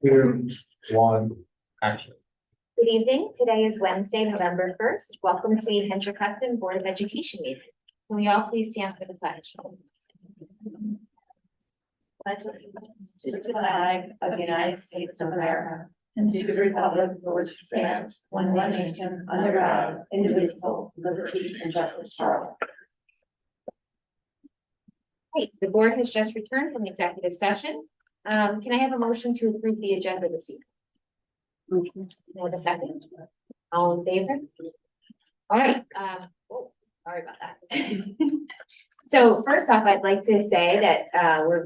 2, 1, action. Good evening. Today is Wednesday, November 1st. Welcome to the HHCSD Board of Education meeting. Can we all please stand for the pledge? Pledge allegiance to the flag of the United States of America and to the republic for which it stands, one nation, under God, indivisible, with liberty and justice for all. Great. The board has just returned from executive session. Can I have a motion to approve the agenda this evening? Can I have a second? All in favor? All right. Oh, sorry about that. So first off, I'd like to say that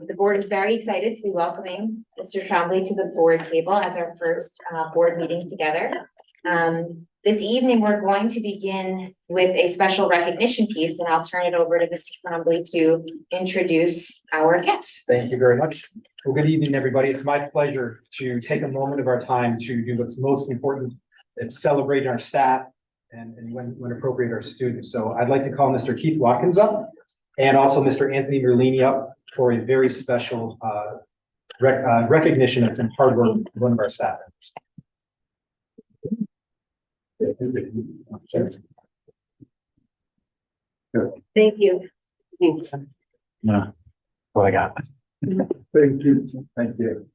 the board is very excited to be welcoming Mr. Trombley to the board table as our first board meeting together. This evening, we're going to begin with a special recognition piece, and I'll turn it over to Mr. Trombley to introduce our guests. Thank you very much. Well, good evening, everybody. It's my pleasure to take a moment of our time to do what's most important. It's celebrate our staff and when appropriate, our students. So I'd like to call Mr. Keith Watkins up and also Mr. Anthony Merlini up for a very special recognition of some hard work of one of our staff members. Thank you. No, what I got. Thank you. Thank you.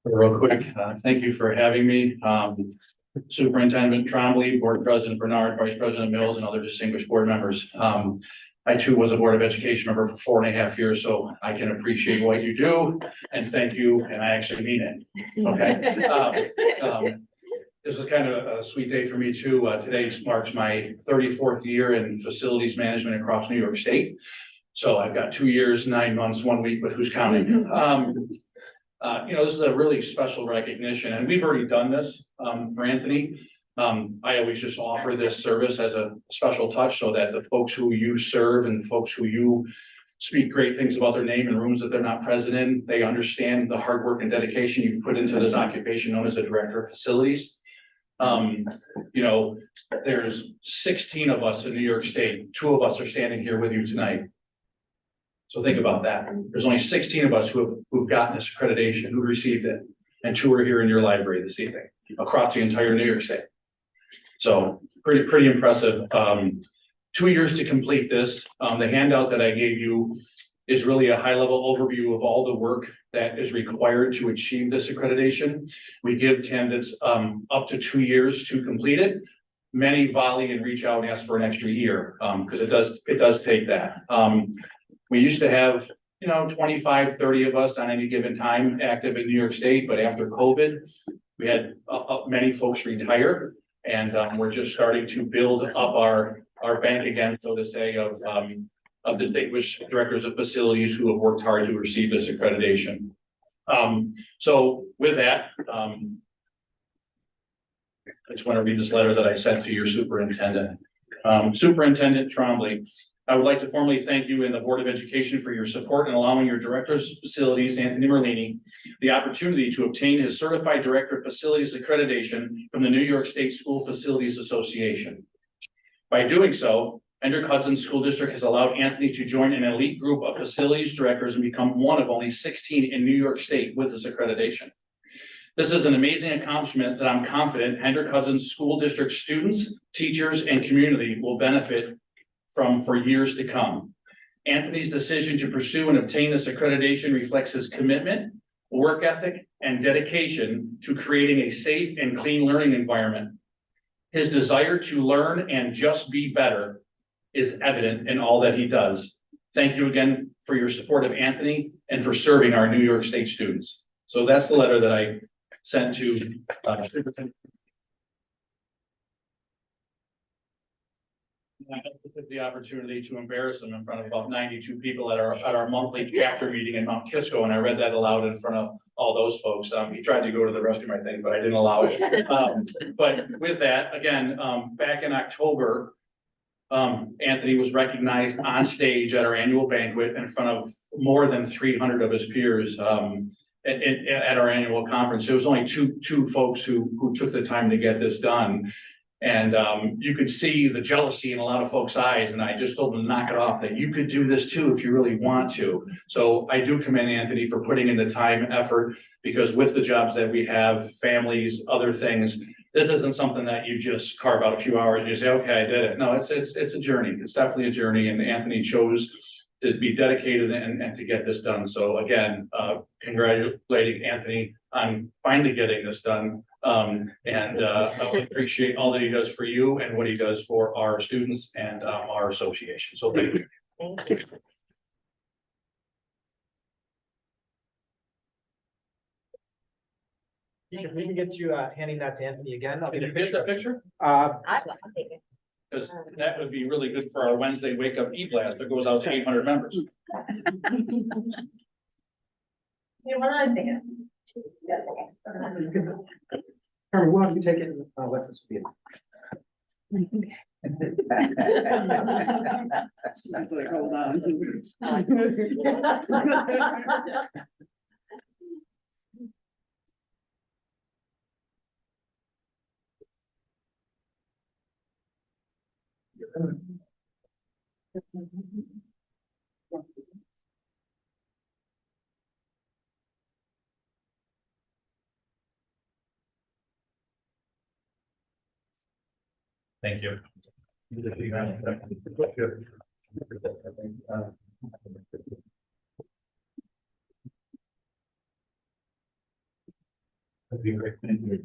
Real quick, thank you for having me. Superintendent Trombley, Board President Bernard, Vice President Mills, and other distinguished board members. I too was a Board of Education member for 4.5 years, so I can appreciate what you do, and thank you, and I actually mean it, okay? This is kind of a sweet day for me too. Today marks my 34th year in facilities management across New York State. So I've got 2 years, 9 months, 1 week, but who's counting? This is a really special recognition, and we've already done this for Anthony. I always just offer this service as a special touch so that the folks who you serve and folks who you speak great things about their name in rooms that they're not present in, they understand the hard work and dedication you've put into this occupation known as a director of facilities. There's 16 of us in New York State. 2 of us are standing here with you tonight. So think about that. There's only 16 of us who've gotten this accreditation, who received it, and 2 are here in your library this evening across the entire New York State. So pretty impressive. 2 years to complete this. The handout that I gave you is really a high-level overview of all the work that is required to achieve this accreditation. We give candidates up to 2 years to complete it. Many volley and reach out and ask for an extra year because it does take that. We used to have 25, 30 of us on any given time active in New York State, but after COVID, we had many folks retire, and we're just starting to build up our bank again, so to say, of distinguished directors of facilities who have worked hard to receive this accreditation. So with that, I just want to read this letter that I sent to your superintendent. Superintendent Trombley, I would like to formally thank you and the Board of Education for your support in allowing your Directors of Facilities, Anthony Merlini, the opportunity to obtain his Certified Director of Facilities accreditation from the New York State School Facilities Association. By doing so, Hendrick Hudson School District has allowed Anthony to join an elite group of facilities directors and become one of only 16 in New York State with this accreditation. This is an amazing accomplishment that I'm confident Hendrick Hudson School District students, teachers, and community will benefit from for years to come. Anthony's decision to pursue and obtain this accreditation reflects his commitment, work ethic, and dedication to creating a safe and clean learning environment. His desire to learn and just be better is evident in all that he does. Thank you again for your support of Anthony and for serving our New York State students. So that's the letter that I sent to Superintendent. I took the opportunity to embarrass him in front of about 92 people at our monthly chapter meeting in Mount Kisco, and I read that aloud in front of all those folks. He tried to go to the restroom, I think, but I didn't allow it. But with that, again, back in October, Anthony was recognized on stage at our annual banquet in front of more than 300 of his peers at our annual conference. There was only two folks who took the time to get this done. And you could see the jealousy in a lot of folks' eyes, and I just told them to knock it off, that you could do this too if you really want to. So I do commend Anthony for putting in the time and effort, because with the jobs that we have, families, other things, this isn't something that you just carve out a few hours and you say, okay, I did it. No, it's a journey. It's definitely a journey, and Anthony chose to be dedicated and to get this done. So again, congratulating Anthony on finally getting this done. I appreciate all that he does for you and what he does for our students and our association. So thank you. Thank you. If we can get you handing that to Anthony again, I'll Can get you a get picture. that picture? I'll take it. Because that would be really good for our Wednesday wake up e-blast that goes out to 800 members. You want to think it? Carmen, why don't you take it? Alexis will be She's like, hold on. Thank you. That'd be great. Thank you.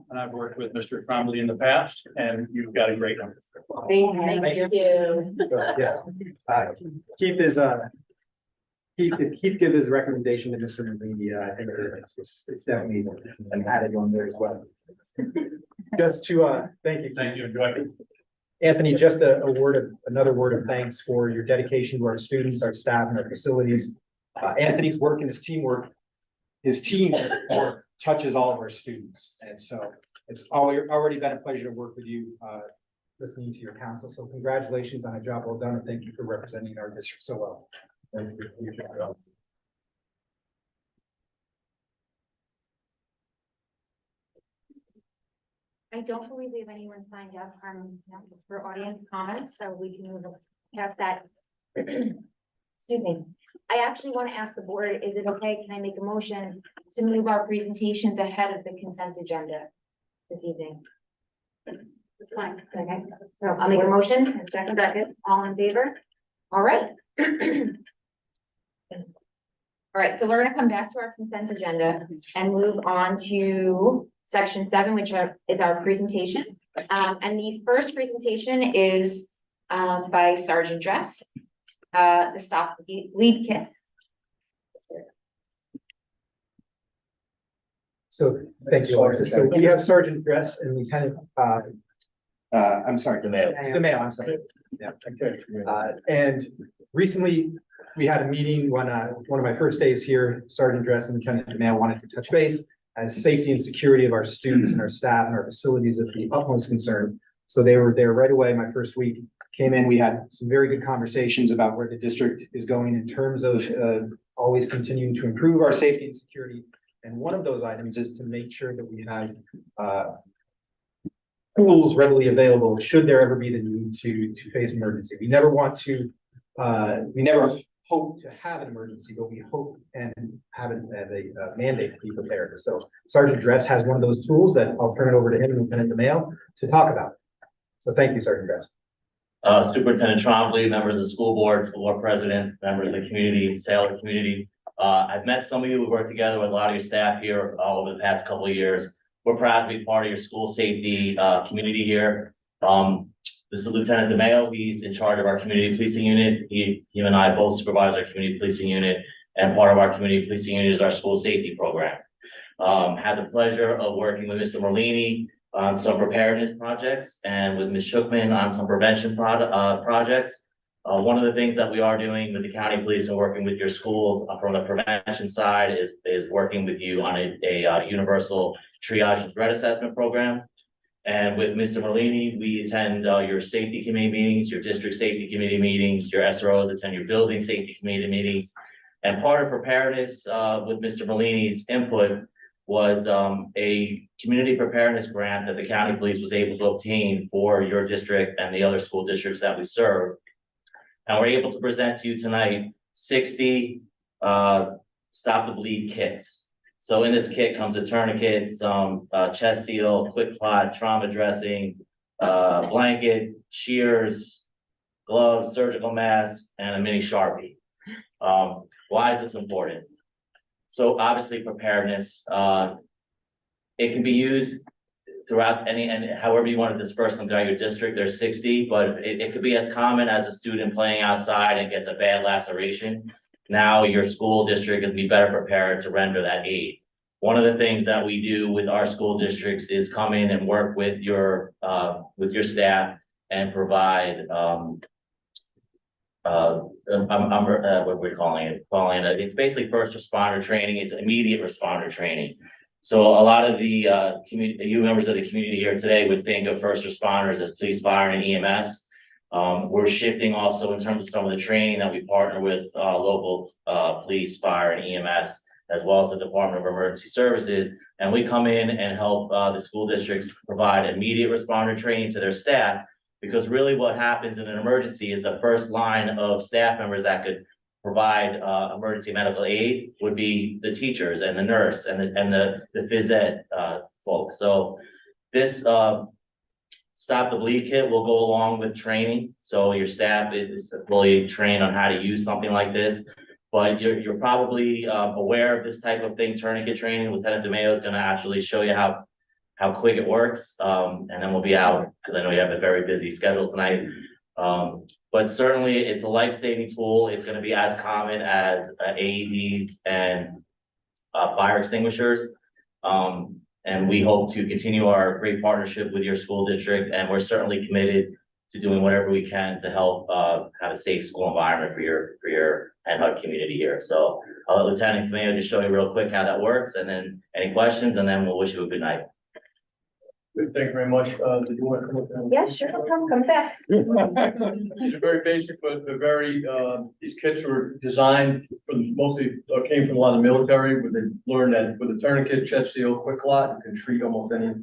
And I've worked with Mr. Trombley in the past, and you've got a great one. Thank you. So, yes. Keith is, Keith gave his recommendation to Mr. Malini. I think it's definitely an added on there as well. Just to, thank you. Thank you. Enjoy. Anthony, just another word of thanks for your dedication to our students, our staff, and our facilities. Anthony's work and his team work touches all of our students. And so it's already been a pleasure to work with you, listening to your counsel. So congratulations on a job well done, and thank you for representing our district so well. Thank you for your job. I don't believe we have anyone signed up for audience comments, so we can move past that. Excuse me. I actually want to ask the board, is it okay? Can I make a motion to move our presentations ahead of the consent agenda this evening? Fine. Okay, so I'll make a motion. Second, all in favor? All right. All right, so we're gonna come back to our consent agenda and move on to section 7, which is our presentation. And the first presentation is by Sergeant Dress, the stop lead kits. So thank you, Alexis. So we have Sergeant Dress, and we kind of, I'm sorry. DeMail, I'm sorry. Yeah. And recently we had a meeting when one of my first days here, Sergeant Dress and Lieutenant DeMail wanted to touch base, as safety and security of our students and our staff and our facilities of the utmost concern. So they were there right away. My first week came in, we had some very good conversations about where the district is going in terms of always continuing to improve our safety and security. And one of those items is to make sure that we have tools readily available should there ever be the need to face emergency. We never want to, we never hope to have an emergency, but we hope and have it as a mandate to be prepared. So Sergeant Dress has one of those tools that I'll turn it over to him and Lieutenant DeMail to talk about. So thank you, Sergeant Dress. Superintendent Trombley, members of the school board president, members of the community, sailor community. I've met some of you. We worked together with a lot of your staff here over the past couple of years. We're proud to be part of your school safety community here. This is Lieutenant DeMail. He's in charge of our community policing unit. He and I both supervise our community policing unit, and part of our community policing unit is our school safety program. Had the pleasure of working with Mr. Merlini on some preparedness projects and with Ms. Shookman on some prevention projects. One of the things that we are doing with the county police and working with your schools from the prevention side is working with you on a universal triage and threat assessment program. And with Mr. Merlini, we attend your safety committee meetings, your district safety committee meetings, your SROs attend your building safety committee meetings. And part of preparedness with Mr. Merlini's input, was a community preparedness grant that the county police was able to obtain for your district and the other school districts that we serve. And we're able to present to you tonight 60 Stop the Bleed kits. So in this kit comes a tourniquet, some chest seal, quick clot, trauma dressing, blanket, shears, gloves, surgical mask, and a mini Sharpie. Why is this important? So obviously preparedness, it can be used throughout and however you want to disperse them throughout your district. There's 60, but it could be as common as a student playing outside and gets a bad laceration. Now your school district is be better prepared to render that aid. One of the things that we do with our school districts is come in and work with your staff and provide what we're calling it, it's basically first responder training. It's immediate responder training. So a lot of the you members of the community here today would think of first responders as police, fire, and EMS. We're shifting also in terms of some of the training that we partner with local police, fire, and EMS, as well as the Department of Emergency Services. And we come in and help the school districts provide immediate responder training to their staff, because really what happens in an emergency is the first line of staff members that could provide emergency medical aid would be the teachers and the nurse and the phys ed folks. So this Stop the Bleed kit will go along with training. So your staff is fully trained on how to use something like this. But you're probably aware of this type of thing, tourniquet training. Lieutenant DeMayo is going to actually show you how quick it works. And then we'll be out because I know you have a very busy schedule tonight. But certainly it's a life-saving tool. It's going to be as common as AEDs and fire extinguishers. And we hope to continue our great partnership with your school district. And we're certainly committed to doing whatever we can to help have a safe school environment for your HUD community here. So I'll let Lieutenant DeMayo just show you real quick how that works, and then any questions, and then we'll wish you a good night. Thank you very much. Did you want to come up? Yeah, sure, no problem, come back. These are very basic, but they're very, these kits were designed for mostly came from a lot of the military, where they learned that with a tourniquet, chest seal, quick clot, you can treat almost any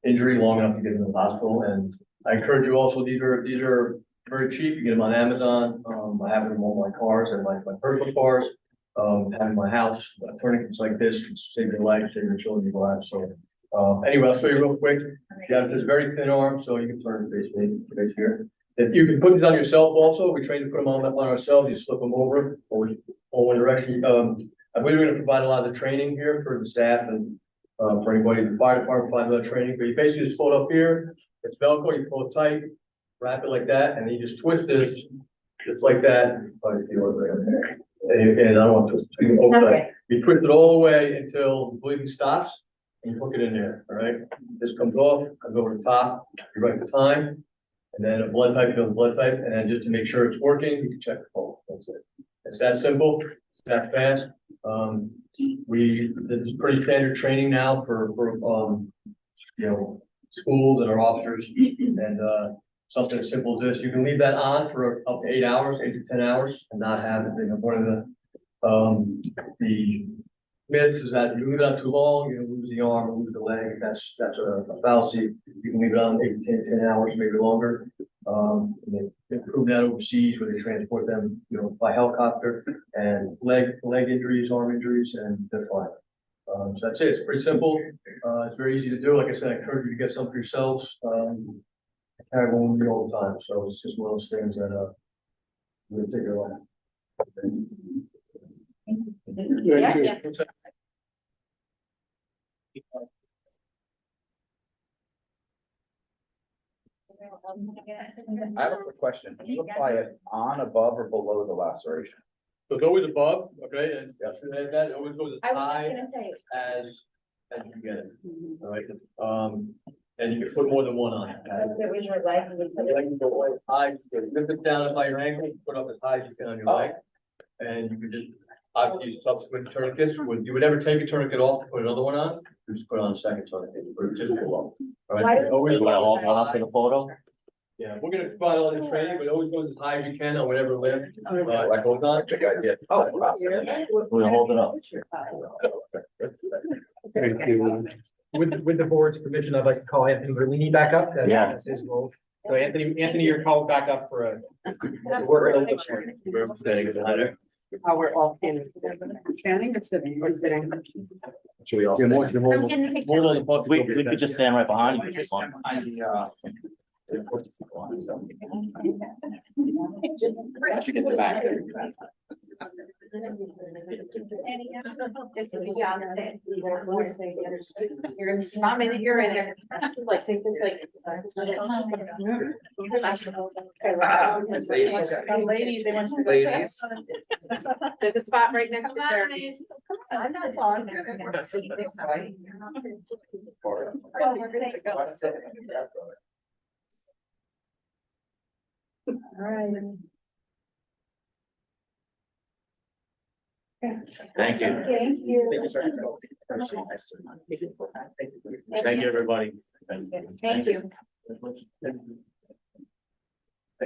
injury long enough to get into the hospital. And I encourage you also, these are very cheap. You get them on Amazon. I have them in all my cars and my personal cars. Have in my house, tourniquets like this can save your life, save your children's lives. So anyway, I'll show you real quick. Yeah, it's very thin arm, so you can turn it face here. If you can put these on yourself also, we train to put them on ourselves. You slip them over or one direction. I believe we're going to provide a lot of the training here for the staff and for anybody in the fire department provides a lot of training. But you basically just pull it up here. It's Velcro. You pull it tight, wrap it like that, and then you just twist this just like that. And I don't want to twist it. Okay. You twist it all the way until the bleeding stops. And you hook it in there, all right? This comes off, comes over the top, you write the time, and then a blood type, you know the blood type, and then just to make sure it's working, you can check the pulse. That's it. It's that simple, it's that fast. This is pretty standard training now for you know, schools and our officers, and something as simple as this. You can leave that on for up to 8 hours, 8 to 10 hours, and not have it. One of the myths is that if you leave it on too long, you lose the arm or lose the leg. That's a fallacy. You can leave it on 8 to 10 hours, maybe longer. They prove that overseas where they transport them, you know, by helicopter, and leg injuries, arm injuries, and they're fine. So that's it. It's pretty simple. It's very easy to do. Like I said, I encourage you to get some for yourselves. I carry one with me all the time, so it's just one of those things that really take your life. Yeah. I have a quick question. Do you apply it on, above, or below the laceration? So it's always above, okay, and that it always goes as I was high gonna say, as you get it. All right, and you can put more than one on it. it was your life, and you put You it- can go as high, lift it down by your ankle, put up as high as you can on your leg, and you can just obviously use subsequent tourniquets. You would never take a tourniquet off to put another one on. You just put on a second tourniquet, but it just go up. All Why right, don't always we- go Hold high. up for the photo. Yeah, we're gonna provide all the training, but always goes as high as you can on whatever limb. Like, Goes on. big idea. Oh, wow. We're gonna hold it up. Thank you. With the board's permission, I'd like to call Anthony Berlini back up. Yeah. That's his role. So Anthony, you're called back up for a. We're a little bit. How we're all standing or sitting or sitting. Should we all? I'm getting the picture. We could just stand right behind you. Just one. Should get the back. You're gonna see mom in you're in there. Like, take this, like. Ladies, they want to. Ladies. There's a spot right next to Come on, Jeremy. ladies. I'm not on there. All right. Thank you. Thank you. Thank you, everybody. Thank you. I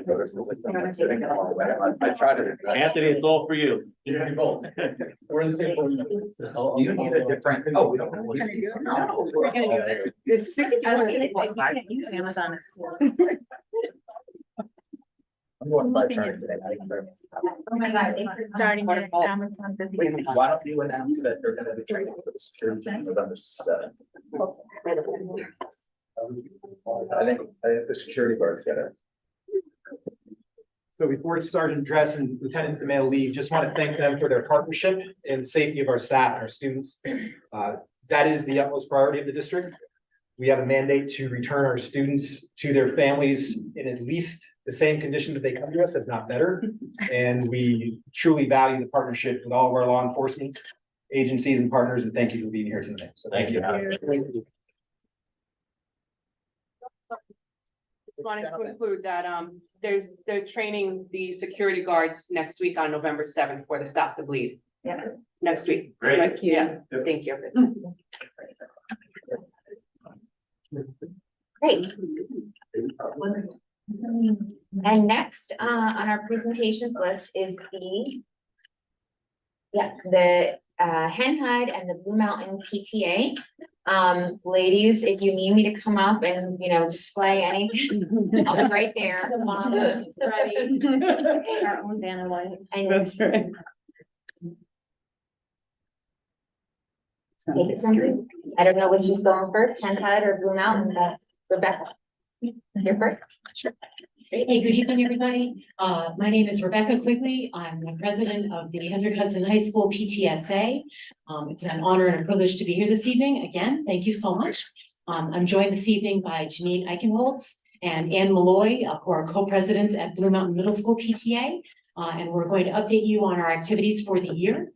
tried to. Anthony, it's all for you. We're in the same boat. You need a different. Oh, we don't. There's 6 I'm can't use Amazon. I'm going by turn today. Oh my God. Starting at Amazon. Why don't you announce that they're gonna be training for the security team November 7th? I think the security guards got it. So before Sergeant Dress and Lieutenant DeMail leave, just want to thank them for their partnership and the safety of our staff and our students. That is the utmost priority of the district. We have a mandate to return our students to their families in at least the same condition that they come to us, if not better. And we truly value the partnership with all of our law enforcement agencies and partners, and thank you for being here tonight. So thank you. Wanted to include that, they're training the security guards next week on November 7th for the Stop the Bleed. Yeah. Next week. Great. Yeah, thank you. Great. And next, on our presentations list is the Hen Hud and the Blue Mountain PTA. Ladies, if you need me to come up and, display anything, I'll be right there. It's ready. Our own banner light. And That's right. take it from- I don't know which is going first, Hen Hud or Blue Mountain, but Rebecca. You're first. Sure. Hey, good evening, everybody. My name is Rebecca Quigley. I'm the president of the 100 Hudson High School PTSA. It's an honor and a privilege to be here this evening. Again, thank you so much. I'm joined this evening by Janine Eichenholz and Ann Malloy, who are co-presidents at Blue Mountain Middle School PTA. And we're going to update you on our activities for the year.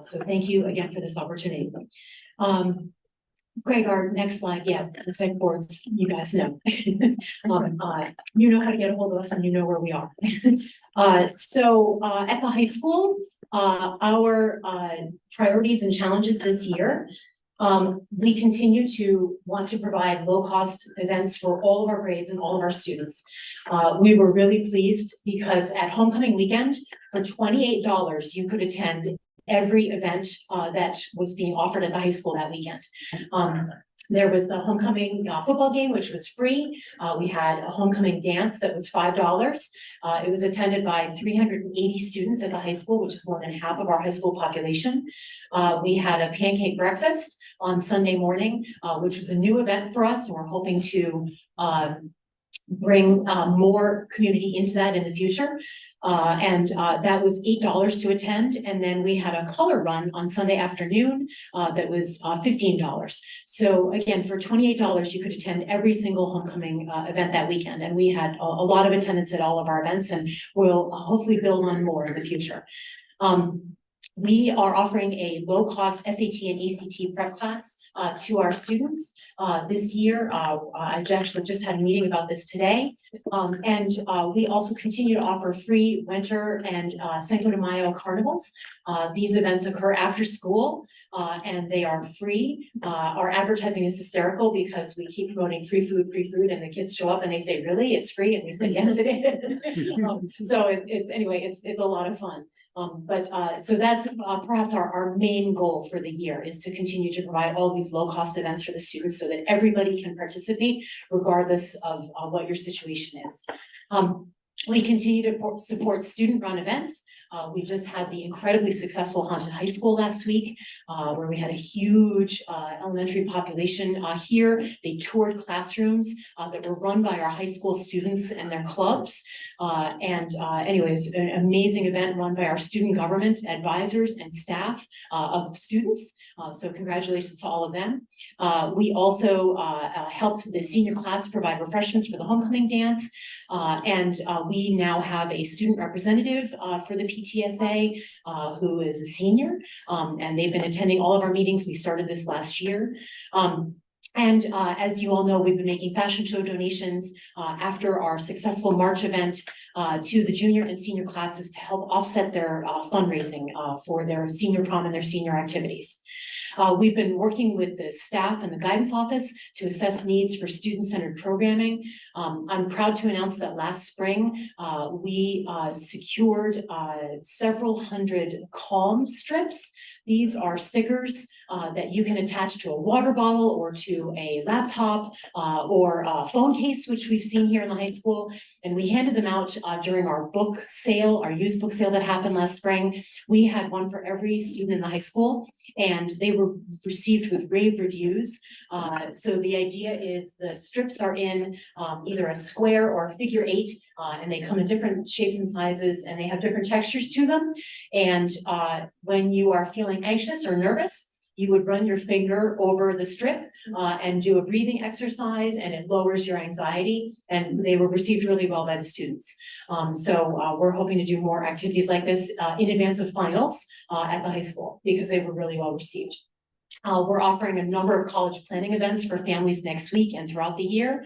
So thank you again for this opportunity. Greg, our next slide, exec boards, you guys know. You know how to get a hold of us and you know where we are. So at the high school, our priorities and challenges this year, we continue to want to provide low-cost events for all of our grades and all of our students. We were really pleased because at homecoming weekend, for $28, you could attend every event that was being offered at the high school that weekend. There was the homecoming football game, which was free. We had a homecoming dance that was $5. It was attended by 380 students at the high school, which is more than half of our high school population. We had a pancake breakfast on Sunday morning, which was a new event for us. And we're hoping to bring more community into that in the future. That was $8 to attend. And then we had a color run on Sunday afternoon that was $15. So again, for $28, you could attend every single homecoming event that weekend. And we had a lot of attendance at all of our events, and we'll hopefully build on more in the future. We are offering a low-cost SAT and ACT prep class to our students this year. I actually just had a meeting about this today. We also continue to offer free winter and Cinco de Mayo carnivals. These events occur after school and they are free. Our advertising is hysterical because we keep promoting free food, and the kids show up and they say, really, it's free? And we say, yes, it is. So it's a lot of fun. So that's perhaps our main goal for the year, is to continue to provide all these low-cost events for the students so that everybody can participate regardless of what your situation is. We continue to support student-run events. We just had the incredibly successful Haunted High School last week, where we had a huge elementary population here. They toured classrooms that were run by our high school students and their clubs. Anyways, an amazing event run by our student government advisors and staff of students. So congratulations to all of them. We also helped the senior class provide refreshments for the homecoming dance. We now have a student representative for the PTSA who is a senior, and they've been attending all of our meetings. We started this last year. As you all know, we've been making fashion show donations after our successful March event to the junior and senior classes to help offset their fundraising for their senior prom and their senior activities. We've been working with the staff and the guidance office to assess needs for student-centered programming. I'm proud to announce that last spring, we secured several hundred calm strips. These are stickers that you can attach to a water bottle or to a laptop or a phone case, which we've seen here in the high school. And we handed them out during our book sale, our used book sale that happened last spring. We had one for every student in the high school, and they were received with rave reviews. So the idea is the strips are in either a square or a figure 8, and they come in different shapes and sizes, and they have different textures to them. And when you are feeling anxious or nervous, you would run your finger over the strip and do a breathing exercise, and it lowers your anxiety. And they were received really well by the students. So we're hoping to do more activities like this in advance of finals at the high school, because they were really well received. We're offering a number of college planning events for families next week and throughout the year.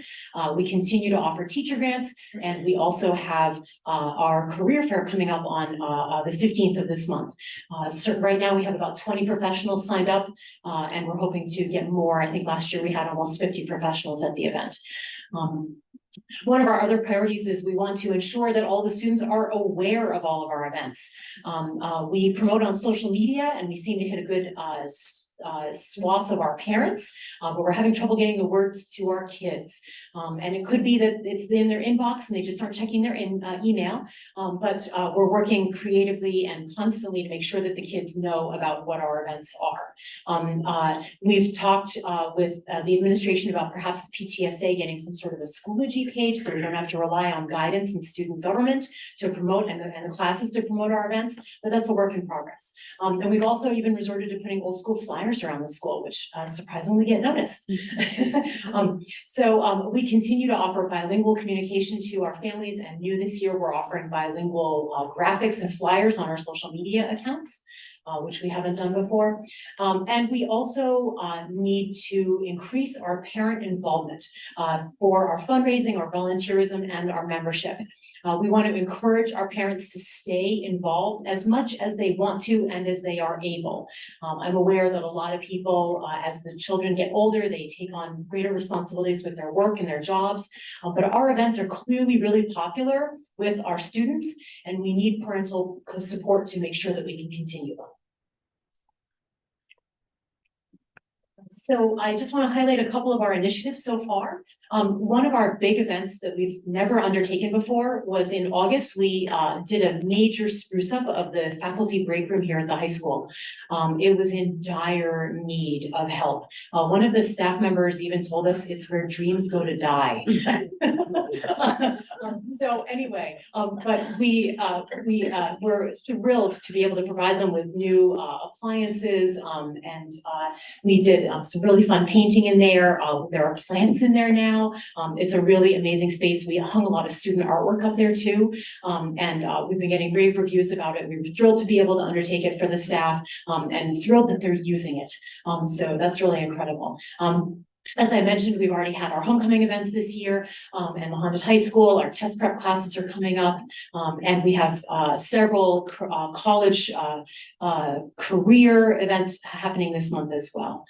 We continue to offer teacher grants, and we also have our career fair coming up on the 15th of this month. So right now we have about 20 professionals signed up, and we're hoping to get more. I think last year we had almost 50 professionals at the event. One of our other priorities is we want to ensure that all the students are aware of all of our events. We promote on social media, and we seem to hit a good swath of our parents, but we're having trouble getting the words to our kids. And it could be that it's in their inbox and they just aren't checking their email, but we're working creatively and constantly to make sure that the kids know about what our events are. We've talked with the administration about perhaps the PTSA getting some sort of a Schoology page, so we don't have to rely on guidance and student government to promote and the classes to promote our events, but that's a work in progress. And we've also even resorted to putting old school flyers around the school, which surprisingly get noticed. So we continue to offer bilingual communication to our families, and new this year we're offering bilingual graphics and flyers on our social media accounts, which we haven't done before. And we also need to increase our parent involvement for our fundraising, our volunteerism, and our membership. We want to encourage our parents to stay involved as much as they want to and as they are able. I'm aware that a lot of people, as the children get older, they take on greater responsibilities with their work and their jobs, but our events are clearly really popular with our students, and we need parental support to make sure that we can continue them. So I just want to highlight a couple of our initiatives so far. One of our big events that we've never undertaken before was in August. We did a major spruce up of the faculty break room here at the high school. It was in dire need of help. One of the staff members even told us it's where dreams go to die. So anyway, but we're thrilled to be able to provide them with new appliances, and we did some really fun painting in there. There are plants in there now. It's a really amazing space. We hung a lot of student artwork up there too, and we've been getting rave reviews about it. We were thrilled to be able to undertake it for the staff, and thrilled that they're using it. So that's really incredible. As I mentioned, we've already had our homecoming events this year, and the Haunted High School, our test prep classes are coming up. And we have several college career events happening this month as well.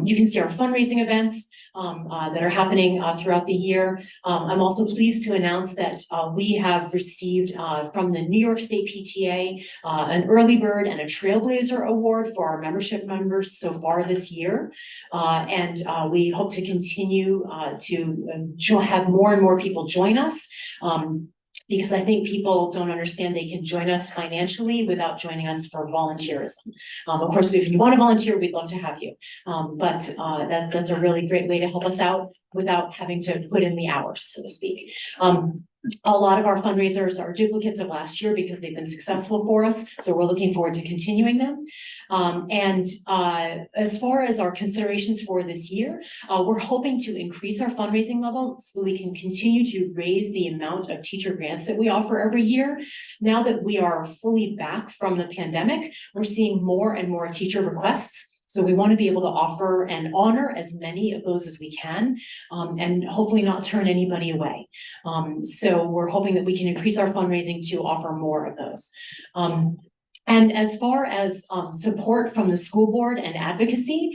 You can see our fundraising events that are happening throughout the year. I'm also pleased to announce that we have received from the New York State PTA an Early Bird and a Trailblazer Award for our membership members so far this year. And we hope to continue to have more and more people join us. Because I think people don't understand they can join us financially without joining us for volunteerism. Of course, if you want to volunteer, we'd love to have you. But that's a really great way to help us out without having to put in the hours, so to speak. A lot of our fundraisers are duplicates of last year because they've been successful for us. So we're looking forward to continuing them. As far as our considerations for this year, we're hoping to increase our fundraising levels so we can continue to raise the amount of teacher grants that we offer every year. Now that we are fully back from the pandemic, we're seeing more and more teacher requests. So we want to be able to offer and honor as many of those as we can, and hopefully not turn anybody away. So we're hoping that we can increase our fundraising to offer more of those. And as far as support from the school board and advocacy,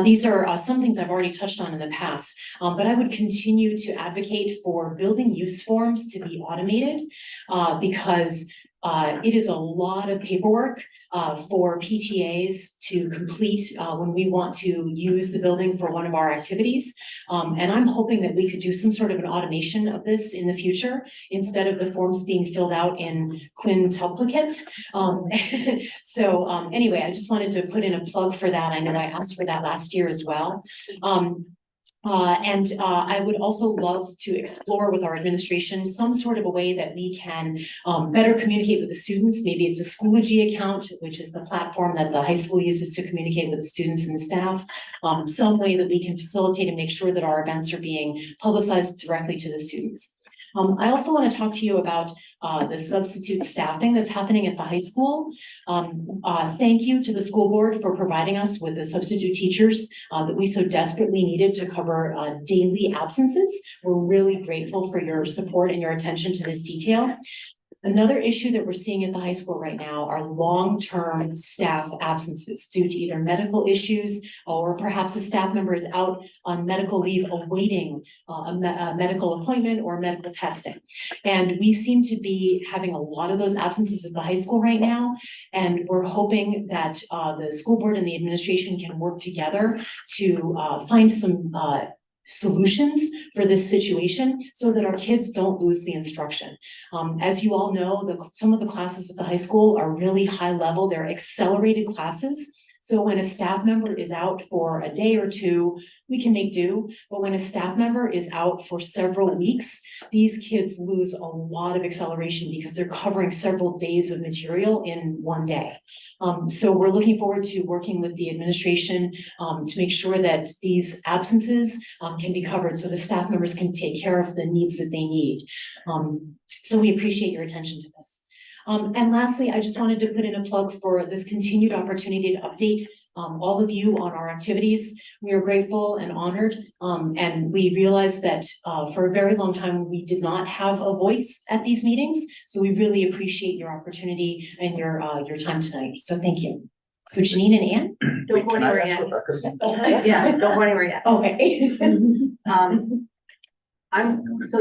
these are some things I've already touched on in the past, but I would continue to advocate for building use forms to be automated because it is a lot of paperwork for PTAs to complete when we want to use the building for one of our activities. And I'm hoping that we could do some sort of an automation of this in the future instead of the forms being filled out in quintuplicate. Anyway, I just wanted to put in a plug for that. I know I asked for that last year as well. I would also love to explore with our administration some sort of a way that we can better communicate with the students. Maybe it's a Schoology account, which is the platform that the high school uses to communicate with the students and the staff. Some way that we can facilitate and make sure that our events are being publicized directly to the students. I also want to talk to you about the substitute staffing that's happening at the high school. Thank you to the school board for providing us with the substitute teachers that we so desperately needed to cover daily absences. We're really grateful for your support and your attention to this detail. Another issue that we're seeing at the high school right now are long-term staff absences due to either medical issues or perhaps a staff member is out on medical leave awaiting a medical appointment or medical testing. And we seem to be having a lot of those absences at the high school right now. And we're hoping that the school board and the administration can work together to find some solutions for this situation so that our kids don't lose the instruction. As you all know, some of the classes at the high school are really high level. They're accelerated classes. So when a staff member is out for a day or two, we can make do. But when a staff member is out for several weeks, these kids lose a lot of acceleration because they're covering several days of material in one day. So we're looking forward to working with the administration to make sure that these absences can be covered so the staff members can take care of the needs that they need. So we appreciate your attention to this. And lastly, I just wanted to put in a plug for this continued opportunity to update all of you on our activities. We are grateful and honored, and we realized that for a very long time we did not have a voice at these meetings. So we really appreciate your opportunity and your time tonight. So thank you. So Janine and Ann? Don't go anywhere yet. Yeah, don't go anywhere yet. Okay. So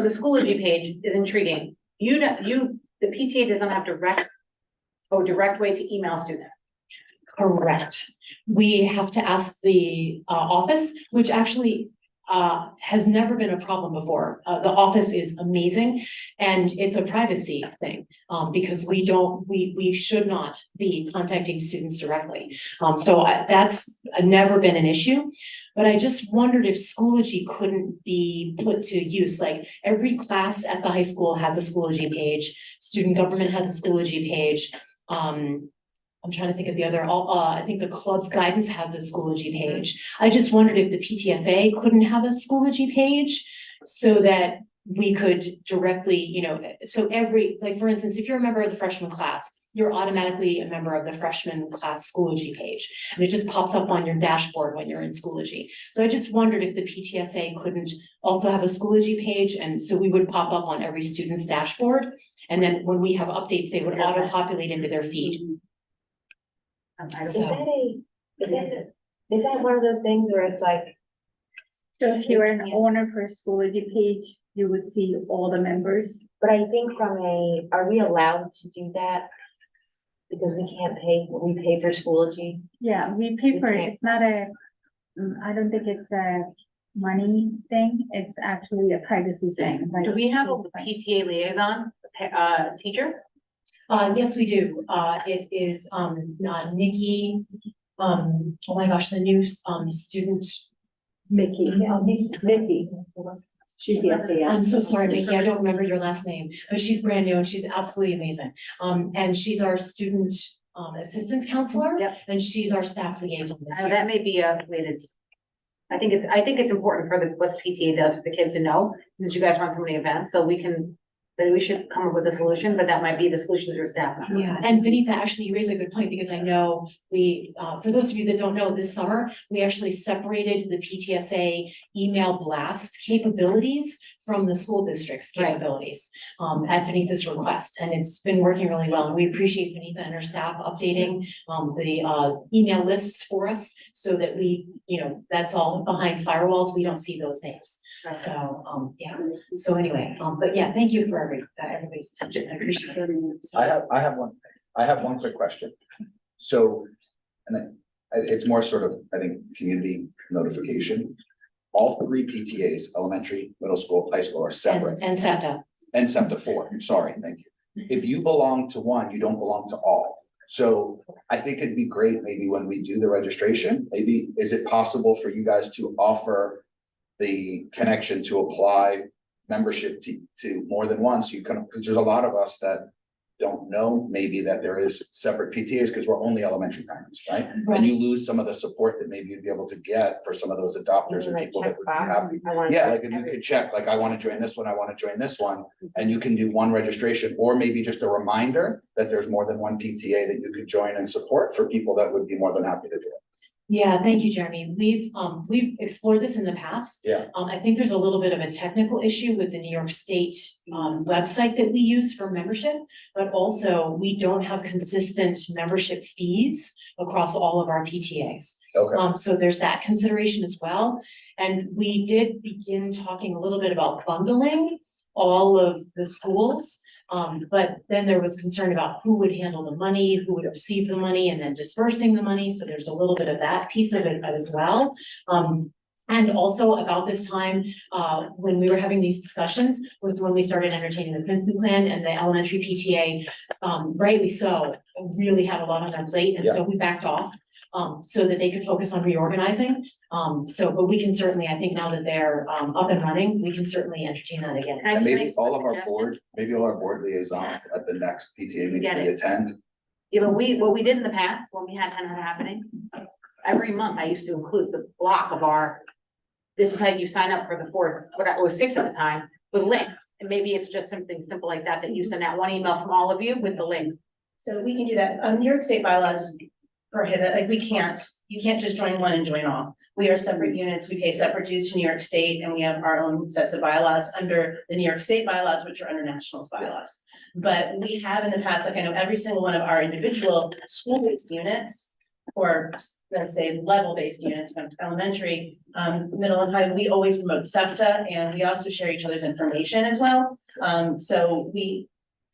the Schoology page is intriguing. The PTA doesn't have direct way to email students. Correct. We have to ask the office, which actually has never been a problem before. The office is amazing, and it's a privacy thing because we should not be contacting students directly. So that's never been an issue. But I just wondered if Schoology couldn't be put to use. Like every class at the high school has a Schoology page. Student government has a Schoology page. I'm trying to think of the other, I think the club's guidance has a Schoology page. I just wondered if the PTSA couldn't have a Schoology page so that we could directly, you know, so every, like, for instance, if you're a member of the freshman class, you're automatically a member of the freshman class Schoology page. And it just pops up on your dashboard when you're in Schoology. So I just wondered if the PTSA couldn't also have a Schoology page, and so we would pop up on every student's dashboard. And then when we have updates, they would auto-populate into their feed. Is that one of those things where it's like, So if you're an owner for a Schoology page, you would see all the members. but I think are we allowed to do that? Because we can't pay, we pay for Schoology. Yeah, we pay for it. It's not I don't think it's a money thing. It's actually a privacy thing. Like, Do we have a it's like- PTA liaison, teacher? Yes, we do. It is, Nikki, oh my gosh, the new, student. Mickey. Mickey. She's the SAS. I'm so sorry, Mickey, I don't remember your last name, but she's brand new and she's absolutely amazing. And she's our student, assistance counselor. Yep. And she's our staff liaison this year. That may be a way to. I think it's important for what the PTA does for the kids to know, since you guys run so many events, so we should come up with a solution, but that might be the solution to your staff. Yeah, and Vinitha, actually, you raise a good point, because I know we, for those of you that don't know, this summer, we actually separated the PTSA email blast capabilities from the school district's Right. capabilities, at Vinitha's request, and it's been working really well, and we appreciate Vinitha and her staff updating, the, email lists for us, so that we, you know, that's all behind firewalls, we don't see those names. So, yeah, so anyway, but yeah, thank you for everybody's attention, I appreciate it. I have one quick question. So, it's more sort of, I think, community notification. All three PTAs, elementary, middle school, high school, are separate, And SEPTA. and SEPTA 4, sorry, thank you. If you belong to one, you don't belong to all. So I think it'd be great, maybe when we do the registration, maybe, is it possible for you guys to offer the connection to apply membership to more than one? So you can, because there's a lot of us that don't know maybe that there is separate PTAs, because we're only elementary parents, right? And you lose some of the support that maybe you'd be able to get for some of those adopters or people that would be happy. Yeah, like if you could check, like, I want to join this one, I want to join this one, and you can do one registration, or maybe just a reminder that there's more than one PTA that you could join and support for people that would be more than happy to do it. Yeah, thank you, Jeremy. We've explored this in the past. Yeah. I think there's a little bit of a technical issue with the New York State website that we use for membership, but also we don't have consistent membership fees across all of our PTAs. Okay. So there's that consideration as well. And we did begin talking a little bit about bundling all of the schools. But then there was concern about who would handle the money, who would receive the money, and then dispersing the money. So there's a little bit of that piece of it as well. And also about this time, when we were having these discussions, was when we started entertaining the Princeton plan, and the elementary PTA, rightly so, really had a lot on their plate, and so we backed off, so that they could focus on reorganizing. But we can certainly, I think now that they're up and running, we can certainly entertain that again. And maybe all our board liaisons at the next PTA meeting we attend. Yeah, but what we did in the past, when we had kind of happening, every month I used to include the block of this is how you sign up for the 4, what it was 6 at the time, with links. And maybe it's just something simple like that you send out one email from all of you with the link. So we can do that. New York State bylaws prohibit, like, you can't just join one and join all. We are separate units. We pay separate dues to New York State, and we have our own sets of bylaws under the New York State bylaws, which are under nationals bylaws. But we have in the past, like, I know every single one of our individual school-based units, or let's say level-based units, from elementary, middle and high, we always promote SEPTA, and we also share each other's information as well. So we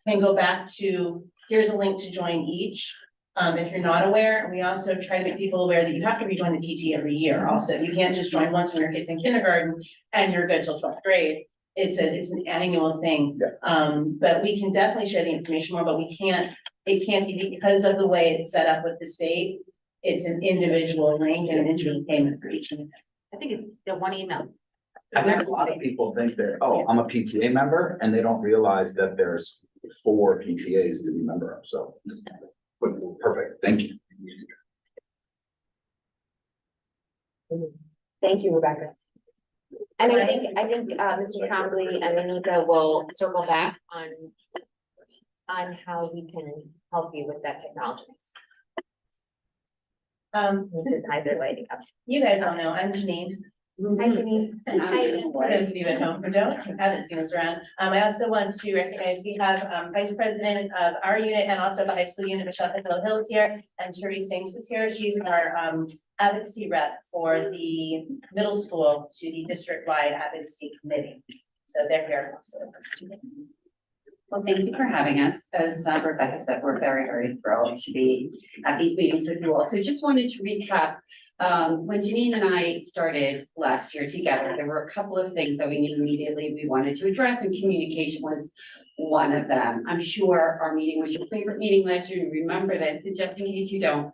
can go back to, here's a link to join each. If you're not aware, we also try to make people aware that you have to rejoin the PT every year also. You can't just join once when your kid's in kindergarten and you're good till 12th grade. It's an annual thing. But we can definitely share the information more, but it can't be, because of the way it's set up with the state. It's an individual link and an individual payment for each unit. I think it's the one email. I think a lot of people think that, oh, I'm a PTA member, and they don't realize that there's 4 PTAs to be member of, so. Perfect, thank you. Thank you, Rebecca. And I think, Mr. Trombley and Anita will circle back on how we can help you with that technology. His eyes are lighting up. You guys all know, I'm Janine. Hi, Janine. And Hi. for those of you at home who haven't seen us around, I also want to recognize, we have, Vice President of our unit and also the high school unit, Michelle Hills here, and Therese Sinks is here. She's our, advocacy rep for the middle school to the district-wide advocacy committee. So they're here also. Well, thank you for having us. As Rebecca said, we're very, very thrilled to be at these meetings with you all. So just wanted to recap. When Janine and I started last year together, there were a couple of things that we knew immediately we wanted to address, and communication was one of them. I'm sure our meeting was your favorite meeting last year. You remember this, and just in case you don't,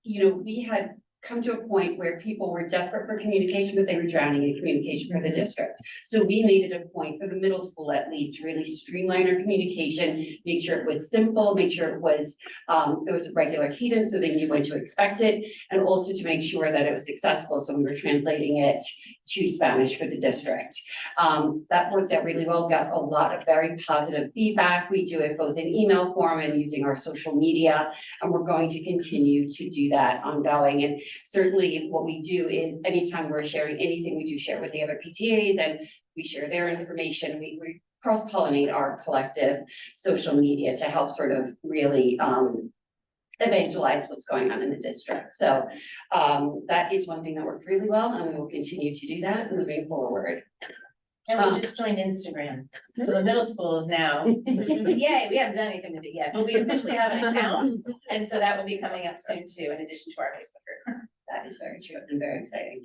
we had come to a point where people were desperate for communication, but they were drowning in communication for the district. So we made it a point for the middle school, at least, to really streamline our communication, make sure it was simple, make sure it was a regular cadence so they knew when to expect it, and also to make sure that it was accessible. So we were translating it to Spanish for the district. That worked out really well, got a lot of very positive feedback. We do it both in email form and using our social media, and we're going to continue to do that ongoing. And certainly what we do is anytime we're sharing anything, we do share with the other PTAs and we share their information. We cross-pollinate our collective social media to help sort of really evangelize what's going on in the district. So that is one thing that worked really well, and we will continue to do that moving forward. And we just joined Instagram. So the middle school is now, yay, we haven't done anything with it yet, but we officially have an account. And so that will be coming up soon too, in addition to our Facebook group. That is very true and very exciting.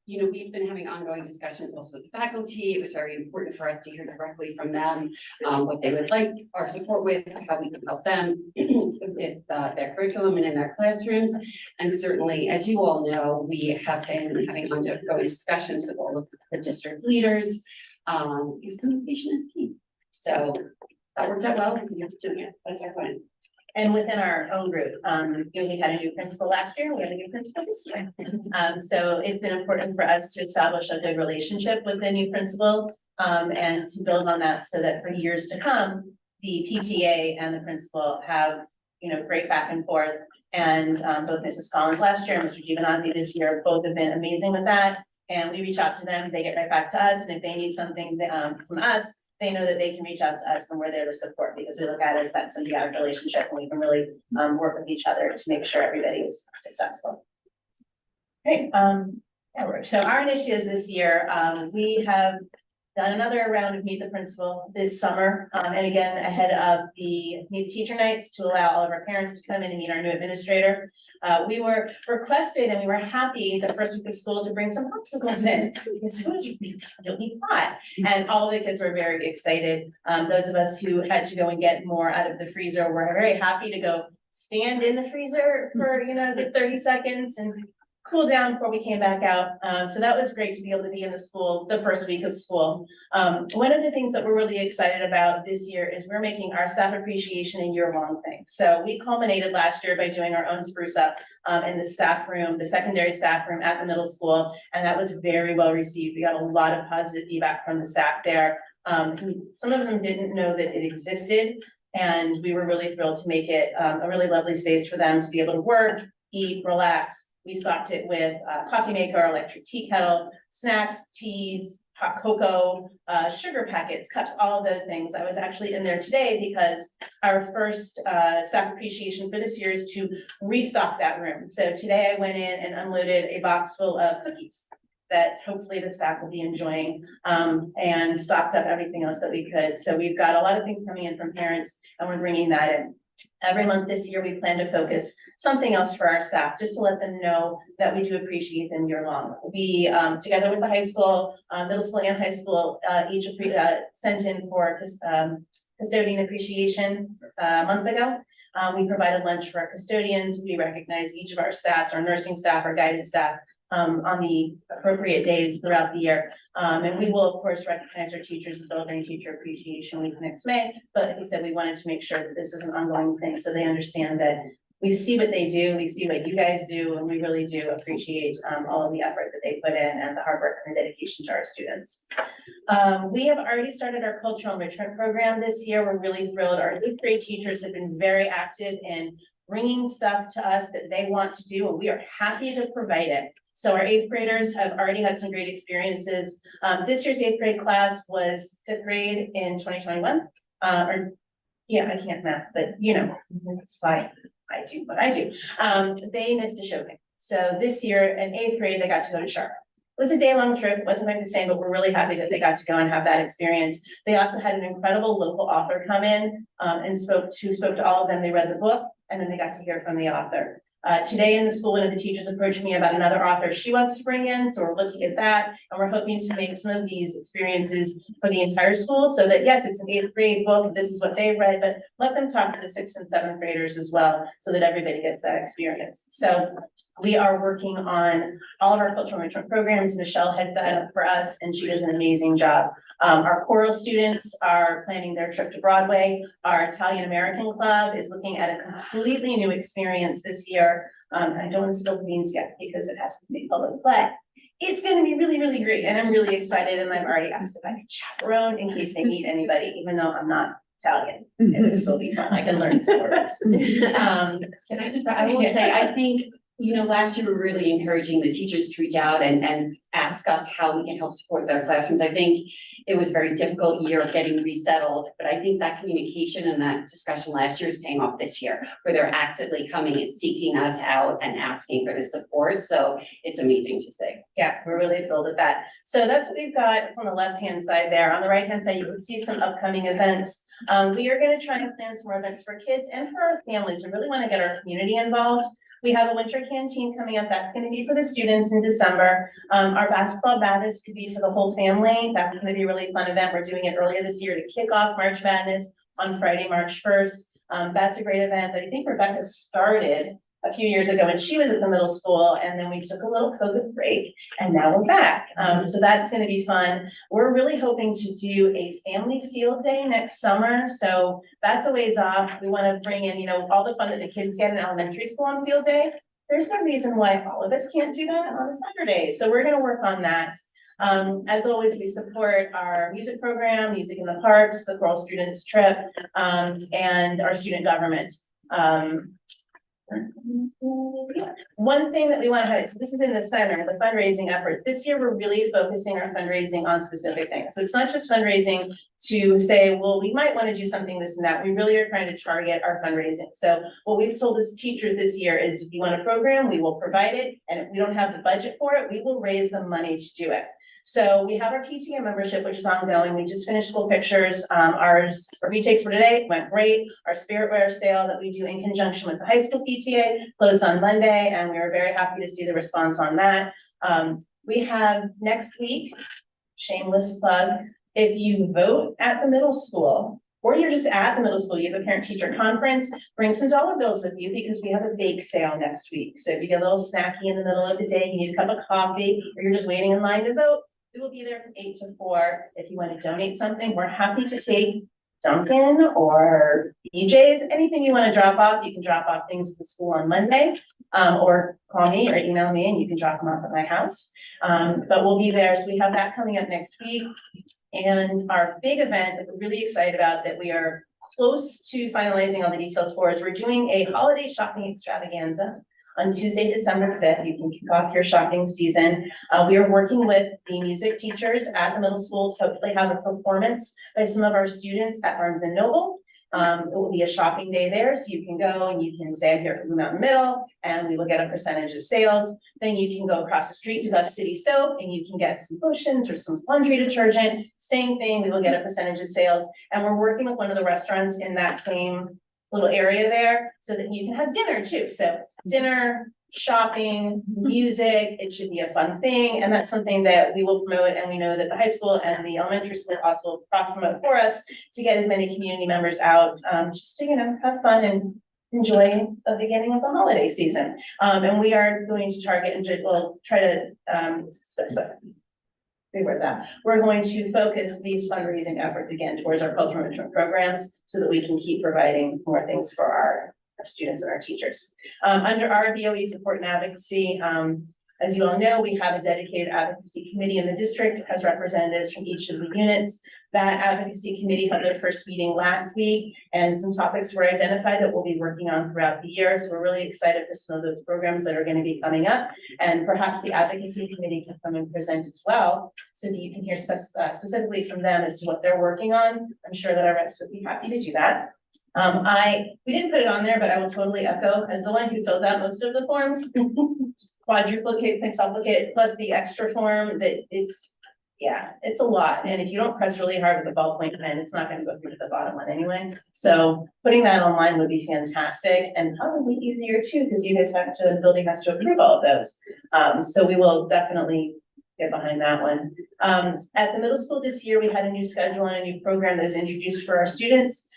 We've been having ongoing discussions also with the faculty. It was very important for us to hear directly from them what they would like our support with, how we can help them with their curriculum and in their classrooms. And certainly, as you all know, we have been having ongoing discussions with all of the district leaders because communication is key. So that worked out well. We're doing it. That's our plan. And within our own group, we had a new principal last year, we have a new principal this year. So it's been important for us to establish a good relationship with the new principal, and to build on that so that for years to come, the PTA and the principal have, great back and forth. And both Mrs. Collins last year and Mr. Giovanazzi this year, both have been amazing with that. And we reach out to them, they get right back to us. And if they need something from us, they know that they can reach out to us and we're there to support, because we look at it as that symbiotic relationship and we can really work with each other to make sure everybody is successful. Great. So our initiatives this year, we have done another round of Meet the Principal this summer. And again, ahead of the Meet the Teacher nights to allow all of our parents to come in and meet our new administrator. We were requested and we were happy the first week of school to bring some popsicles in, because it was really hot. And all of the kids were very excited. Those of us who had to go and get more out of the freezer were very happy to go stand in the freezer for, the 30 seconds and cool down before we came back out. So that was great to be able to be in the school the first week of school. One of the things that we're really excited about this year is we're making our staff appreciation a year-long thing. So we culminated last year by doing our own spruce up in the staff room, the secondary staff room at the middle school, and that was very well received. We got a lot of positive feedback from the staff there. Some of them didn't know that it existed, and we were really thrilled to make it a really lovely space for them to be able to work, eat, relax. We stocked it with a coffee maker, electric tea kettle, snacks, teas, hot cocoa, sugar packets, cups, all of those things. I was actually in there today because our first staff appreciation for this year is to restock that room. So today I went in and unloaded a box full of cookies that hopefully the staff will be enjoying, and stocked up everything else that we could. So we've got a lot of things coming in from parents and we're bringing that in. Every month this year, we plan to focus something else for our staff, just to let them know that we do appreciate them year long. We, together with the high school, middle school and high school, each sent in for custodian appreciation a month ago. We provided lunch for our custodians. We recognize each of our staffs, our nursing staff, our guided staff, on the appropriate days throughout the year. And we will, of course, recognize our teachers during Teacher Appreciation Week next May. But like I said, we wanted to make sure that this is an ongoing thing so they understand that we see what they do, we see what you guys do, and we really do appreciate all of the effort that they put in and the hard work and dedication to our students. We have already started our cultural enrichment program this year. We're really thrilled. Our 8th grade teachers have been very active in bringing stuff to us that they want to do, and we are happy to provide it. So our 8th graders have already had some great experiences. This year's 8th grade class was 5th grade in 2021. Yeah, I can't math, but you know, that's why I do what I do. They missed a show day. So this year in 8th grade, they got to go to Sharp. It was a day-long trip, wasn't quite the same, but we're really happy that they got to go and have that experience. They also had an incredible local author come in and spoke to all of them. They read the book, and then they got to hear from the author. Today in the school, one of the teachers approached me about another author she wants to bring in, so we're looking at that, and we're hoping to make some of these experiences for the entire school, so that yes, it's an 8th grade book, this is what they read, but let them talk to the 6th and 7th graders as well, so that everybody gets that experience. So we are working on all of our cultural enrichment programs. Michelle heads that up for us, and she does an amazing job. Our choral students are planning their trip to Broadway. Our Italian American Club is looking at a completely new experience this year. I don't want to spill the beans yet because it has to be public, but it's going to be really, really great. And I'm really excited. And I've already asked if I can chaperone in case they meet anybody, even though I'm not Italian. It will still be fun. I can learn some words. Can I just, I will say, I think, you know, last year we were really encouraging the teachers to reach out and ask us how we can help support their classrooms. I think it was a very difficult year of getting resettled, but I think that communication and that discussion last year is paying off this year, where they're actively coming and seeking us out and asking for the support. So it's amazing to see. Yeah, we're really thrilled with that. So that's what we've got. It's on the left-hand side there. On the right-hand side, you can see some upcoming events. We are going to try and plan some more events for kids and for our families. We really want to get our community involved. We have a winter canteen coming up. That's going to be for the students in December. Our basketball madness could be for the whole family. That's going to be a really fun event. We're doing it earlier this year to kick off March Madness on Friday, March 1st. That's a great event that I think Rebecca started a few years ago when she was at the middle school, and then we took a little COVID break and now we're back. So that's going to be fun. We're really hoping to do a family field day next summer. So that's a ways off. We want to bring in, you know, all the fun that the kids get in elementary school on field day. There's no reason why all of us can't do that on a Saturday. So we're going to work on that. As always, we support our music program, Music in the Parks, the Choral Students Trip, and our student government. One thing that we want to highlight, so this is in the center, the fundraising efforts. This year, we're really focusing our fundraising on specific things. So it's not just fundraising to say, well, we might want to do something, this and that. We really are trying to target our fundraising. So what we've told as teachers this year is, if you want a program, we will provide it. And if we don't have the budget for it, we will raise the money to do it. So we have our PTA membership, which is ongoing. We just finished school pictures. Our retakes for today went great. Our spirit wear sale that we do in conjunction with the high school PTA closed on Monday, and we were very happy to see the response on that. We have next week, shameless plug, if you vote at the middle school, or you're just at the middle school, you have a parent-teacher conference, bring some dollar bills with you because we have a bake sale next week. So if you get a little snacky in the middle of the day, you need a cup of coffee, or you're just waiting in line to vote, we will be there from 8 to 4. If you want to donate something, we're happy to take Dunkin' or BJ's, anything you want to drop off. You can drop off things at the school on Monday, or call me or email me and you can drop them off at my house. But we'll be there. So we have that coming up next week. And our big event that we're really excited about, that we are close to finalizing all the details for, is we're doing a holiday shopping extravaganza on Tuesday, December 5th. You can kick off your shopping season. We are working with the music teachers at the middle school to hopefully have a performance by some of our students at Barnes and Noble. It will be a shopping day there, so you can go and you can say, I'm here at Blue Mountain Middle, and we will get a percentage of sales. Then you can go across the street to Gulf City Soap, and you can get some lotions or some laundry detergent. Same thing, we will get a percentage of sales. And we're working with one of the restaurants in that same little area there so that you can have dinner too. So dinner, shopping, music, it should be a fun thing. And that's something that we will promote. And we know that the high school and the elementary school also cross promote for us to get as many community members out, just to, you know, have fun and enjoy the beginning of the holiday season. And we are going to target and we'll try to, we're going to focus these fundraising efforts again towards our cultural enrichment programs so that we can keep providing more things for our students and our teachers. Under our BOE support and advocacy, as you all know, we have a dedicated advocacy committee in the district, has representatives from each of the units. That advocacy committee had their first meeting last week, and some topics were identified that we'll be working on throughout the year. So we're really excited for some of those programs that are going to be coming up, and perhaps the advocacy committee can come and present as well, so that you can hear specifically from them as to what they're working on. I'm sure that our reps would be happy to do that. We didn't put it on there, but I will totally echo, as the one who fills out most of the forms, quadruplicate, quintuplicate, plus the extra form, that it's a lot. And if you don't press really hard with the ballpoint pen, it's not going to go through to the bottom one anyway. So putting that online would be fantastic, and probably easier too, because you guys have to, the building has to approve all of those. So we will definitely get behind that one. At the middle school this year, we had a new schedule and a new program that was introduced for our students.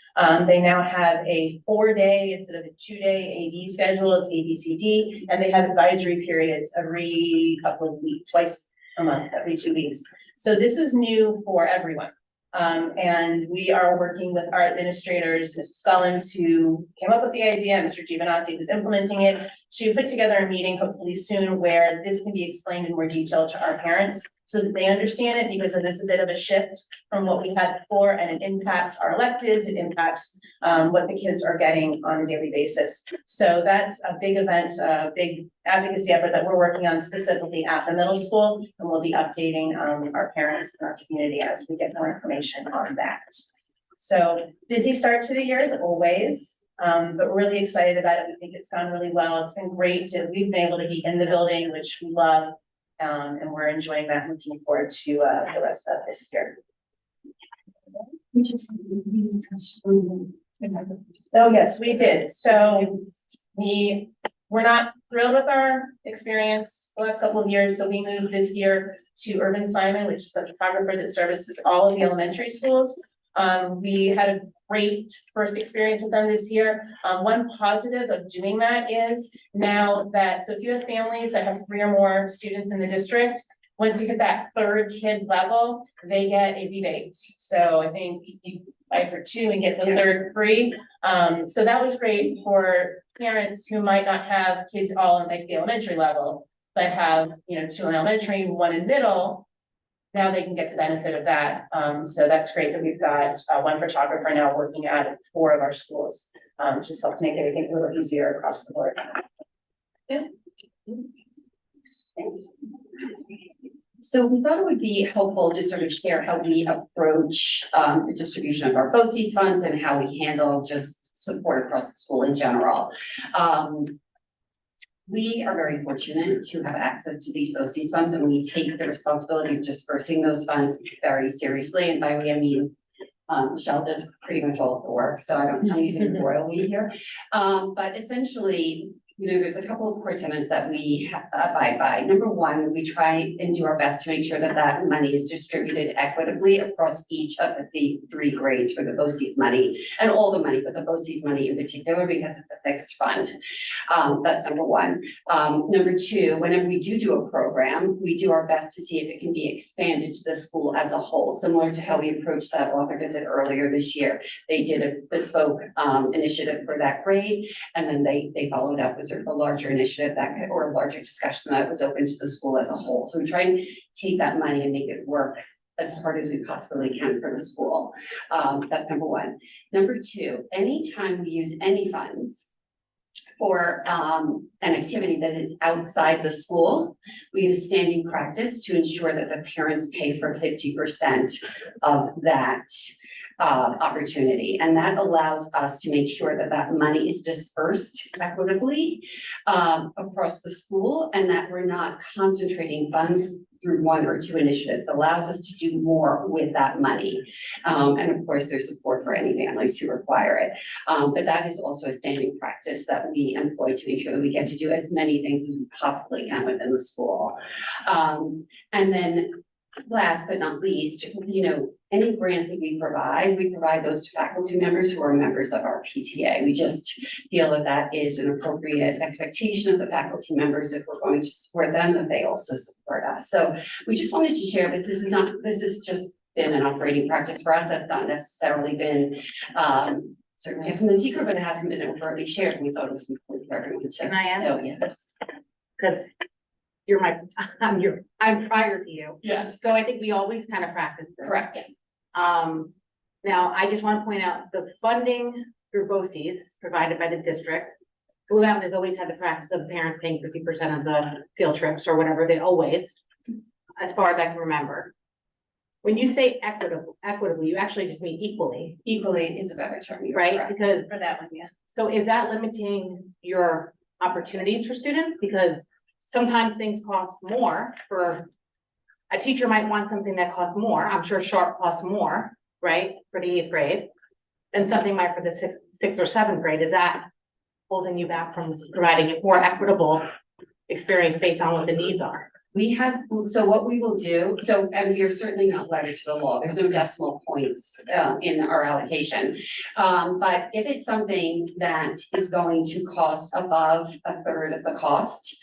They now have a 4-day instead of a 2-day AV schedule. It's ABCD, and they have advisory periods every couple of weeks, twice a month, every 2 weeks. So this is new for everyone. And we are working with our administrators, Mrs. Scullins, who came up with the idea, Mr. Giovanazzi, who's implementing it, to put together a meeting hopefully soon where this can be explained in more detail to our parents so that they understand it, because it is a bit of a shift from what we had before, and it impacts our electives, it impacts what the kids are getting on a daily basis. So that's a big event, a big advocacy effort that we're working on specifically at the middle school, and we'll be updating our parents and our community as we get more information on that. So busy start to the year as always, but we're really excited about it. We think it's gone really well. It's been great we've been able to be in the building, which we love. And we're enjoying that and looking forward to the rest of this year. Oh, yes, we did. So we were not thrilled with our experience the last couple of years. So we moved this year to Urban Simon, which is the photographer that services all of the elementary schools. We had a great first experience with them this year. One positive of doing that is now that, so if you have families that have 3 or more students in the district, once you hit that 3rd kid level, they get a rebate. So I think you buy for 2 and get the 3rd free. So that was great for parents who might not have kids all in like the elementary level, but have, 2 in elementary, 1 in middle. Now they can get the benefit of that. So that's great that we've got one photographer now working at 4 of our schools. Just helps make everything a little easier across the board. Yeah. So we thought it would be helpful to sort of share how we approach the distribution of our BOCES funds and how we handle just support across the school in general. We are very fortunate to have access to these BOCES funds, and we take the responsibility of dispersing those funds very seriously. And by we, I mean, Michelle does pretty much all of the work, so I'm using royal we here. But essentially, there's a couple of core tenets that we abide by. Number one, we try and do our best to make sure that that money is distributed equitably across each of the 3 grades for the BOCES money, and all the money, but the BOCES money in particular, because it's a fixed fund. That's number one. Number two, whenever we do a program, we do our best to see if it can be expanded to the school as a whole, similar to how we approached that author visit earlier this year. They did a bespoke initiative for that grade, and then they followed up with sort of a larger initiative or a larger discussion that was open to the school as a whole. So we try and take that money and make it work as hard as we possibly can for the school. That's number one. Number two, anytime we use any funds for an activity that is outside the school, we have a standing practice to ensure that the parents pay for 50% of that opportunity. And that allows us to make sure that that money is dispersed equitably across the school, and that we're not concentrating funds through 1 or 2 initiatives. It allows us to do more with that money. And of course, there's support for any families who require it. But that is also a standing practice that we employ to make sure that we get to do as many things as we possibly can within the school. And then last but not least, any grants that we provide those to faculty members who are members of our PTA. We just feel that that is an appropriate expectation of the faculty members if we're going to support them, that they also support us. So we just wanted to share this. This has just been an operating practice for us. That's not necessarily been certainly hasn't been secret, but it hasn't been overtly shared, and we thought it was important for everyone to And I am, know, yes. because you're I'm prior to you. Yes. So I think we always kind of practice this. Correct. Now, I just want to point out the funding through BOCES provided by the district. Blue Mountain has always had the practice of parents paying 50% of the field trips or whatever, they always, as far as I can remember. When you say equitably, you actually just mean equally, Equally is a better term. you're right? correct. Because, For that one, yeah. so is that limiting your opportunities for students? Because sometimes things cost more for, a teacher might want something that costs more. I'm sure Sharp costs more, right, for the 8th grade. Than something might for the sixth or 7th grade. Is that holding you back from providing a more equitable experience based on what the needs are? We have, so what we will do, so, and we are certainly not letter to the law, there's no decimal points in our allocation. But if it's something that is going to cost above a third of the cost,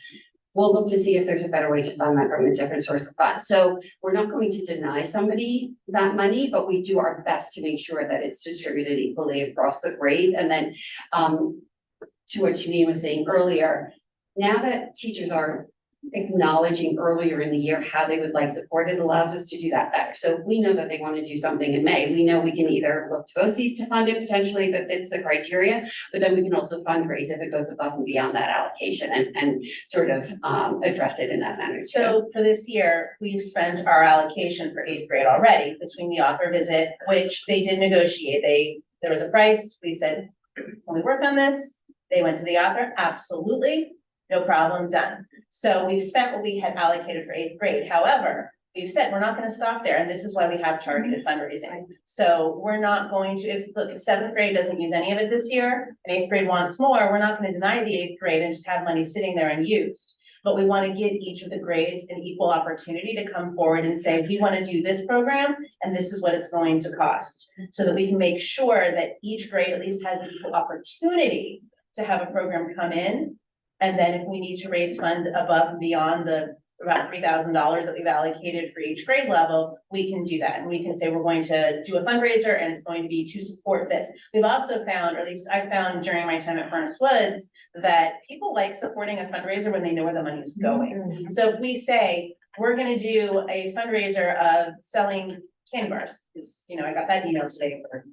we'll look to see if there's a better way to fund that from a different source of funds. So we're not going to deny somebody that money, but we do our best to make sure that it's distributed equally across the grades. And then to what Janine was saying earlier, now that teachers are acknowledging earlier in the year how they would like support, it allows us to do that better. So if we know that they want to do something in May, we know we can either look to BOCES to fund it potentially if it fits the criteria, but then we can also fundraise if it goes above and beyond that allocation and sort of address it in that manner too. So for this year, we've spent our allocation for 8th grade already between the author visit, which they did negotiate. There was a price. We said, can we work on this? They went to the author. Absolutely. No problem, done. So we've spent what we had allocated for 8th grade. However, we've said we're not going to stop there. And this is why we have targeted fundraising. So we're not going to, if 7th grade doesn't use any of it this year and 8th grade wants more, we're not going to deny the 8th grade and just have money sitting there unused. But we want to give each of the grades an equal opportunity to come forward and say, we want to do this program and this is what it's going to cost. So that we can make sure that each grade at least has the equal opportunity to have a program come in. And then if we need to raise funds above and beyond the about $3,000 that we've allocated for each grade level, we can do that. And we can say we're going to do a fundraiser and it's going to be to support this. We've also found, or at least I found during my time at Furnace Woods, that people like supporting a fundraiser when they know where the money is going. So if we say, we're going to do a fundraiser of selling candy bars, because, I got that email today for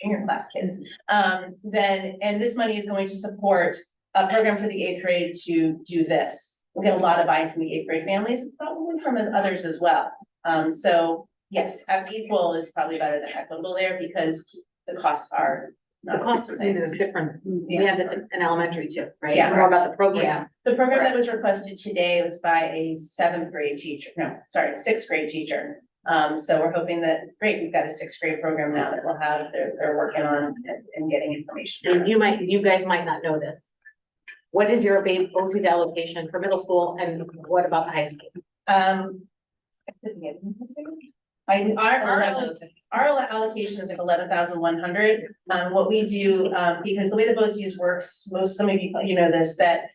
junior class kids, then, and this money is going to support a program for the 8th grade to do this. We'll get a lot of buy-in from the 8th grade families, probably from others as well. So yes, equal is probably better than equitable there because the costs are The cost of it is different. We have this in elementary too, right? Yeah. It's more about the program. Yeah, the program that was requested today was by a 7th grade teacher, 6th grade teacher. So we're hoping that, great, we've got a 6th grade program now that we'll have, they're working on and getting information. And you guys might not know this. What is your BOCES allocation for middle school and what about the high school? Our allocation is like 11,100. What we do, because the way the BOCES works, some of you know this, that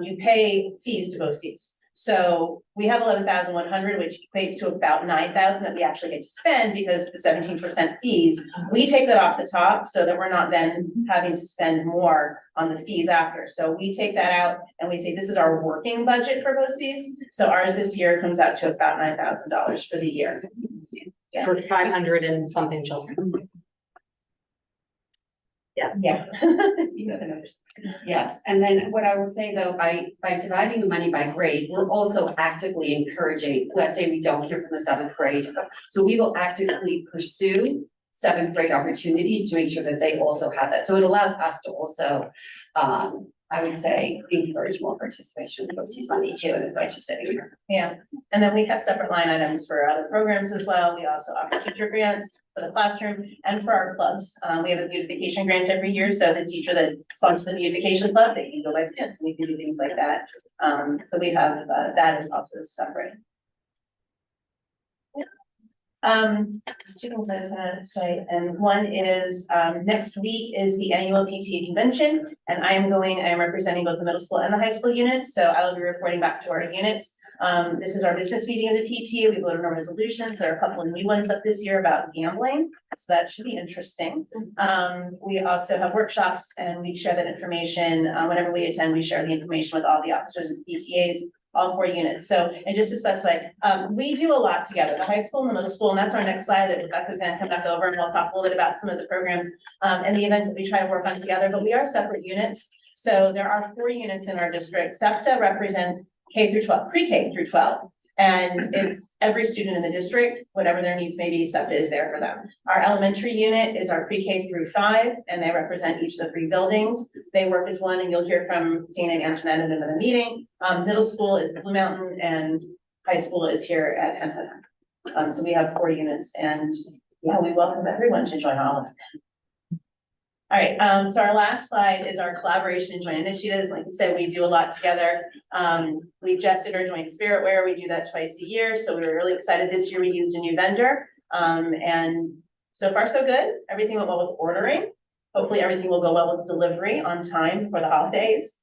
you pay fees to BOCES. So we have 11,100, which equates to about 9,000 that we actually get to spend because the 17% fees, we take that off the top so that we're not then having to spend more on the fees after. So we take that out and we say, this is our working budget for BOCES. So ours this year comes out to about $9,000 for the year. Yeah. For 500 and something children. Yeah. You know the numbers. Yes, and then what I will say though, by dividing the money by grade, we're also actively encouraging, let's say we don't hear from the 7th grade. So we will actively pursue 7th grade opportunities to make sure that they also have that. So it allows us to also, I would say, encourage more participation in BOCES money too, and it's like just sitting here. Yeah, and then we have separate line items for other programs as well. We also offer teacher grants for the classroom and for our clubs. We have a beautification grant every year, so the teacher that sponsors the beautification club, they can go by dance, and we can do things like that. So we have that is also separate. Two things I was gonna say, and one is next week is the annual PTA convention, and I am representing both the middle school and the high school units, so I will be reporting back to our units. This is our business meeting of the PTA. We voted on resolutions. There are a couple of new ones up this year about gambling, so that should be interesting. We also have workshops and we share that information. Whenever we attend, we share the information with all the officers and PTAs, all 4 units. So, and just to specify, we do a lot together, the high school and the middle school, and that's our next slide that Rebecca's gonna come back over and we'll talk a little bit about some of the programs and the events that we try to work on together, but we are separate units. So there are 4 units in our district. SEPTA represents K through 12, pre-K through 12. And it's every student in the district, whatever their needs may be, SEPTA is there for them. Our elementary unit is our pre-K through 5, and they represent each of the 3 buildings. They work as one, and you'll hear from Dana and Antoinette in another meeting. Middle school is the Blue Mountain, and high school is here at Henhood. So we have 4 units, and yeah, we welcome everyone to join all of them. All right, so our last slide is our collaboration and joint initiatives. Like I said, we do a lot together. We just did our joint spirit wear. We do that twice a year. So we were really excited. This year we used a new vendor. And so far so good. Everything went well with ordering. Hopefully everything will go well with delivery on time for the holidays.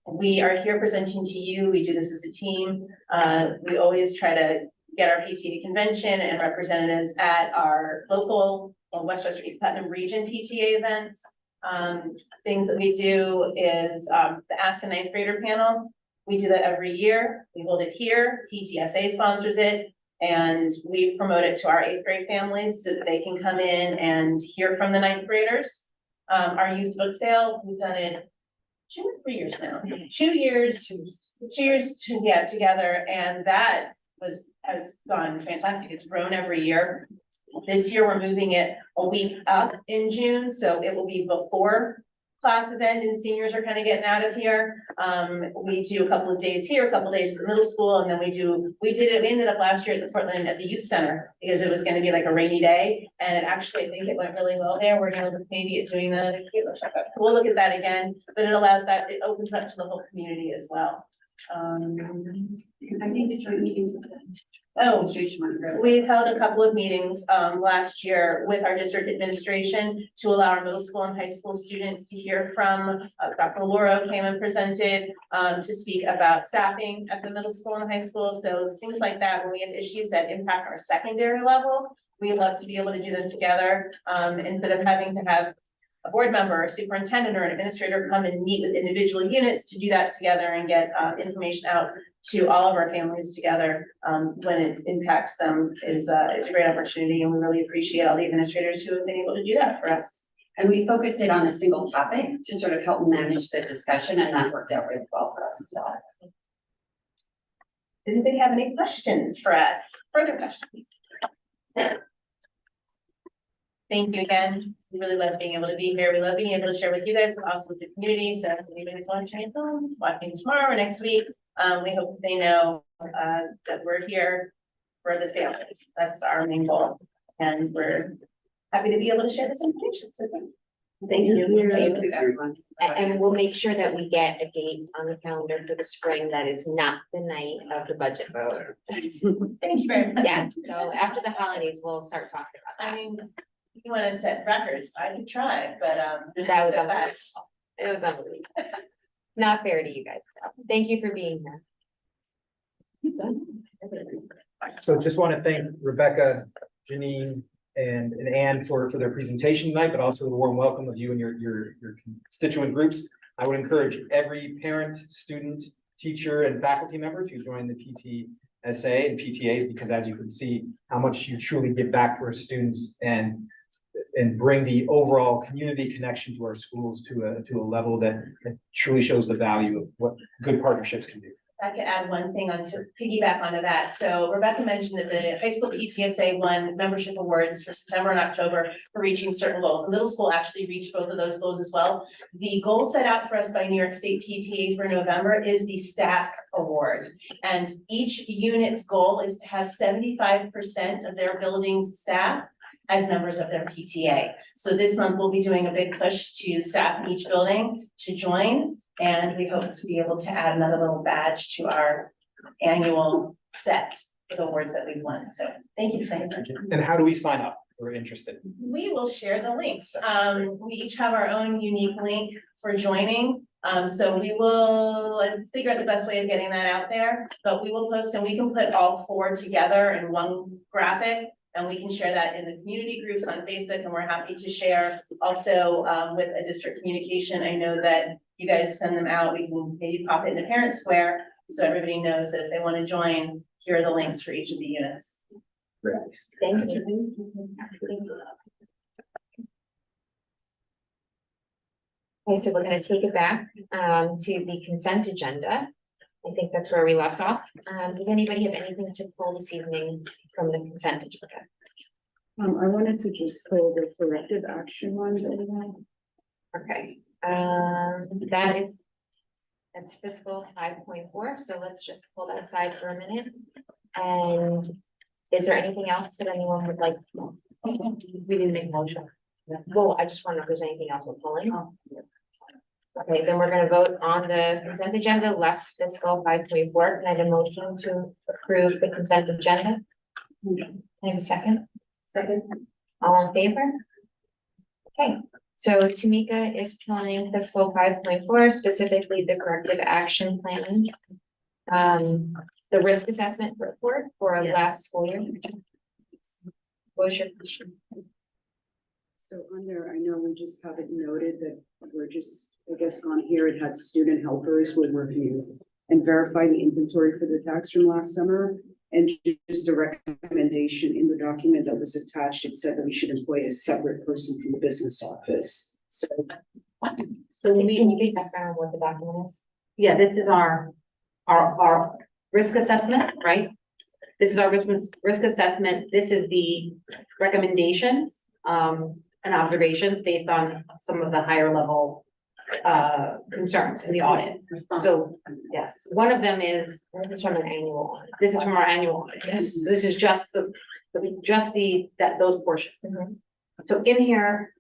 We are here presenting to you. We do this as a team. We always try to get our PTA convention and representatives at our local Westchester East Putnam region PTA events. Things that we do is the Ask a Ninth Grader panel. We do that every year. We hold it here. PTSA sponsors it, and we promote it to our 8th grade families so that they can come in and hear from the 9th graders. Our used book sale, we've done it 2 or 3 years now. 2 years, 2 years together, and that has gone fantastic. It's grown every year. This year, we're moving it a week up in June, so it will be before classes end and seniors are kind of getting out of here. We do a couple of days here, a couple of days at the middle school, and then we ended up last year at the Portland at the youth center because it was going to be like a rainy day, and it actually, I think it went really well there. We're going to look maybe at doing that. We'll look at that again, but it allows that, it opens up to the whole community as well. I think the joint meeting. We've held a couple of meetings last year with our district administration to allow our middle school and high school students to hear from Dr. Laura came and presented to speak about staffing at the middle school and high school. So things like that, when we have issues that impact our secondary level, we love to be able to do them together instead of having to have a board member, a superintendent, or an administrator come and meet with individual units. To do that together and get information out to all of our families together when it impacts them is a great opportunity, and we really appreciate all the administrators who have been able to do that for us. And we focused it on a single topic to sort of help manage the discussion, and that worked out really well for us as well. Did anybody have any questions for us? Further questions? Thank you again. We really love being able to be here. We love being able to share with you guys, but also with the community. So if anybody's watching at home, watching tomorrow or next week, we hope they know that we're here for the families. That's our main goal. And we're happy to be able to share this information. So thank you. Thank you, everyone. And we'll make sure that we get a date on the calendar for the spring that is not the night of the budget vote. Thank you very much. Yes, so after the holidays, we'll start talking about I that. mean, if you want to set records, I could try, but That was so unbelievable. fast. It was unbelievable. Not fair to you guys. So thank you for being here. So just want to thank Rebecca, Janine, and Ann for their presentation tonight, but also the warm welcome of you and your constituent groups. I would encourage every parent, student, teacher, and faculty member to join the PTSA and PTAs, because as you can see, how much you truly give back to our students and bring the overall community connection to our schools to a level that truly shows the value of what good partnerships can do. I could add one thing on to piggyback onto that. So Rebecca mentioned that the high school PTSA won membership awards for September and October for reaching certain goals. The middle school actually reached both of those goals as well. The goal set out for us by New York State PTA for November is the staff award. And each unit's goal is to have 75% of their building's staff as members of their PTA. So this month we'll be doing a big push to staff in each building to join. And we hope to be able to add another little badge to our annual set of awards that we've won. So thank you for saying that. And how do we sign up if we're interested? We will share the links. We each have our own unique link for joining. So we will figure out the best way of getting that out there, but we will post and we can put all 4 together in one graphic. And we can share that in the community groups on Facebook, and we're happy to share also with a district communication. I know that you guys send them out. We can maybe pop it in the parent square so everybody knows that if they want to join, here are the links for each of the units. Thank you. Okay, so we're gonna take it back to the consent agenda. I think that's where we left off. Does anybody have anything to pull this evening from the consent agenda? I wanted to just pull the corrective action one that we had. Okay, that's fiscal 5.4, so let's just pull that aside for a minute. And is there anything else that anyone would like? We didn't make a motion. Well, I just wonder if there's anything else we're pulling. Okay, then we're gonna vote on the consent agenda, less fiscal 5.4. Can I have a motion to approve the consent agenda? Can I have a second? Second. All in favor? Okay, so Tamika is pulling fiscal 5.4, specifically the corrective action plan. The risk assessment report for last school year. What was your question? So under, I know we just have it noted that we're just, I guess on here, it had student helpers would review and verify the inventory for the tax from last summer. And just a recommendation in the document that was attached, it said that we should employ a separate person from the business office. So Can you get background on what the document is? Yeah, this is our risk assessment, right? This is our risk assessment. This is the recommendations, and observations based on some of the higher level concerns in the audit. So, yes, one of them is, This is from an annual audit. this is from our annual audit, yes, this is just those portions. Mhm. So in here,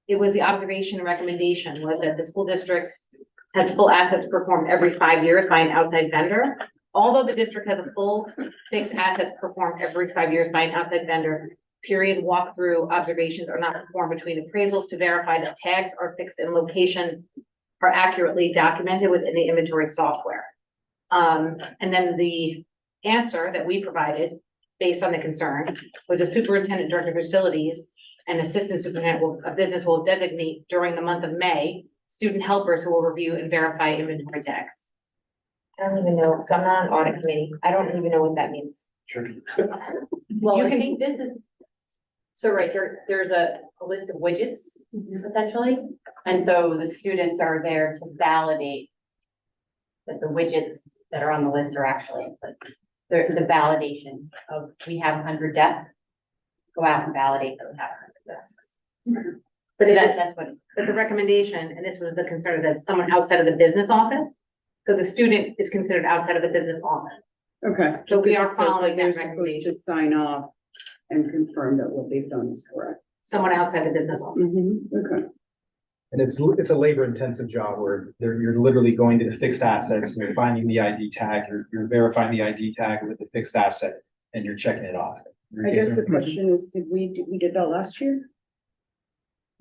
it was the observation and recommendation was that the school district has full assets performed every 5 years by an outside vendor. Although the district has a full fixed assets performed every 5 years by an outside vendor, period walkthrough observations are not performed between appraisals to verify that tags are fixed in location are accurately documented within the inventory software. And then the answer that we provided based on the concern was a superintendent, director of facilities, and assistant superintendent of business will designate during the month of May student helpers who will review and verify inventory tags. I don't even know, so I'm not on audit committee. I don't even know what that means. Sure. Well, You I can- think this is, so right here, there's a list of widgets essentially. And so the students are there to validate that the widgets that are on the list are actually in place. There is a validation of, we have 100 desks. Go out and validate that we have 100 desks. But So that, that's what, but the recommendation, and this was the concern, that someone outside of the business office. So the student is considered outside of the business office. okay. So we are Just so following that they're supposed recommendation. to sign off and confirm that what they've done is correct. Someone outside the business office. Okay. And it's a labor intensive job where you're literally going to the fixed assets and you're finding the ID tag, you're verifying the ID tag with the fixed asset and you're checking it off. I guess the question is, did we did that last year?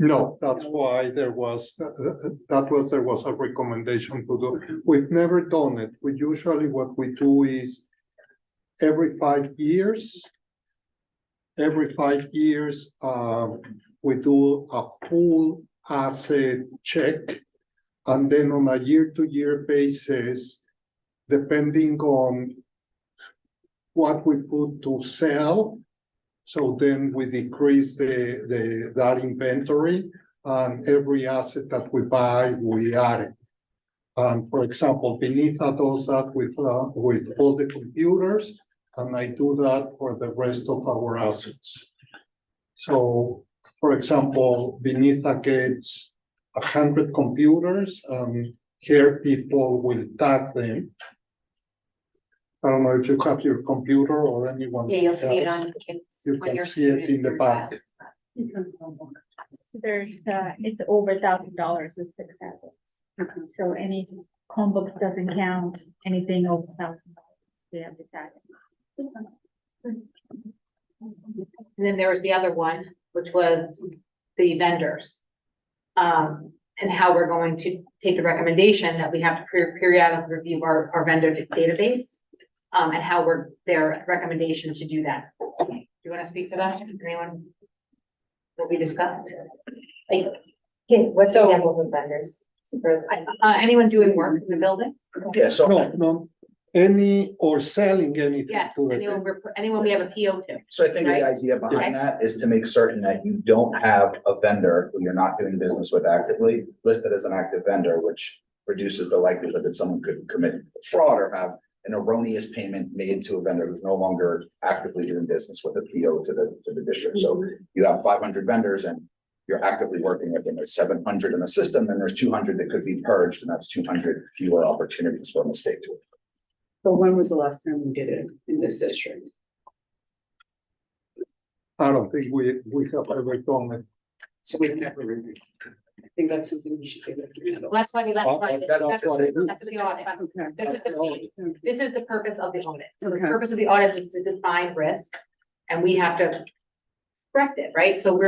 No, that's why there was a recommendation to do. We've never done it. We usually, what we do is every 5 years. Every 5 years, we do a full asset check. And then on a year-to-year basis, depending on what we put to sell, so then we decrease that inventory, and every asset that we buy, we add it. For example, Benita does that with all the computers, and I do that for the rest of our assets. So, for example, Benita gets 100 computers, and here people will tag them. I don't know if you have your computer or anyone. yeah, you'll see it else. on kids. You when can your see it in student the or back. child. There's, it's over $1,000 is fixed assets. So any Chromebooks doesn't count, anything over $1,000, they have to tax. And then there was the other one, which was the vendors. And and how we're going to take the recommendation that we have to periodically review our vendor database. And how their recommendation to do that. Do you want to speak to that? Anyone? What we discussed? What's the So- examples of vendors? Anyone doing work in the building? Yeah, so No, any or selling anything. Yes, to the- anyone we have a PO to. So I think the Right. idea behind that is to make certain that you don't have a vendor who you're not doing business with actively listed as an active vendor, which reduces the likelihood that someone could commit fraud or have an erroneous payment made to a vendor who's no longer actively doing business with a PO to the district. So you have 500 vendors and you're actively working with them. There's 700 in the system, and there's 200 that could be purged, and that's 200 fewer opportunities for a mistake to. But when was the last time we did it in this district? I don't think we have ever done it. So we've never reviewed. I think that's something we should take a look at. Well, that's why that's what it is. that's the audit. Okay. This is the purpose of the audit. So the Okay. purpose of the audit is to define risk, and we have to correct it, right? So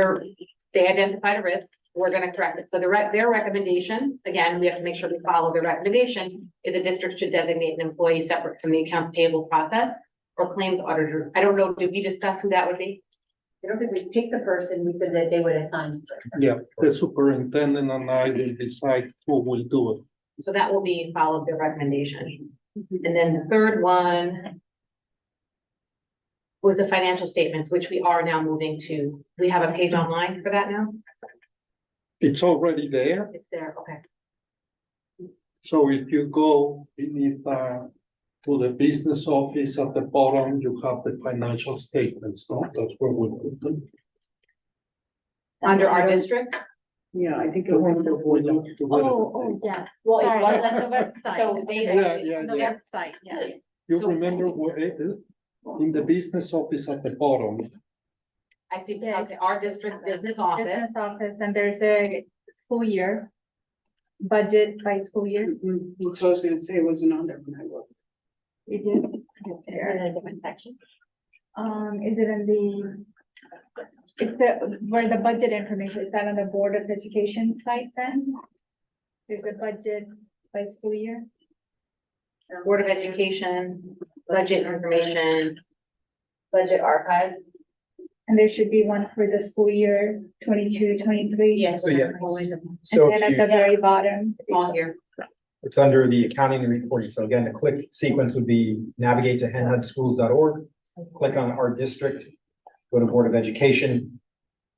they identified a risk, we're gonna correct it. So their recommendation, again, we have to make sure we follow the recommendation, is the district should designate an employee separate from the accounts payable process or claims auditor. I don't know, did we discuss who that would be? I don't think we picked the person, we said that they would assign. the person. Yeah, the superintendent and I will decide who will do it. So that will be followed the recommendation. And then the third one was the financial statements, which we are now moving to. We have a page online for that now? It's already there, It's there, okay. so if you go beneath to the business office at the bottom, you have the financial statements, no? That's where we put them. Under our district? Yeah, I think it The was. one that we need to do it. Yes. Well, Sorry. it was on the website. So they- Yeah, On the yeah. website, yes. You So- remember where in the business office at the bottom, I see, Yeah, okay, our district business office. Business office, and there's a school year. Budget by school year. That's what I was gonna say, it wasn't on there when I looked. You did. Is it in a different section? Is it in the? It's the, where the budget information, is that on the Board of Education site then? There's a budget by school year? Board of Education, budget information, budget archive. And there should be one for the school year 22-23. Yes. So, yeah. And So then if at you, the very bottom. It's all here. it's under the accounting and reporting. So again, the click sequence would be navigate to henhudschools.org, click on our district, go to Board of Education.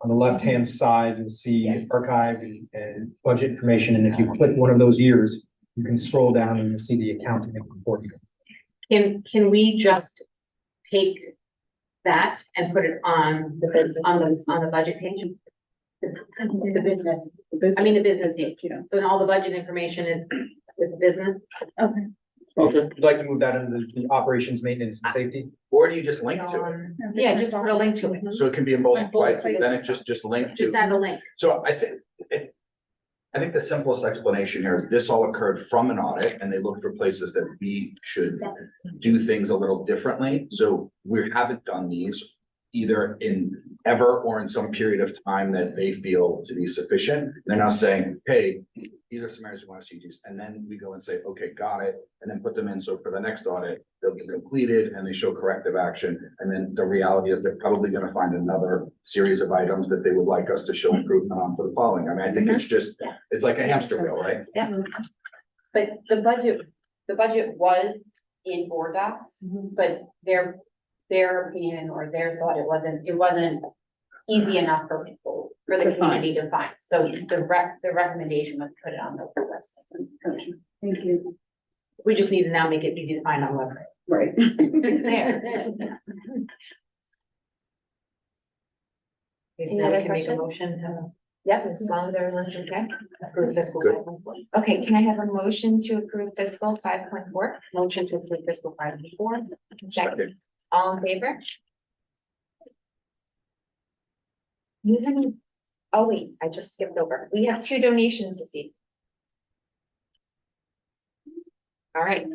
On the left-hand side, you'll see archive and budget information. And if you click one of those years, you can scroll down and you'll see the accounting and reporting. Can we just take that and put it on the budget page? The business, I mean, the business page. Yeah. So then all the budget information is with the business. Okay. okay, Would you like to move that into the operations, maintenance and safety? Or do you just link to it? Yeah, just put a link to it. So it can be in both, In both right? places. Then it's just link Just to. add a link. So I think the simplest explanation here is this all occurred from an audit and they looked for places that we should do things a little differently. So we haven't done these either in ever or in some period of time that they feel to be sufficient. They're now saying, hey, these are some areas we want to see these. And then we go and say, okay, got it. And then put them in. So for the next audit, they'll be completed and they show corrective action. And then the reality is they're probably going to find another series of items that they would like us to show improvement on for the following. I mean, I think it's just, it's like a hamster wheel, right? But the budget was in board docs, but their opinion or their thought, it wasn't easy enough for people, for the community to find. So the recommendation was to put it on the website. Thank you. We just need to now make it easy to find on the website. Right. It's there. Okay, so now we can make a motion to Yep, as long as everyone's okay. approve fiscal. Good. 5.4. Okay, can I have a motion to approve fiscal 5.4? Motion to approve fiscal 5.4. Second, all in favor? You haven't, oh wait, I just skipped over. We have 2 donations this evening. All right,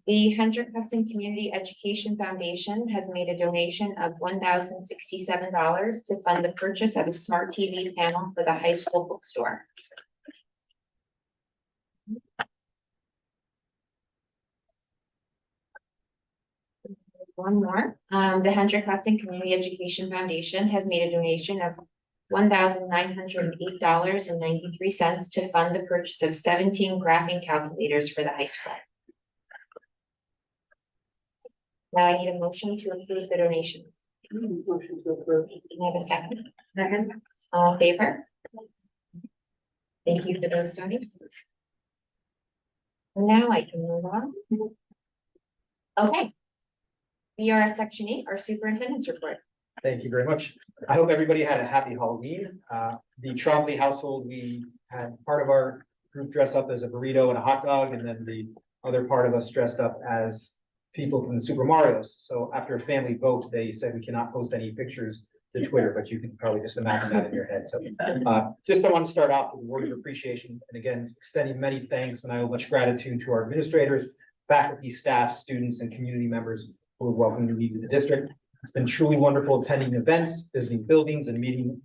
the Hendrick Hudson Community Education Foundation has made a donation of $1,067 to fund the purchase of a smart TV panel for the high school bookstore. one more. The Hendrick Hudson Community Education Foundation has made a donation of $1,908.93 to fund the purchase of 17 graphing calculators for the high school. Now I need a motion to approve the donation. Motion to approve. Can I have a second? Second. All in favor? Thank you for those donations. Now I can move on. Okay. We are at section 8, our superintendent's report. Thank you very much. I hope everybody had a happy Halloween. The Trombley household, we had part of our group dress up as a burrito and a hot dog, and then the other part of us dressed up as people from the Super Marios. So after a family vote, they said we cannot post any pictures to Twitter, but you can probably just imagine that in your head. So just I want to start off with a word of appreciation, and again, extending many thanks and I owe much gratitude to our administrators, faculty, staff, students, and community members who have welcomed me to the district. It's been truly wonderful attending events, visiting buildings, and meeting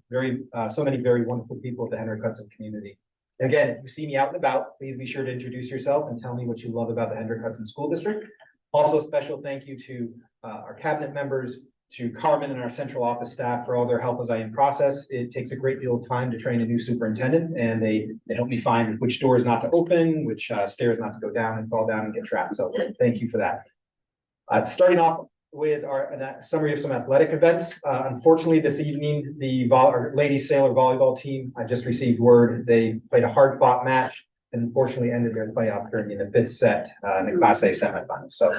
so many very wonderful people of the Hendrick Hudson community. And again, if you see me out and about, please be sure to introduce yourself and tell me what you love about the Hendrick Hudson School District. Also, a special thank you to our cabinet members, to Carmen and our central office staff for all their help as I am process. It takes a great deal of time to train a new superintendent, and they help me find which doors not to open, which stairs not to go down and fall down and get trapped. So thank you for that. Starting off with our summary of some athletic events. Unfortunately, this evening, our ladies sailor volleyball team, I just received word, they played a hard fought match and unfortunately ended their playoff journey in the 5th set in the Class A semifinals. So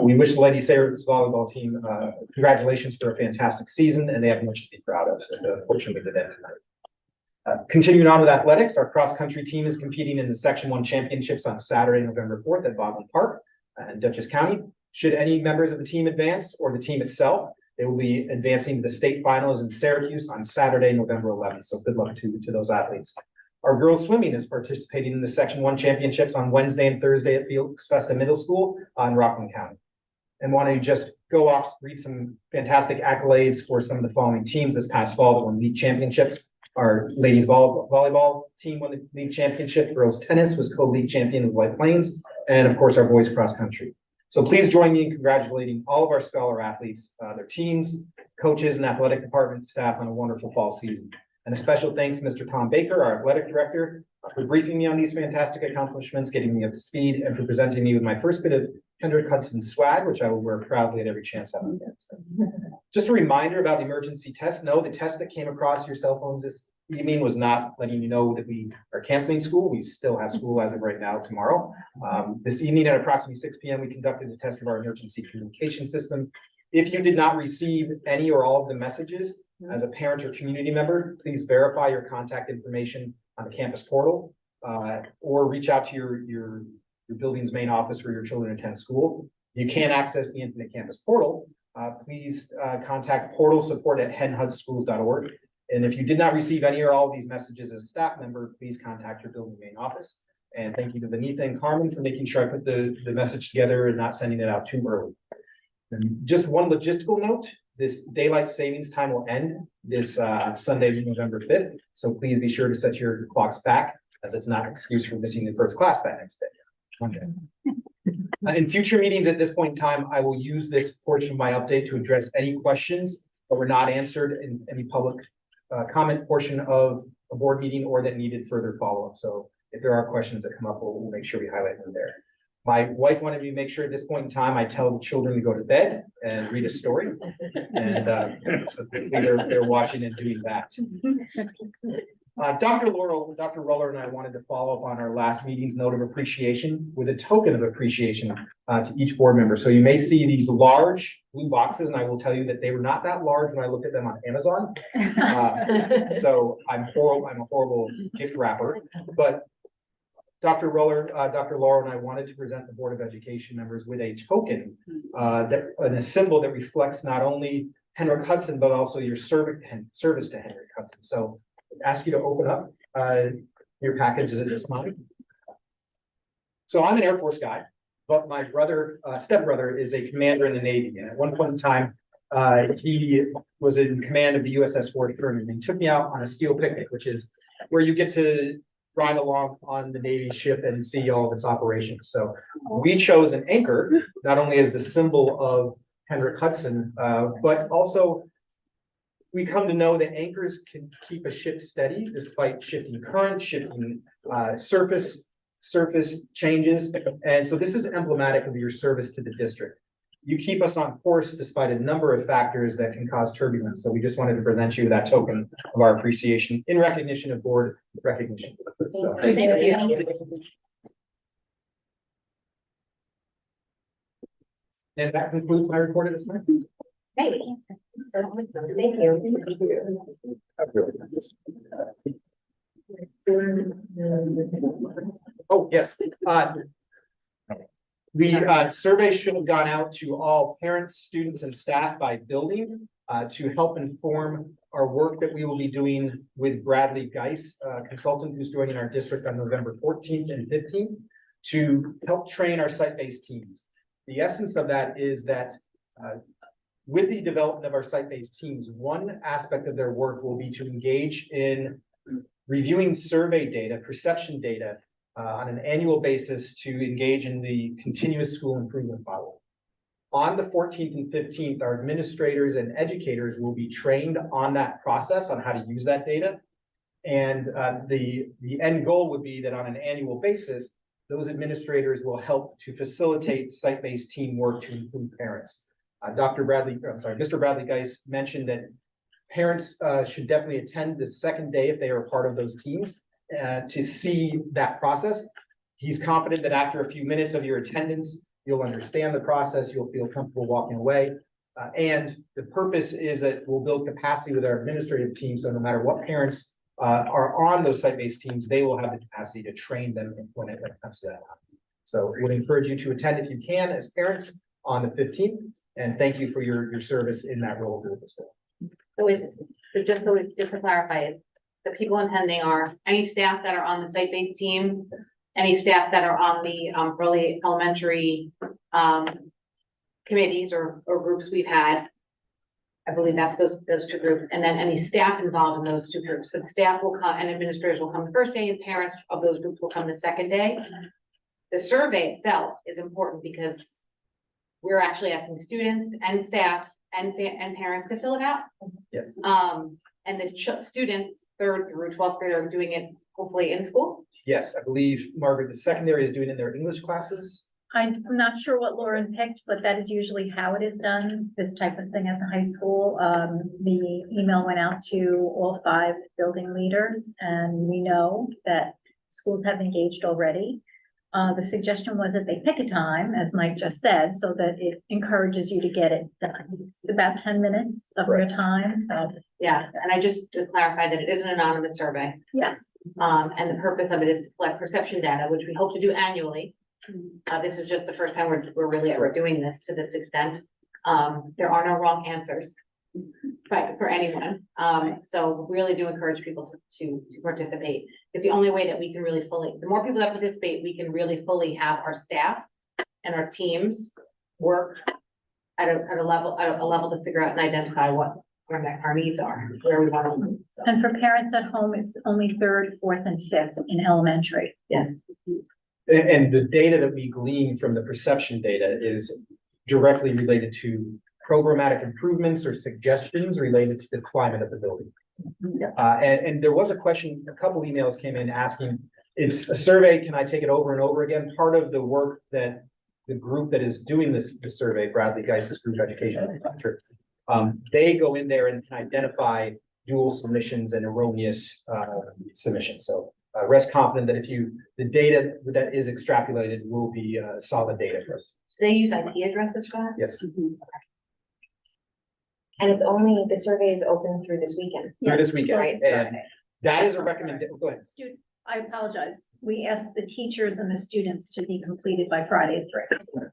we wish the ladies sailors volleyball team congratulations for a fantastic season, and they have much to be proud of. So unfortunately, they didn't tonight. Continuing on with athletics, our cross country team is competing in the Section 1 championships on Saturday, November 4th at Baldwin Park in Dutchess County. Should any members of the team advance, or the team itself, they will be advancing to the state finals in Syracuse on Saturday, November 11th. So good luck to those athletes. Our girls swimming is participating in the Section 1 championships on Wednesday and Thursday at Felix Festa Middle School in Rockland County. And want to just go off, read some fantastic accolades for some of the following teams this past fall that won league championships. Our ladies volleyball team won the league championship. Girls tennis was co-league champion with White Plains. And of course, our boys cross country. So please join me in congratulating all of our scholar athletes, their teams, coaches, and athletic department staff on a wonderful fall season. And a special thanks to Mr. Tom Baker, our athletic director, for briefing me on these fantastic accomplishments, getting me up to speed, and for presenting me with my first bit of Hendrick Hudson swag, which I will wear proudly at every chance I get. So, just a reminder about the emergency test. No, the test that came across your cell phones this evening was not letting you know that we are canceling school. We still have school as of right now tomorrow. This evening at approximately 6 p.m., we conducted a test of our emergency communication system. If you did not receive any or all of the messages as a parent or community member, please verify your contact information on the campus portal or reach out to your building's main office where your children attend school. You can't access the Infinite Campus portal. Please contact portalsupport@henhudschools.org. And if you did not receive any or all of these messages as a staff member, please contact your building main office. And thank you to Vanitha and Carmen for making sure I put the message together and not sending it out too early. And just one logistical note, this daylight savings time will end this Sunday, November 5th. So please be sure to set your clocks back, as it's not an excuse for missing the first class that next day. Okay. In future meetings at this point in time, I will use this portion of my update to address any questions that were not answered in any public comment portion of a board meeting or that needed further follow-up. So if there are questions that come up, we'll make sure we highlight them there. My wife wanted me to make sure at this point in time, I tell the children to go to bed and read a story. And so they're watching and doing that. Dr. Roller and I wanted to follow up on our last meeting's note of appreciation with a token of appreciation to each board member. So you may see these large blue boxes, and I will tell you that they were not that large when I looked at them on Amazon. So I'm a horrible gift wrapper, but Dr. Roller, Dr. Laurel, and I wanted to present the Board of Education members with a token, and a symbol that reflects not only Hendrick Hudson, but also your service to Hendrick Hudson. So ask you to open up your packages at this time. So I'm an Air Force guy, but my brother, stepbrother, is a commander in the Navy. And at one point in time, he was in command of the USS Fort Thurman, and he took me out on a steel picnic, which is where you get to ride along on the Navy ship and see all of its operations. So we chose an anchor, not only as the symbol of Hendrick Hudson, but also we come to know that anchors can keep a ship steady despite shifting current, shifting surface changes. And so this is emblematic of your service to the district. You keep us on course despite a number of factors that can cause turbulence. So we just wanted to present you that token of our appreciation in recognition of board recognition. So, Thank you. and that concludes my report of this night. Great. Thank you. Oh, yes. The survey should have gone out to all parents, students, and staff by building to help inform our work that we will be doing with Bradley Geis, consultant who's joining our district on November 14th and 15th to help train our site-based teams. The essence of that is that with the development of our site-based teams, one aspect of their work will be to engage in reviewing survey data, perception data, on an annual basis to engage in the continuous school improvement model. On the 14th and 15th, our administrators and educators will be trained on that process, on how to use that data. And the end goal would be that on an annual basis, those administrators will help to facilitate site-based teamwork to include parents. Mr. Bradley Geis mentioned that parents should definitely attend the second day if they are part of those teams to see that process. He's confident that after a few minutes of your attendance, you'll understand the process, you'll feel comfortable walking away. And the purpose is that we'll build capacity with our administrative team, so no matter what parents are on those site-based teams, they will have the capacity to train them when it comes to that. So would encourage you to attend if you can as parents on the 15th, and thank you for your service in that role to this role. So just to clarify, the people attending are any staff that are on the site-based team, any staff that are on the early elementary committees or groups we've had. I believe that's those two groups, and then any staff involved in those two groups. But staff will come and administrators will come the first day, and parents of those groups will come the second day. The survey itself is important because we're actually asking students and staff and parents to fill it out. Yes. And the students, 3rd through 12th grade, are doing it hopefully in school. Yes, I believe, Margaret, the secondary is doing it in their English classes. I'm not sure what Lauren picked, but that is usually how it is done, this type of thing at the high school. The email went out to all 5 building leaders, and we know that schools have engaged already. The suggestion was that they pick a time, as Mike just said, so that it encourages you to get it done. It's about 10 minutes of your time, so. Yeah, and I just to clarify that it is an anonymous survey. Yes. And the purpose of it is to collect perception data, which we hope to do annually. This is just the first time we're really ever doing this to this extent. There are no wrong answers, right, for anyone. So really do encourage people to participate. It's the only way that we can really the more people that participate, we can really fully have our staff and our teams work at a level to figure out and identify what our needs are, where we want to move. And for parents at home, it's only 3rd, 4th, and 5th in elementary. Yes. And the data that we glean from the perception data is directly related to programmatic improvements or suggestions related to the climate of the building. And there was a question, a couple emails came in asking, it's a survey, can I take it over and over again? Part of the work that the group that is doing the survey, Bradley Geis' group education, they go in there and can identify dual submissions and erroneous submissions. So rest confident that the data that is extrapolated will be solid data for us. Do they use IP addresses for that? Yes. And the survey is open through this weekend. Through this weekend, Right. and that is a recommendation. Go ahead. I apologize. We asked the teachers and the students to be completed by Friday at 3.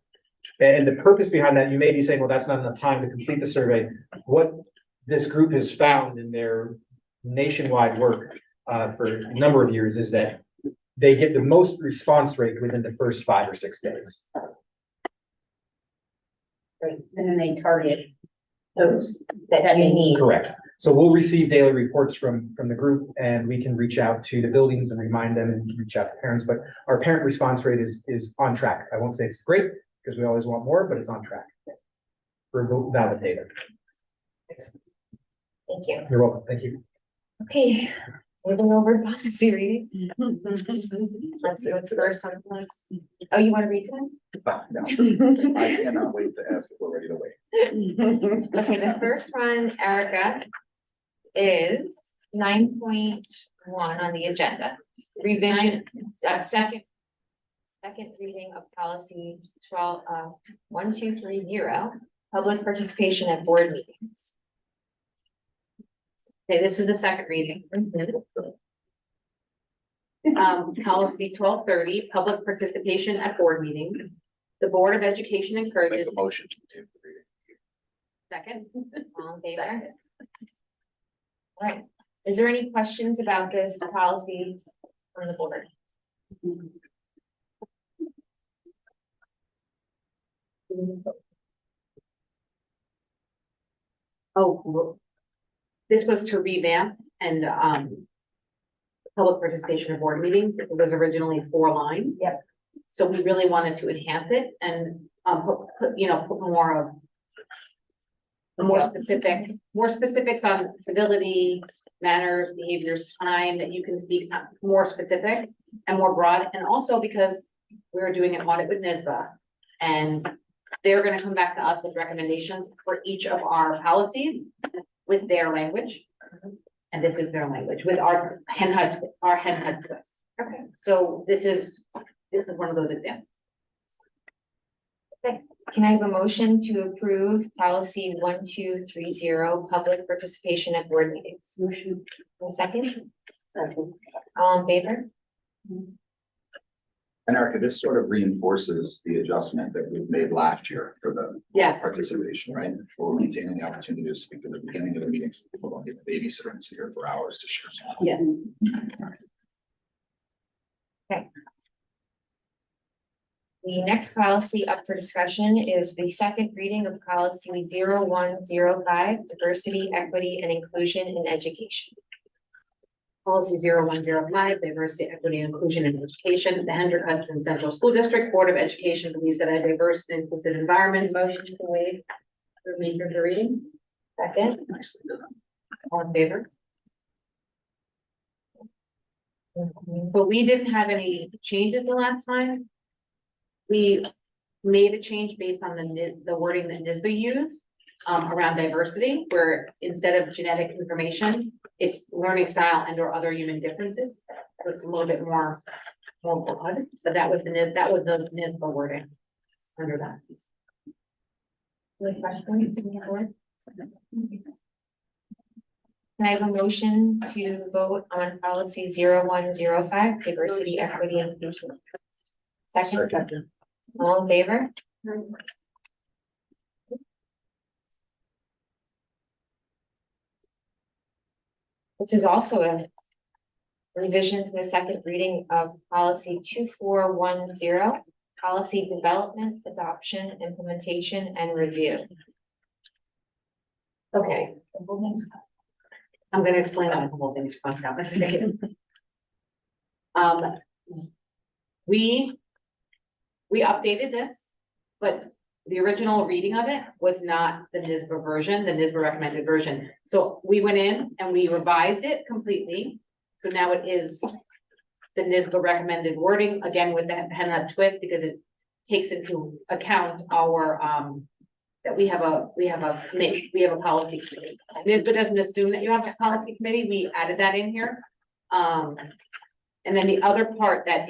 And the purpose behind that, you may be saying, well, that's not enough time to complete the survey. What this group has found in their nationwide work for a number of years is that they get the most response rate within the first 5 or 6 days. Right. And then they target those that they need. Correct. So we'll receive daily reports from the group, and we can reach out to the buildings and remind them, and reach out to parents. But our parent response rate is on track. I won't say it's great because we always want more, but it's on track. for valid data. Thank you. You're welcome. Thank you. Okay, moving over to policy readings. Let's see what's first on the list. Oh, you want to read them? No, I cannot wait to ask if we're ready to wait. Okay, the first one, Erica, is 9.1 on the agenda. Second reading of policy 1230, public participation at board meetings. Okay, this is the second reading. Policy 1230, public participation at board meetings. The Board of Education encourages. Make a motion to take the reading. Second. All in favor? All right, is there any questions about this policy from the board? Oh, this was to revamp and, public participation at board meetings. It was originally 4 lines. Yep. So we really wanted to enhance it and, put more specifics on civility, manners, behaviors, time, that you can speak more specific and more broad. And also because we're doing an audit with NISBA, and they're gonna come back to us with recommendations for each of our policies with their language. And this is their language with our hen hut twist. Okay. So this is one of those examples. Okay, can I have a motion to approve policy 1230, public participation at board meetings? Motion. A second? All in favor? And Erica, this sort of reinforces the adjustment that we made last year for the Yes. participation, right? We're maintaining the opportunity to speak at the beginning of the meeting. People don't get the babysitter and sit here for hours to share something. Yes. The next policy up for discussion is the second reading of policy 0105, diversity, equity, and inclusion in education. Policy 0105, diversity, equity, and inclusion in education. The Hendrick Hudson Central School District Board of Education believes that a diverse and inclusive environment. Motion to waive the remainder of the reading. Second, All in favor? But we didn't have any changes the last time. We made a change based on the wording that NISBA used around diversity, where instead of genetic information, it's learning style and or other human differences. So it's a little bit more broad, but that was the NISBA wording under that. any questions from the board? Can I have a motion to vote on policy 0105, diversity, equity, and inclusion? Second, all in favor? This is also a revision to the second reading of policy 2410, policy development, adoption, implementation, and review. Okay. I'm gonna explain why the whole thing's crossed out. We updated this, but the original reading of it was not the NISBA version, the NISBA recommended version. So we went in and we revised it completely. So now it is the NISBA recommended wording, again with the hen twist, because it takes into account our, that we have a committee, we have a policy committee. NISBA doesn't assume that you have a policy committee, we added that in here. And then the other part that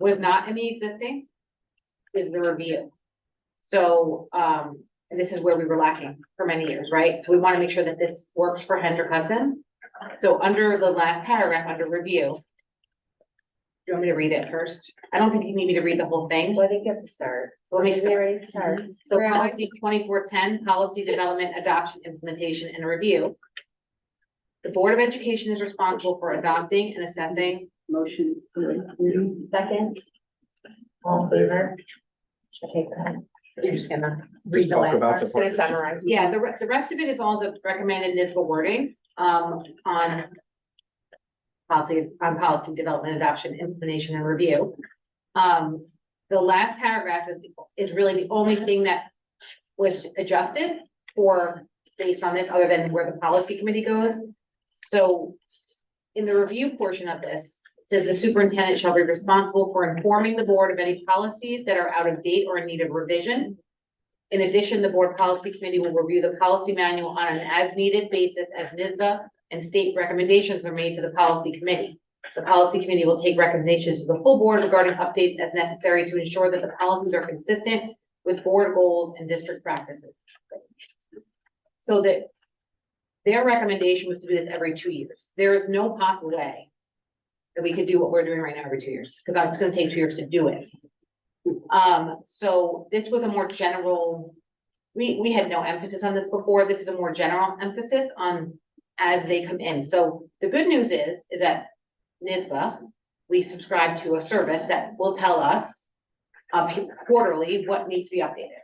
was not in the existing is the review. So, and this is where we were lacking for many years, right? So we want to make sure that this works for Hendrick Hudson. So under the last paragraph, under review, do you want me to read it first? I don't think you need me to read the whole thing. Well, I think you have to start. So let me start. Ready to start. So policy 2410, policy development, adoption, implementation, and review. The Board of Education is responsible for adopting and assessing. Motion. Second. All in favor? Okay, go ahead. You're just gonna read the last about part. the Just gonna summarize. Yeah, the rest of it is all the recommended NISBA wording, on policy development, adoption, implementation, and review. The last paragraph is really the only thing that was adjusted for, based on this, other than where the policy committee goes. So in the review portion of this, it says the superintendent shall be responsible for informing the board of any policies that are out of date or in need of revision. In addition, the board policy committee will review the policy manual on an as-needed basis as NISBA and state recommendations are made to the policy committee. The policy committee will take recommendations to the full board regarding updates as necessary to ensure that the policies are consistent with board goals and district practices. So that their recommendation was to do this every 2 years. There is no possible way that we could do what we're doing right now every 2 years, because it's gonna take 2 years to do it. So this was a more general, we had no emphasis on this before. This is a more general emphasis on as they come in. So the good news is that NISBA, we subscribe to a service that will tell us quarterly what needs to be updated.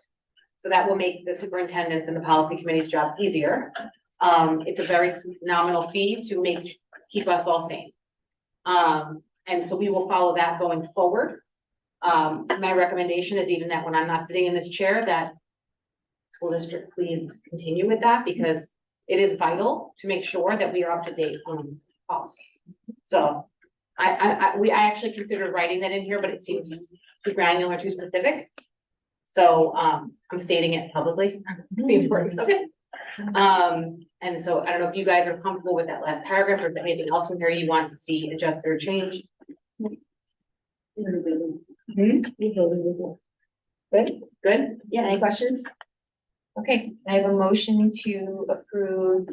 So that will make the superintendent's and the policy committee's job easier. It's a very nominal fee to keep us all sane. And so we will follow that going forward. My recommendation is even that when I'm not sitting in this chair, that school district please continue with that, because it is vital to make sure that we are up to date on policy. So I actually considered writing that in here, but it seems too granular, too specific. So I'm stating it publicly, the importance of it. And so I don't know if you guys are comfortable with that last paragraph, or if there's anything else in here you want to see adjusted or changed. Good. Yeah, any questions? Okay, I have a motion to approve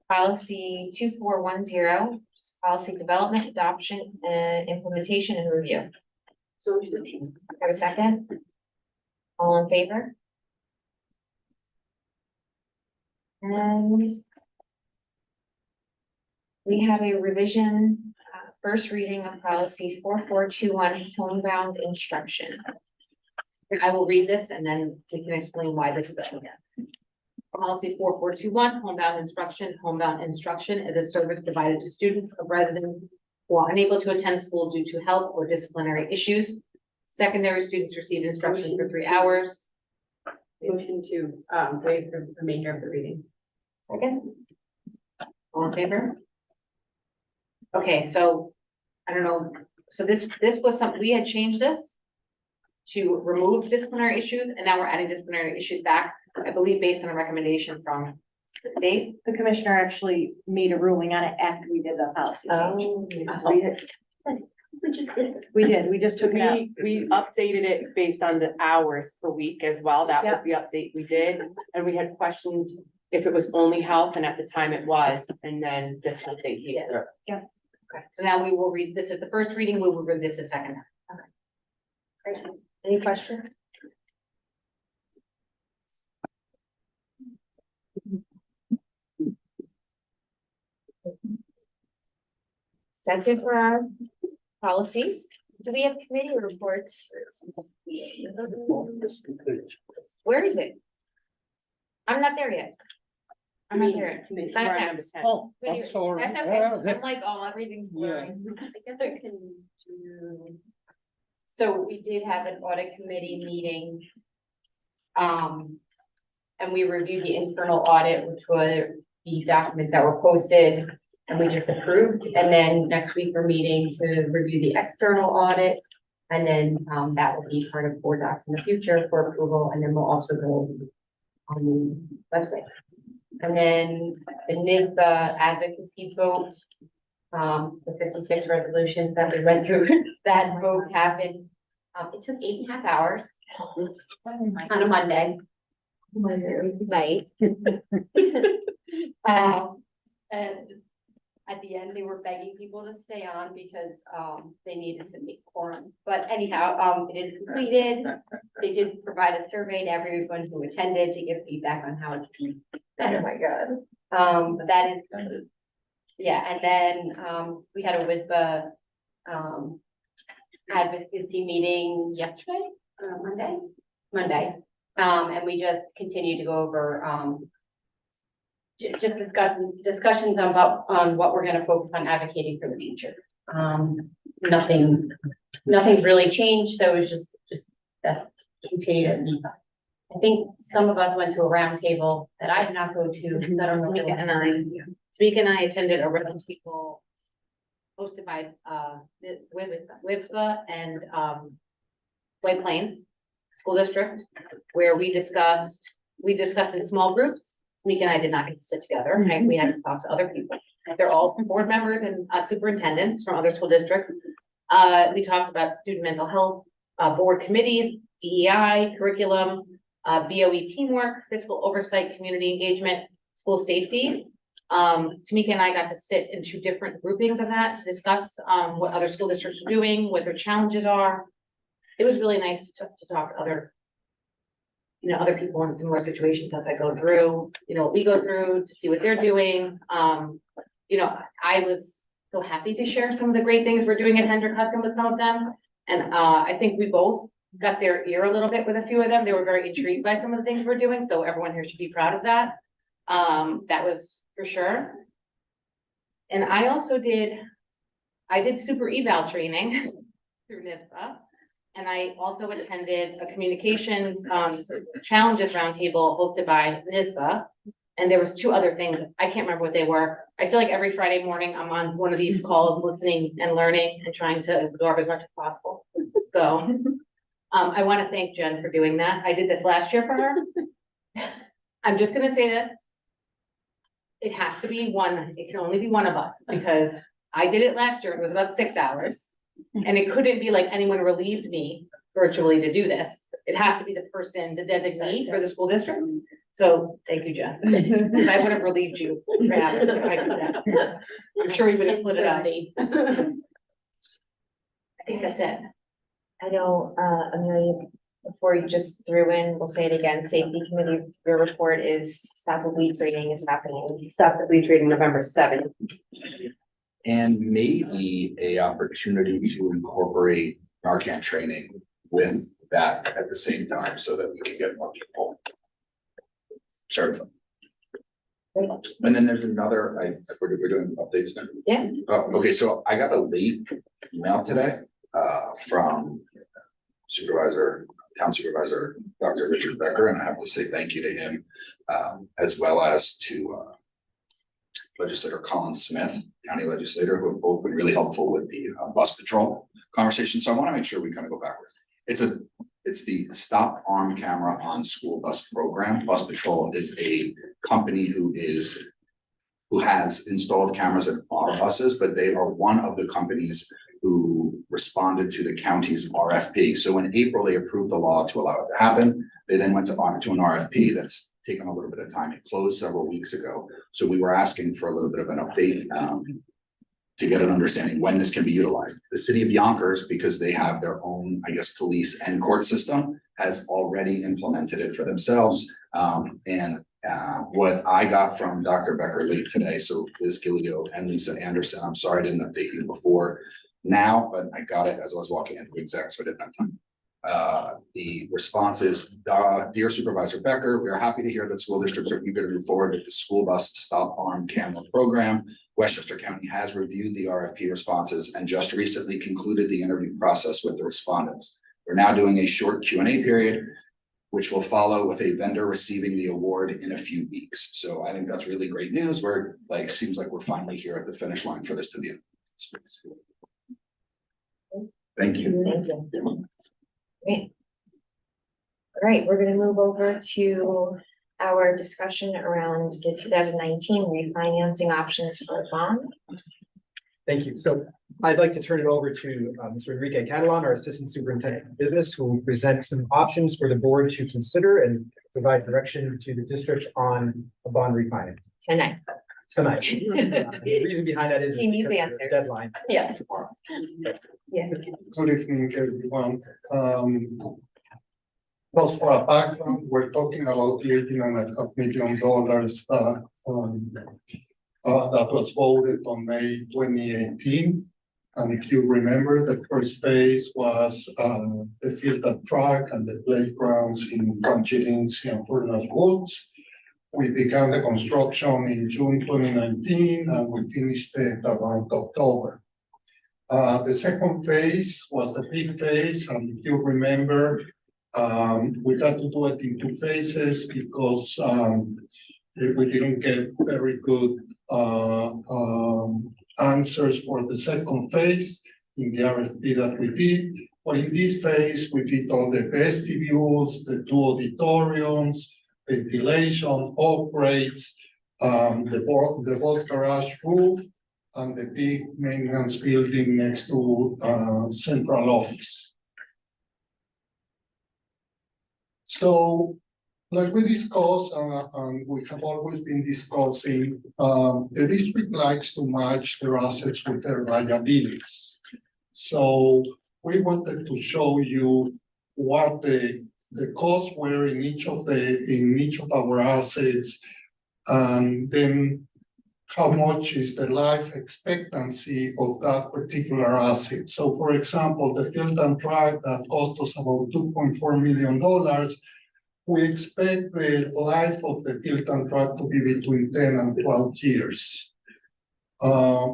policy 2410, policy development, adoption, and implementation and review. So Have a second? All in favor? And we have a revision, first reading of policy 4421, homebound instruction. I will read this and then we can explain why this is again. Policy 4421, homebound instruction. Homebound instruction is a service provided to students of residents who are unable to attend school due to health or disciplinary issues. Secondary students receive instruction for 3 hours. Motion to waive the remainder of the reading. Second? All in favor? Okay, so I don't know. So this was something, we had changed this to remove disciplinary issues, and now we're adding disciplinary issues back, I believe, based on a recommendation from the state. The commissioner actually made a ruling on it after we did the policy change. We just took it out. We updated it based on the hours per week as well. That was the update we did. And we had questioned if it was only health, and at the time it was, and then this update here. Okay, so now we will read, this is the first reading, we will read this a second. Great. Any questions? That's it for our policies. Do we have committee reports? Where is it? I'm not there yet. I'm not there. That's next. Oh, I'm sorry. That's okay. I'm like, oh, everything's blurring. I guess I can do. So we did have an audit committee meeting. And we reviewed the internal audit, which were the documents that were posted and we just approved. And then next week we're meeting to review the external audit. And then that will be part of board docs in the future for approval. And then we'll also go on the website. And then the NISBA advocacy vote, the 56 resolutions that we went through, that vote happened. It took 8.5 hours on a Monday. Night. And at the end, they were begging people to stay on because they needed to make quorum. But anyhow, it is completed. They did provide a survey to everyone who attended to give feedback on how it could be better. Oh my God. But that is good. Yeah, and then we had a WISBA advocacy meeting yesterday, Monday. And we just continue to go over just discussions on what we're going to focus on advocating for the future. Nothing's really changed, so it's just that continue to meet I think some of us went to a round table that I did not go to. I don't know. Tamika and I attended a round table hosted by, WISBA and, White Plains School District, where we discussed in small groups. Tamika and I did not get to sit together, right? We had to talk to other people. They're all board members and superintendents from other school districts. We talked about student mental health, board committees, DEI, curriculum, BOE teamwork, fiscal oversight, community engagement, school safety. Tamika and I got to sit in 2 different groupings of that to discuss what other school districts are doing, what their challenges are. It was really nice to talk to other, other people in similar situations as I go through, what we go through, to see what they're doing. I was so happy to share some of the great things we're doing at Hendrick Hudson with some of them. And I think we both got their ear a little bit with a few of them. They were very intrigued by some of the things we're doing. So everyone here should be proud of that. That was for sure. And I also did super eval training through NISBA. And I also attended a communications challenges roundtable hosted by NISBA. And there was 2 other things. I can't remember what they were. I feel like every Friday morning I'm on one of these calls, listening and learning and trying to absorb as much as possible. So I want to thank Jen for doing that. I did this last year for her. I'm just going to say this. It has to be one. It can only be one of us, because I did it last year. It was about 6 hours. And it couldn't be like anyone relieved me virtually to do this. It has to be the person, the designee for the school district. So thank you, Jen. I would have relieved you for having it if I did that. I'm sure we would have split it up. I think that's it. I know, Amelia, before you just threw in, we'll say it again, safety committee, your report is stop the bleed training is happening. Stop the bleed training November 7th. And maybe a opportunity to incorporate Narcan training with that at the same time so that we can get more people certified. And then there's another, we're doing updates now. Yeah. Oh, okay, so I got a late email today from town supervisor, Dr. Richard Becker, and I have to say thank you to him, as well as to Legislator Colin Smith, county legislator, who have both been really helpful with the bus patrol conversation. So I want to make sure we kind of go backwards. It's the Stop Arm Camera on School Bus program. Bus Patrol is a company who has installed cameras in our buses, but they are one of the companies who responded to the county's RFP. So in April, they approved the law to allow it to happen. They then went to an RFP that's taken a little bit of time. It closed several weeks ago. So we were asking for a little bit of an update to get an understanding when this can be utilized. The city of Yonkers, because they have their own, I guess, police and court system, has already implemented it for themselves. What I got from Dr. Becker late today, so Liz Gilio and Lisa Anderson, I'm sorry I didn't update you before now, but I got it as I was walking into the exec, so I didn't have time. The response is, dear Supervisor Becker, we are happy to hear that school districts are eager to move forward with the school bus stop arm camera program. Westchester County has reviewed the RFP responses and just recently concluded the interview process with the respondents. We're now doing a short Q&A period, which will follow with a vendor receiving the award in a few weeks. So I think that's really great news. We're seems like we're finally here at the finish line for this to be. Thank you. Thank you. Great. All right, we're going to move over to our discussion around the 2019 refinancing options for a bond. Thank you. So I'd like to turn it over to Mr. Enrique Catalan, our Assistant Superintendent of Business, who will present some options for the board to consider and provide direction to the district on a bond refinance. Tonight. The reason behind that is He needs the because of the answers. deadline Yeah. tomorrow. Yeah. Good evening, everyone. Just for a background, we're talking about the $18.5 million that was voted on May 2018. And if you remember, the first phase was the field and track and the playgrounds in Franchitins and Furnace Woods. We began the construction in June 2019 and we finished it around October. The second phase was the big phase, and if you remember, We had to do it in 2 phases because we didn't get very good answers for the second phase in the RFP that we did. But in this phase, we did all the vestibules, the 2 auditoriums, ventilation, upgrades, the both garage roof, and the big maintenance building next to central office. So, like we discussed, and we have always been discussing, the district likes to match their assets with their liabilities. So we wanted to show you what the costs were in each of our assets, and then how much is the life expectancy of that particular asset. So for example, the field and track that cost us about $2.4 million, we expect the life of the field and track to be between 10 and 12 years.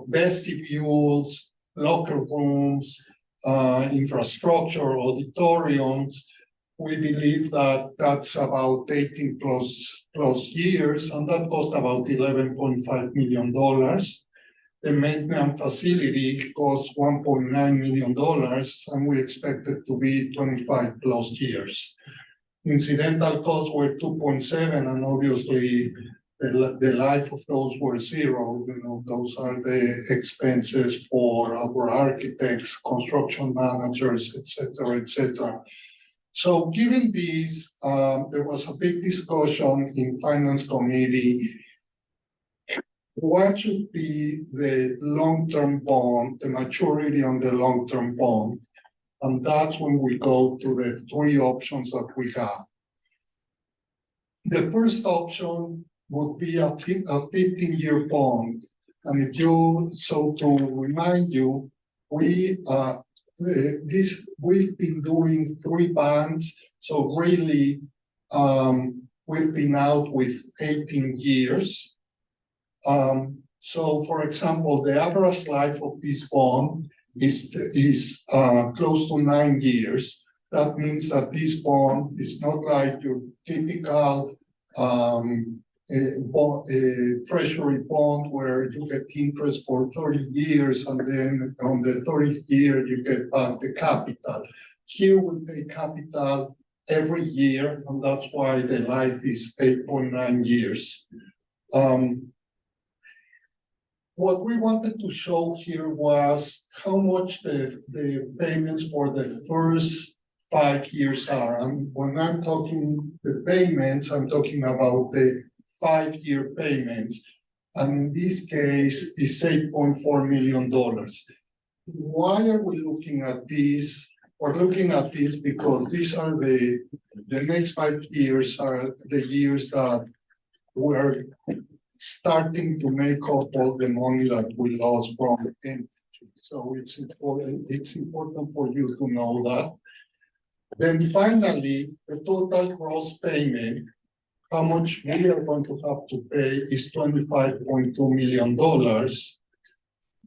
Vestibules, locker rooms, infrastructure, auditoriums, we believe that that's about 18 plus years, and that cost about $11.5 million. The maintenance facility costs $1.9 million, and we expect it to be 25 plus years. Incidental costs were 2.7, and obviously the life of those were 0. You know, those are the expenses for our architects, construction managers, etc., etc. So given this, there was a big discussion in Finance Committee. What should be the long-term bond, the maturity on the long-term bond? And that's when we go to the 3 options that we have. The first option would be a 15-year bond. And if you, so to remind you, we've been doing 3 bonds. So really, we've been out with 18 years. So for example, the average life of this bond is close to 9 years. That means that this bond is not like your typical treasury bond where you get interest for 30 years and then on the 30th year you get back the capital. Here we pay capital every year, and that's why the life is 8.9 years. What we wanted to show here was how much the payments for the first 5 years are. And when I'm talking the payments, I'm talking about the 5-year payments. And in this case, it's $8.4 million. Why are we looking at this? We're looking at this because these are the next 5 years are the years that we're starting to make up all the money that we lost from entity. So it's important for you to know that. Then finally, the total gross payment, how much we are going to have to pay is $25.2 million.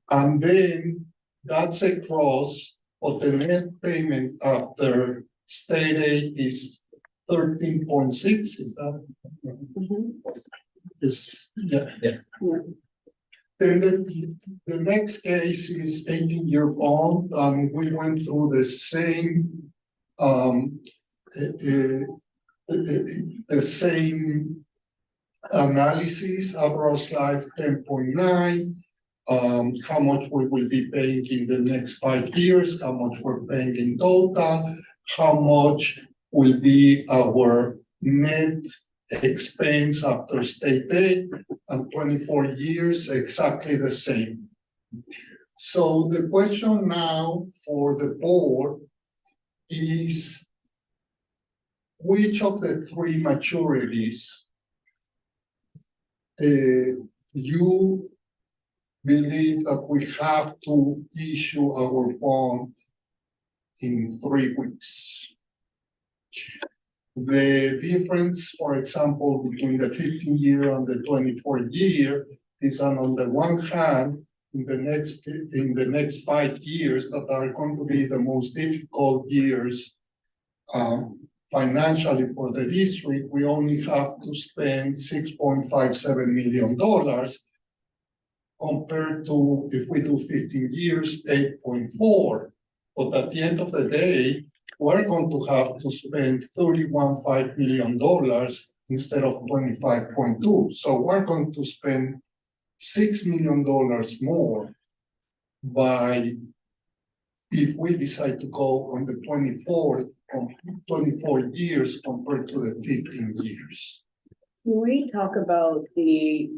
And then that's a gross, but the net payment after state aid is 13.6, is that? Is, yeah. Yes. Then the next case is 18-year bond, and we went through the same analysis. Average life 10.9. How much we will be paying in the next 5 years? How much we're paying in total? How much will be our net expense after state aid? And 24 years, exactly the same. So the question now for the board is, which of the 3 maturities you believe that we have to issue our bond in 3 weeks? The difference, for example, between the 15-year and the 24-year is that on the one hand, in the next 5 years that are going to be the most difficult years financially for the district, we only have to spend $6.57 million compared to, if we do 15 years, 8.4. But at the end of the day, we're going to have to spend $31.5 million instead of 25.2. So we're going to spend $6 million more if we decide to go on the 24 years compared to the 15 years. When we talk about we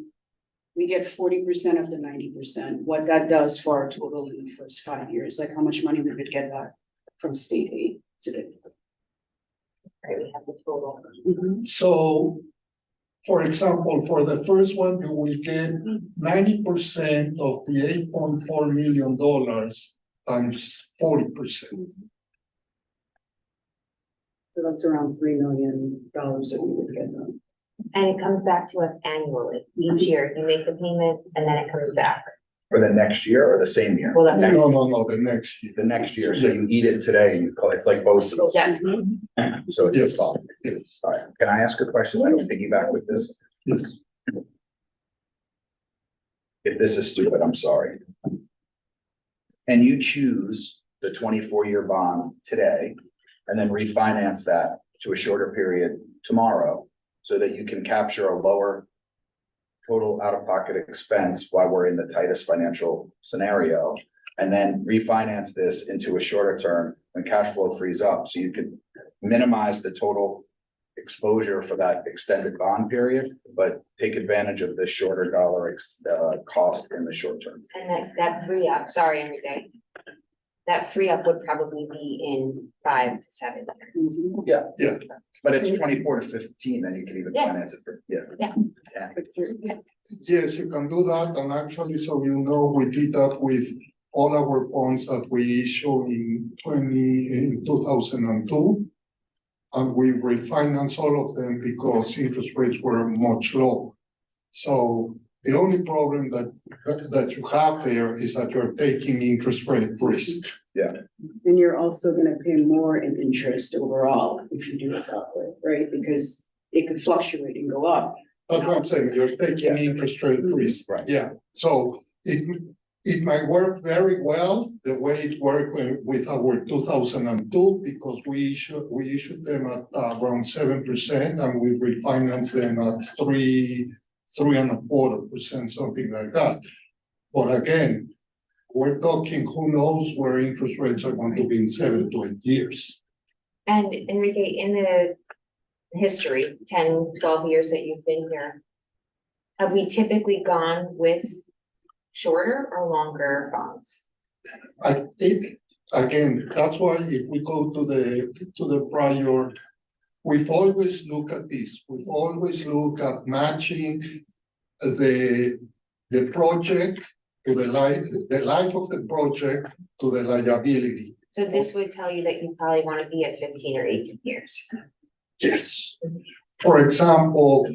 get 40% of the 90%, what that does for our total in the first 5 years, like how much money we would get back from state aid today. Right, we have the total. So, for example, for the first one, you will get 90% of the $8.4 million times 40%. So that's around $3 million that we would get done. And it comes back to us annually, each year, you make the payment and then it comes back. For the next year or the same year? Well, that's. No, the next year. The next year, so you eat it today and you call it's like both. Yeah. So it's Yes. all. Yes. All right, can I ask a question? I don't piggyback with this. Yes. If this is stupid, I'm sorry. And you choose the 24-year bond today and then refinance that to a shorter period tomorrow so that you can capture a lower total out-of-pocket expense while we're in the tightest financial scenario, and then refinance this into a shorter term when cash flow frees up, so you can minimize the total exposure for that extended bond period, but take advantage of the shorter dollar cost in the short term. And that free up, sorry, Enrique. That free up would probably be in 5 to 7 years. Yeah. Yeah. But it's 24 to 15, then you can even Yeah. finance it for, yeah. Yes, you can do that, and actually, so you know, we did that with all our bonds that we issued in 2002. And we refinanced all of them because interest rates were much lower. So the only problem that you have there is that you're taking interest rate risk. Yeah. And you're also gonna pay more in interest overall if you do it that way, right? Because it could fluctuate and go up. That's what I'm saying, you're taking interest rate risk. Right. Yeah, so it might work very well the way it worked with our 2002, because we issued them at around 7% and we refinanced them at 3.25%, something like that. But again, we're talking, who knows where interest rates are going to be in 7 to 8 years. And Enrique, in the history, 10, 12 years that you've been here, have we typically gone with shorter or longer bonds? Again, that's why if we go to the prior, we've always looked at this. We've always looked at matching the project to the life of the project to the liability. So this would tell you that you probably want to be at 15 or 18 years. Yes. For example,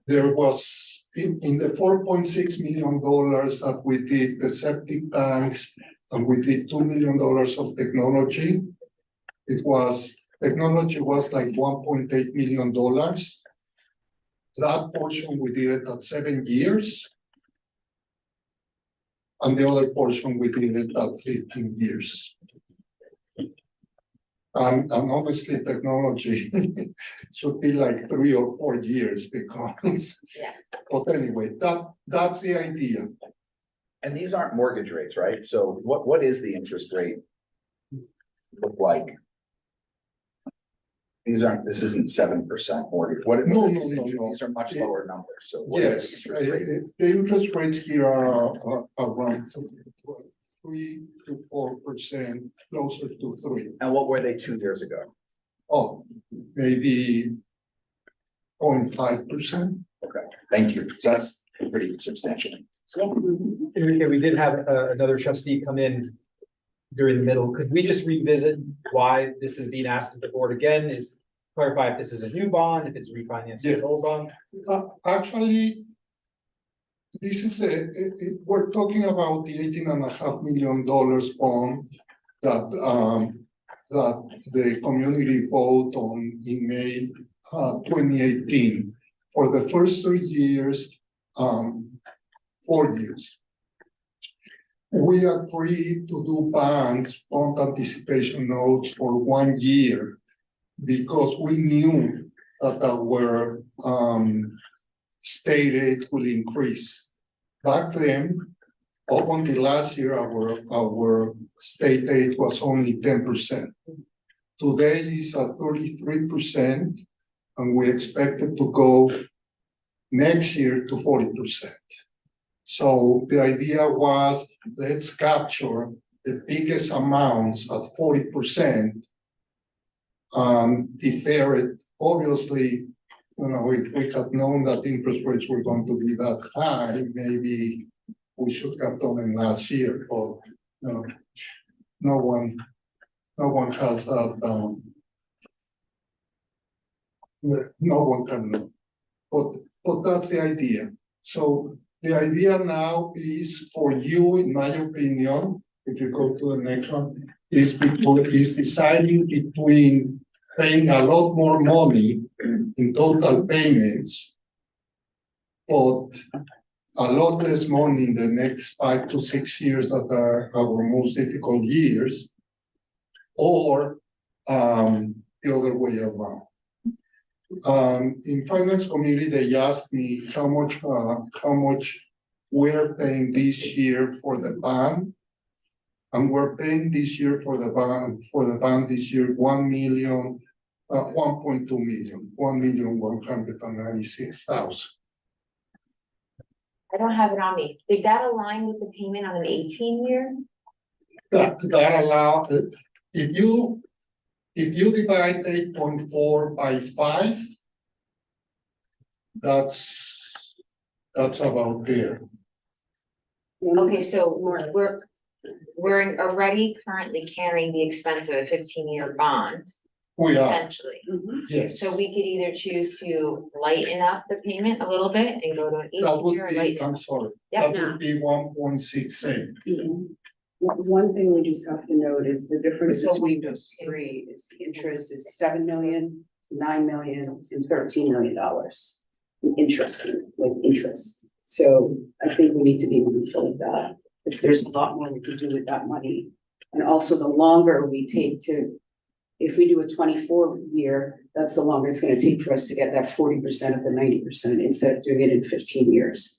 there was in the $4.6 million that we did the septic tanks, and we did $2 million of technology. Technology was like $1.8 million. That portion we did it at 7 years. And the other portion we did it at 15 years. And honestly, technology should be like 3 or 4 years because, but anyway, that's the idea. And these aren't mortgage rates, right? So what is the interest rate look like? This isn't 7% mortgage. No. These are much lower numbers. So what is the interest rate? The interest rates here are around 3 to 4%, closer to 3. And what were they 2 years ago? Oh, maybe 0.5%. Okay, thank you. So that's pretty substantial. Enrique, we did have another trustee come in during the middle. Could we just revisit why this is being asked of the board again? Is clarify if this is a new bond, if it's refinancing an old bond? Actually, this is we're talking about the $18.5 million bond that that the community vote on in May 2018. For the first 3 years, 4 years. We agreed to do banks bond anticipation notes for 1 year because we knew that our state aid will increase. Back then, up until last year, our state aid was only 10%. Today is at 33%, and we expect it to go next year to 40%. So the idea was, let's capture the biggest amounts at 40%. Defer it, obviously, if we had known that interest rates were going to be that high, maybe we should have done it last year, but no one has that. No one can know, but that's the idea. So the idea now is for you, in my opinion, if you go to the next one, is deciding between paying a lot more money in total payments, but a lot less money in the next 5 to 6 years that are our most difficult years, or the other way around. In finance committee, they asked me how much we're paying this year for the bond, and we're paying this year for the bond this year 1.2 million, 1,196,000. I don't have it on me. Did that align with the payment on an 18-year? That allow if you divide 8.4 by 5, that's about there. Okay, so we're already currently carrying the expense of a 15-year bond, We are, essentially. yes. So we could either choose to lighten up the payment a little bit and go to an That 18-year or would be, lighten. I'm sorry, Yep. that would be 1.68. One thing we just have to note is the difference So between those three is the interest is 7 million, 9 million, and $13 million. Interest. So I think we need to be mindful of that, because there's a lot more we can do with that money. And also the longer we take if we do a 24-year, that's the longer it's going to take for us to get that 40% of the 90% instead of doing it in 15 years.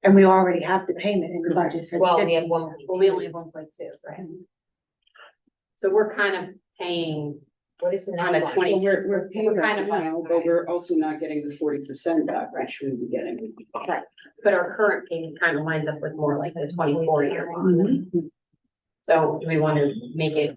And we already have the payment in the budget. for the Well, we 15. have 1.2. Well, we only have 1.2, right? So we're kind of paying What is the on next a one? 20. We're paying We're kind that of now, but we're also not getting the 40% back, which we would be getting. Right, but our current payment kind of lines up with more like the 24-year one. So do we want to make it?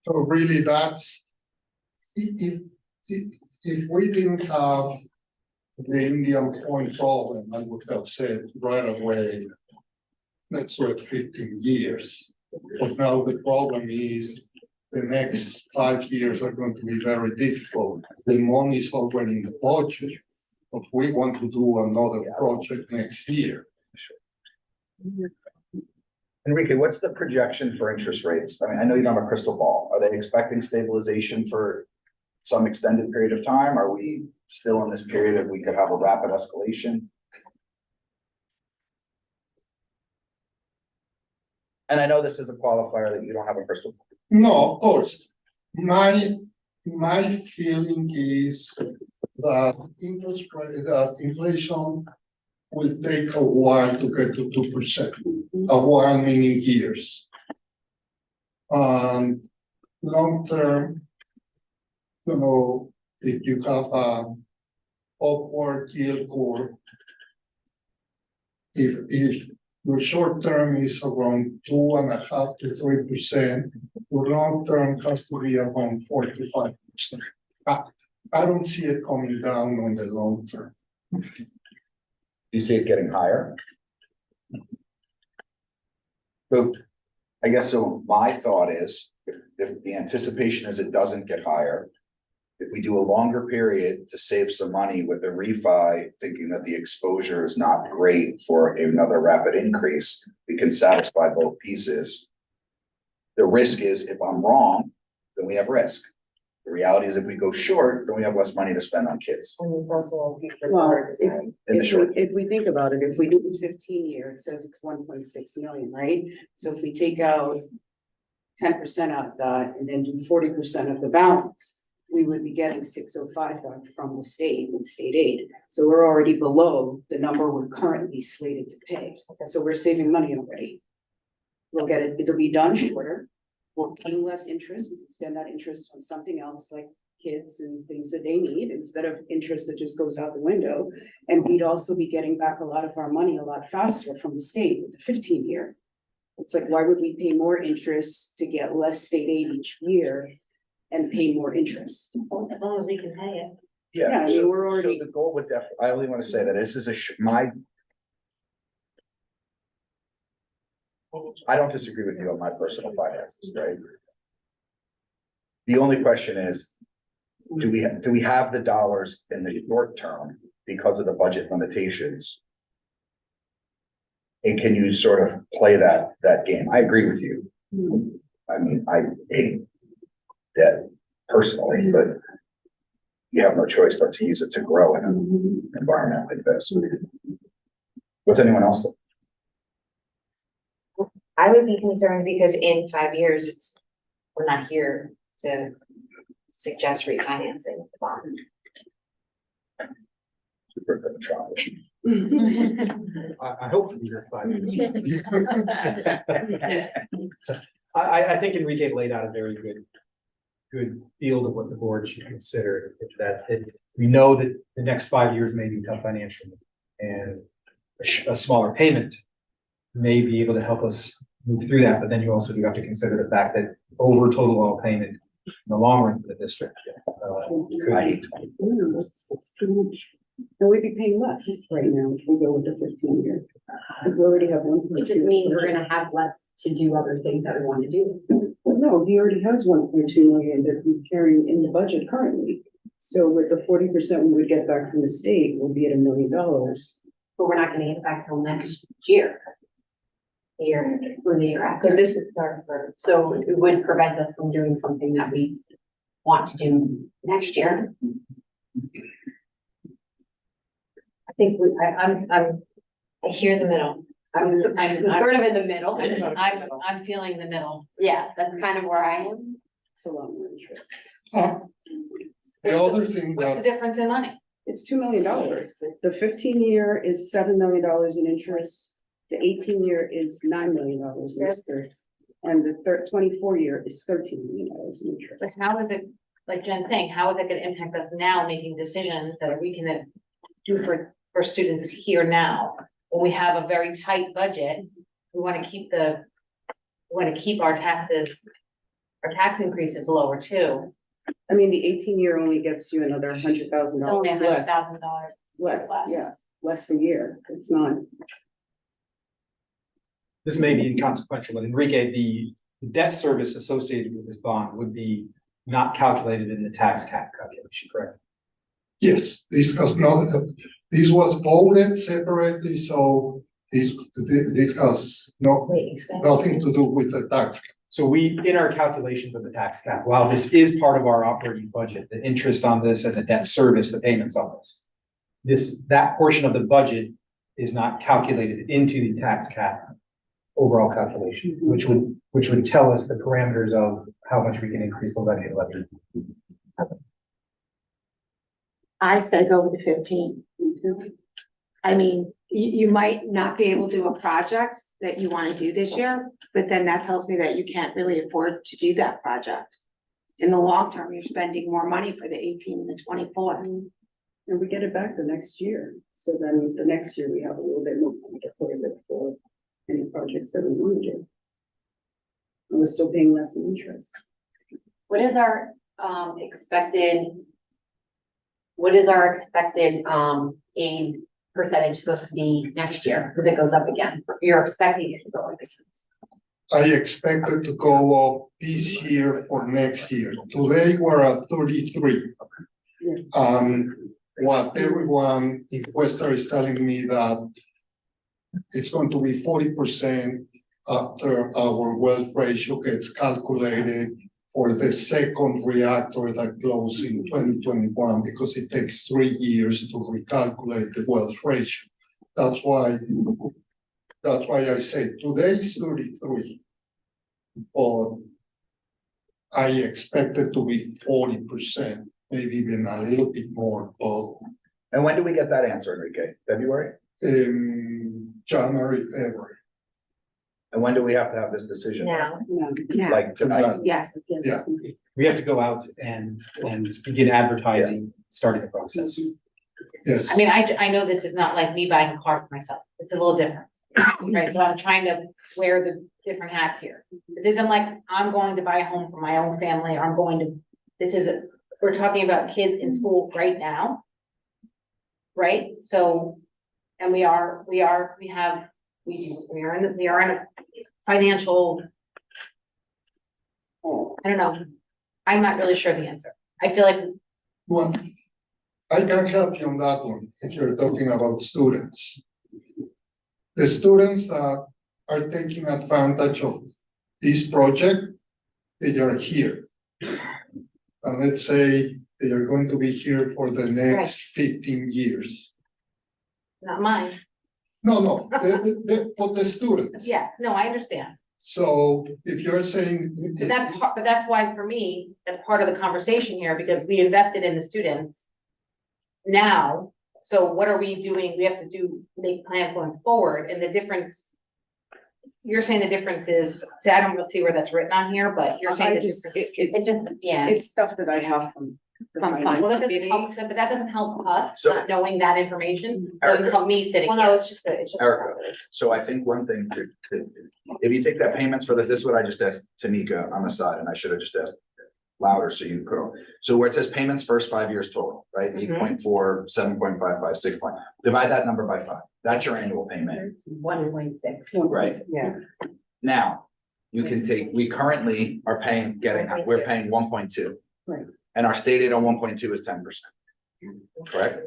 So really that's, if we didn't have the Indian Point problem, I would have said right away, let's wait 15 years. But now the problem is the next 5 years are going to be very difficult. The money is already in the budget, but we want to do another project next year. Enrique, what's the projection for interest rates? I mean, I know you don't have a crystal ball. Are they expecting stabilization for some extended period of time? Are we still in this period of we could have a rapid escalation? And I know this is a qualifier that you don't have a crystal ball. No, of course. My feeling is that that inflation will take a while to get to 2%. A while meaning years. And long term, if you have a upward yield curve, if your short term is around 2.5% to 3%, your long term has to be around 4 to 5%. I don't see it coming down on the long term. Do you see it getting higher? So I guess so my thought is if the anticipation is it doesn't get higher, if we do a longer period to save some money with the refi, thinking that the exposure is not great for another rapid increase, we can satisfy both pieces. The risk is if I'm wrong, then we have risk. The reality is if we go short, then we have less money to spend on kids. And it's also. Well, In the short. if we think about it, if we do the 15-year, it says it's 1.6 million, right? So if we take out 10% out of that and then do 40% of the balance, we would be getting 605 back from the state with state aid. So we're already below the number we're currently slated to pay. So we're saving money already. We'll get it, it'll be done shorter. We're paying less interest. We can spend that interest on something else like kids and things that they need instead of interest that just goes out the window. And we'd also be getting back a lot of our money a lot faster from the state with the 15-year. It's like, why would we pay more interest to get less state aid each year and pay more interest? As long as we can pay it. Yeah, I mean, we're already- So the goal would I only want to say that this is I don't disagree with you on my personal finances, right? The only question is, do we have the dollars in the short term because of the budget limitations? And can you sort of play that game? I agree with you. I mean, I hate debt personally, but you have no choice but to use it to grow in an environment like this. What's anyone else think? I would be concerned because in 5 years, we're not here to suggest refinancing the bond. Superintendent Trump. I hope you're fine. I think Enrique laid out a very good field of what the board should consider, we know that the next 5 years may be tough financially, and a smaller payment may be able to help us move through that, but then you also do have to consider the fact that over total all payment in the long run for the district. It's too much. And we'd be paying less right now if we go with the 15-year. Because we already have 1.2. It just means we're gonna have less to do other things that we want to do. Well, no, he already has 1.2 million that he's carrying in the budget currently. So with the 40% we would get back from the state, we'll be at $1 million. But we're not gonna get it back till next year. For the year after. Because this would start for. So it would prevent us from doing something that we want to do next year. I think I hear the middle. I'm sort of in the middle. I'm feeling the middle. Yeah, that's kind of where I am. It's a lot more interest. The other thing What's the that, difference in money? It's $2 million. The 15-year is $7 million in interest. The 18-year is $9 million in interest. And the 24-year is $13 million in interest. But how is it, like Jen's saying, how is it gonna impact us now making decisions that we can do for students here now? When we have a very tight budget, we wanna keep our taxes, our tax increases lower too. I mean, the 18-year only gets you another $100,000 It's only less. $100,000. Less, yeah, less a year. It's not. This may be inconsequential, but Enrique, the debt service associated with this bond would be not calculated in the tax cap calculation, correct? yes, this has not, this was voted separately, so this has nothing to do with the tax. So in our calculations of the tax cap, while this is part of our operating budget, the interest on this and the debt service, the payments on this, that portion of the budget is not calculated into the tax cap overall calculation, which would tell us the parameters of how much we can increase the levy. I said go with the 15. I mean, you might not be able to do a project that you want to do this year, but then that tells me that you can't really afford to do that project. In the long term, you're spending more money for the 18 and the 24. And we get it back the next year. So then the next year we have a little bit more money to put in it for any projects that we want to do. And we're still paying less in interest. What is our expected aid percentage supposed to be next year? Because it goes up again. You're expecting it to go up. I expected to go up this year or next year. Today, we're at 33. What everyone in Western is telling me that it's going to be 40% after our wealth ratio gets calculated for the second reactor that closed in 2021, because it takes 3 years to recalculate the wealth ratio. That's why I say today is 33, but I expect it to be 40%, maybe even a little bit more, but And when do we get that answer, Enrique? February? January, February. And when do we have to have this decision? Now, Like tonight? Yes. Yeah. We have to go out and begin advertising, starting the process. Yes. I mean, I know this is not like me buying a car for myself. It's a little different. Right, so I'm trying to wear the different hats here. It isn't like I'm going to buy a home for my own family, or I'm going to, we're talking about kids in school right now. Right, so, and we are in a financial. I don't know, I'm not really sure the answer. I feel like, Well, I can help you on that one if you're talking about students. The students that are taking advantage of this project, they are here. And let's say they are going to be here for the next 15 years. not mine. No, but the students. Yeah, no, I understand. So if you're saying. But that's why for me, that's part of the conversation here, because we invested in the students. Now, so what are we doing? We have to make plans going forward, and the difference. You're saying the difference is, see, I don't see where that's written on here, but you're saying. It's just, yeah. It's stuff that I have from. Well, that doesn't help, but that doesn't help us, So- not knowing that information, doesn't help me sitting well, here. no, it's just. Erica, so I think one thing if you take that payments for this is what I just asked Tanika on the side, and I should have just asked louder so you could. So where it says payments first 5 years total, right? 8.4, 7.55, 6 point. Divide that number by 5. That's your annual payment, 1.6. right? Yeah. Now, you can take, we currently are paying, we're paying 1.2. Right. And our state aid on 1.2 is 10%. Correct?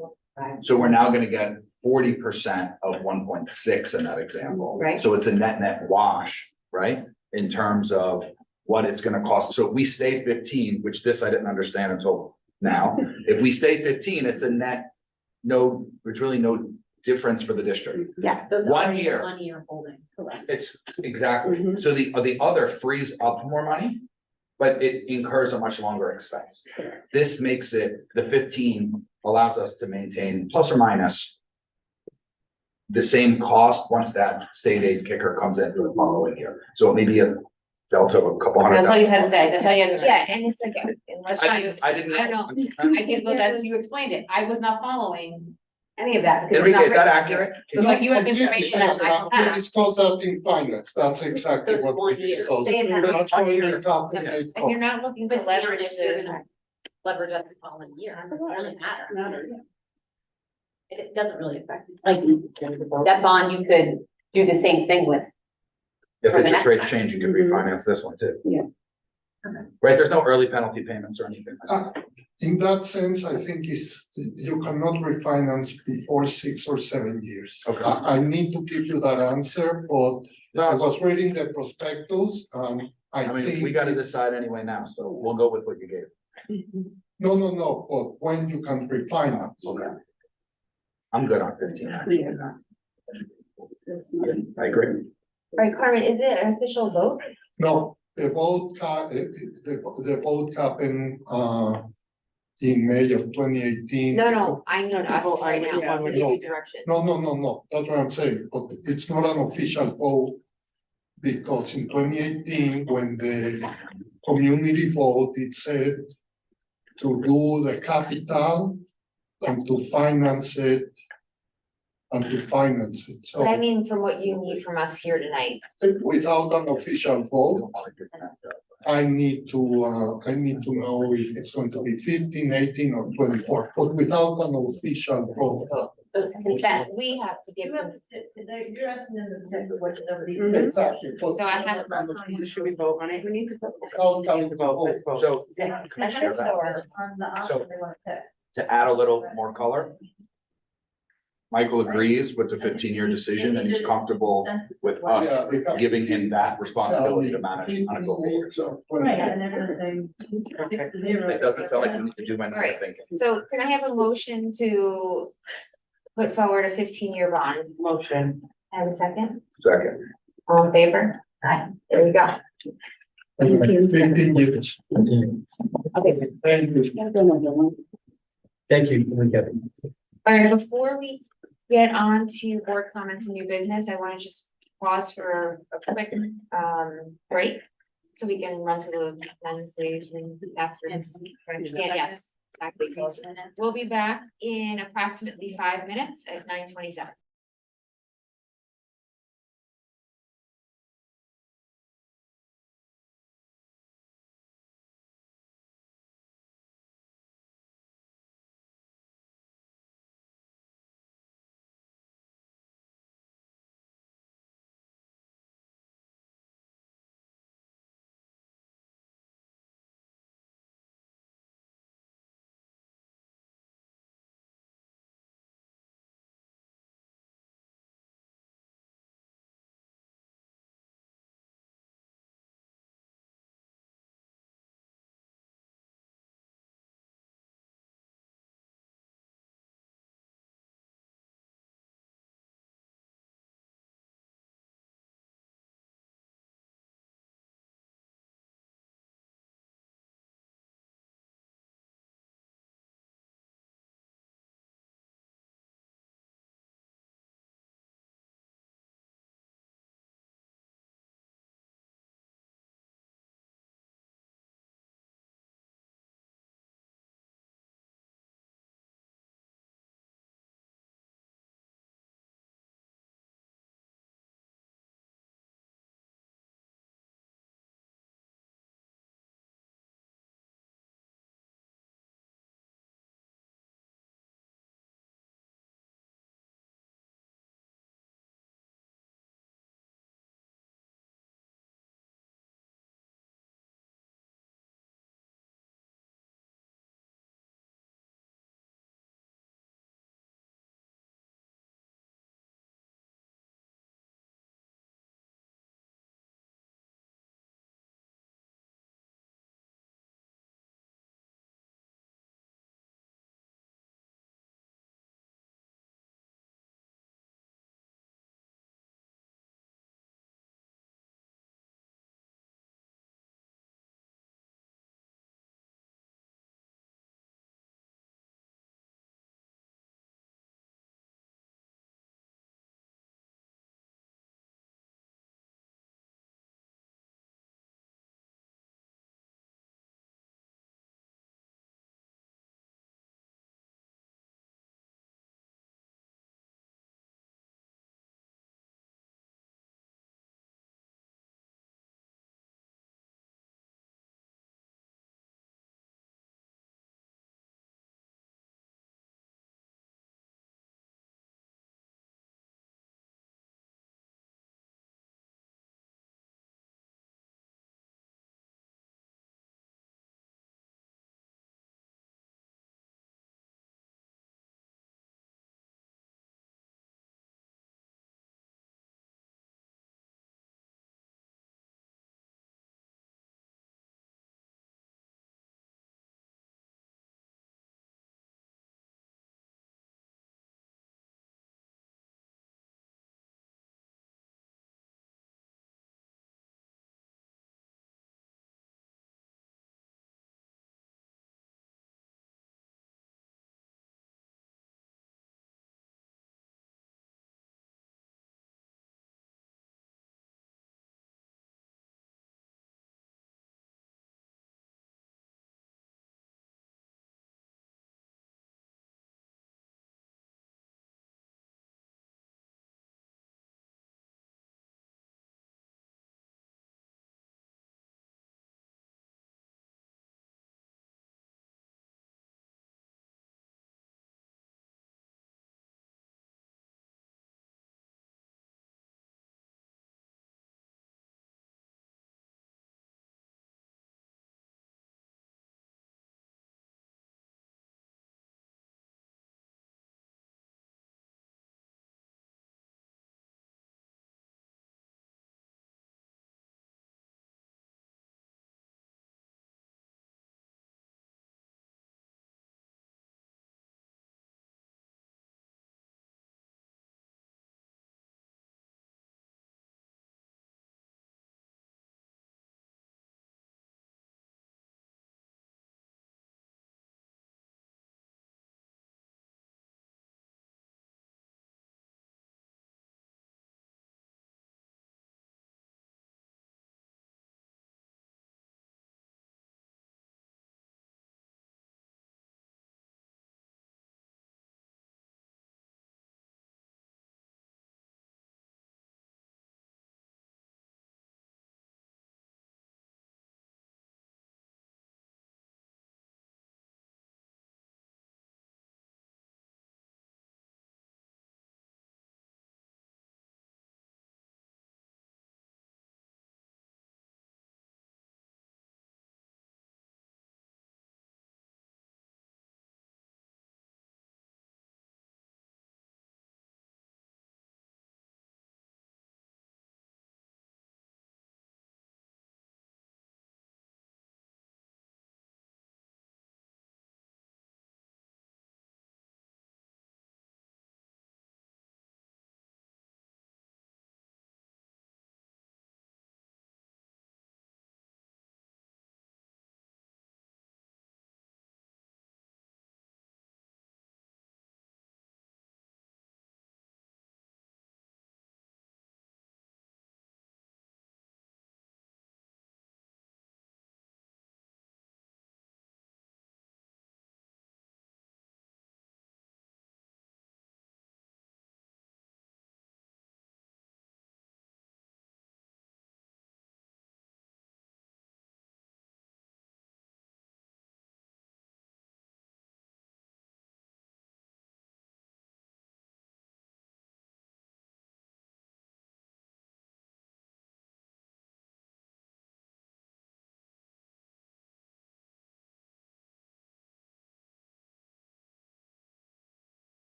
So we're now gonna get 40% of 1.6 in that example. Right. So it's a net wash, right? In terms of what it's gonna cost. So if we stay 15, which this I didn't understand until now, if we stay 15, it's a net, there's really no difference for the district. Yeah, so it's 1 only year. 1 year holding, correct. It's exactly, Mhm. so the other frees up more money, but it incurs a much longer expense. This makes it, the 15 allows us to maintain plus or minus the same cost once that state aid kicker comes in for the following year. So it may be a delta of a couple hundred. That's all you had to say, that's all you had to say. Yeah, and it's like, unless. I didn't I don't know, I did, well, that's, you explained it, I was not following any of that. because it's Enrique, not is that written. accurate? So it's like you have information that I don't We have. discussed that in finance, that's exactly what we 1 year. discussed. They have That's why we calculate And you're not looking to leverage the. Leverage up the following year, it doesn't really matter. It doesn't really affect, like, that bond, you could do the same thing with. If For the interest next rates time. change, you can refinance this one too. Yeah. Right, there's no early penalty payments or anything. In that sense, I think you cannot refinance before 6 or 7 years. Okay. I need to give you that answer, but I No, was reading the prospectus, I I mean, think we gotta it's- decide anyway now, so we'll go with what you gave. No, but when you can refinance. Okay. I'm good on 15. Yeah. I agree. All right, Carmen, is it an official vote? No, the vote happened, in May of 2018. No, I know us right now, Yeah. to give you direction. No, that's what I'm saying, but it's not an official vote. Because in 2018, when the community vote, it said to do the capital and to finance it. So But I mean, from what you need from us here tonight, without an official vote, I need to know if it's going to be 15, 18, or 24, but without an official program. So it's consent, we have to give. You're asking them to pick whatever So I have. Should we vote on it? We need to. So Executive sessions or? on the So- option they want to pick. To add a little more color, Michael agrees with the 15-year decision and he's comfortable with us giving him that responsibility to manage on a go forward, so. Right, and they're gonna say 6-0. It doesn't sound like we need to do any more Alright. thinking. So can I have a motion to put forward a 15-year bond? Motion. Have a second? Second. All in favor? Aye, there we go. 15 years. Okay, Thank you. Thank you, Kevin. all right, before we get on to board comments and new business, I want to just pause for a quick break. So we can run to the men's room after. Yes, exactly. We'll be back in approximately 5 minutes at 9:27.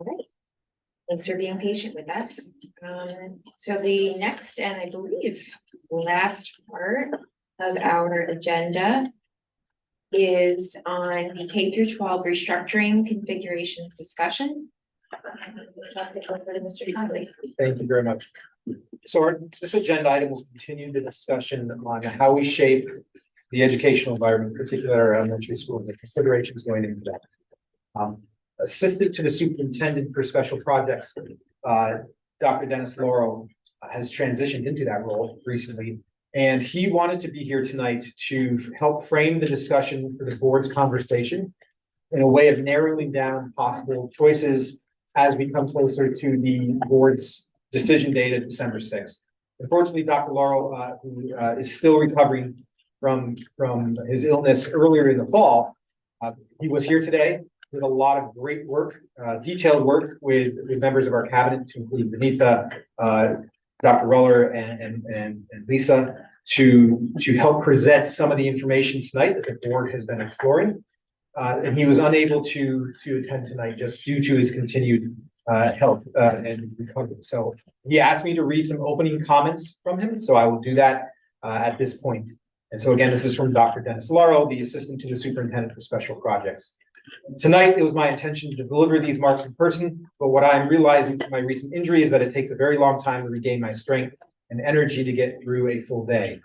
All right. Thanks for being patient with us. So the next, and I believe last part of our agenda is on the K through 12 restructuring configurations discussion. I'd like to go over to Mr. Conley. Thank you very much. So this agenda item will continue the discussion on how we shape the educational environment, particularly our elementary school, the considerations going into that. Assistant to the superintendent for special projects, Dr. Dennis Laurel has transitioned into that role recently. And he wanted to be here tonight to help frame the discussion for the board's conversation in a way of narrowing down possible choices as we come closer to the board's decision date of December 6th. Unfortunately, Dr. Laurel, who is still recovering from his illness earlier in the fall, he was here today, did a lot of great work, detailed work with members of our cabinet, to include Benita, Dr. Ruller, and Lisa, to help present some of the information tonight that the board has been exploring. And he was unable to attend tonight just due to his continued health and recovery. So he asked me to read some opening comments from him, so I will do that at this point. And so again, this is from Dr. Dennis Laurel, the assistant to the superintendent for special projects. Tonight, it was my intention to deliver these marks in person, but what I'm realizing from my recent injury is that it takes a very long time to regain my strength and energy to get through a full day.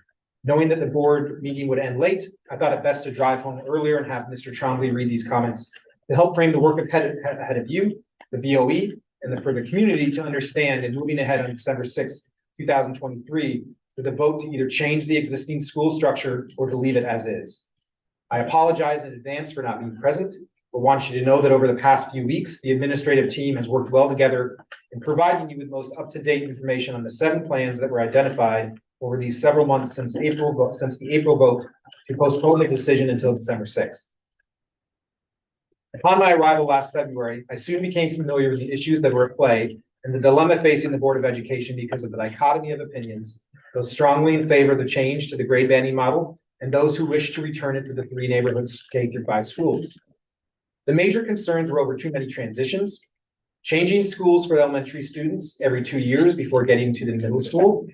Knowing that the board meeting would end late, I thought it best to drive home earlier and have Mr. Trombley read these comments to help frame the work ahead of you, the BOE, and for the community to understand and moving ahead on December 6th, 2023, with a vote to either change the existing school structure or to leave it as is. I apologize in advance for not being present, but want you to know that over the past few weeks, the administrative team has worked well together in providing you with most up-to-date information on the 7 plans that were identified over these several months since the April vote to postpone the decision until December 6th. Upon my arrival last February, I soon became familiar with the issues that were at play and the dilemma facing the Board of Education because of the dichotomy of opinions, those strongly in favor of the change to the grade banding model and those who wish to return it to the 3 neighborhoods K through 5 schools. The major concerns were over too many transitions, changing schools for elementary students every 2 years before getting to the middle school,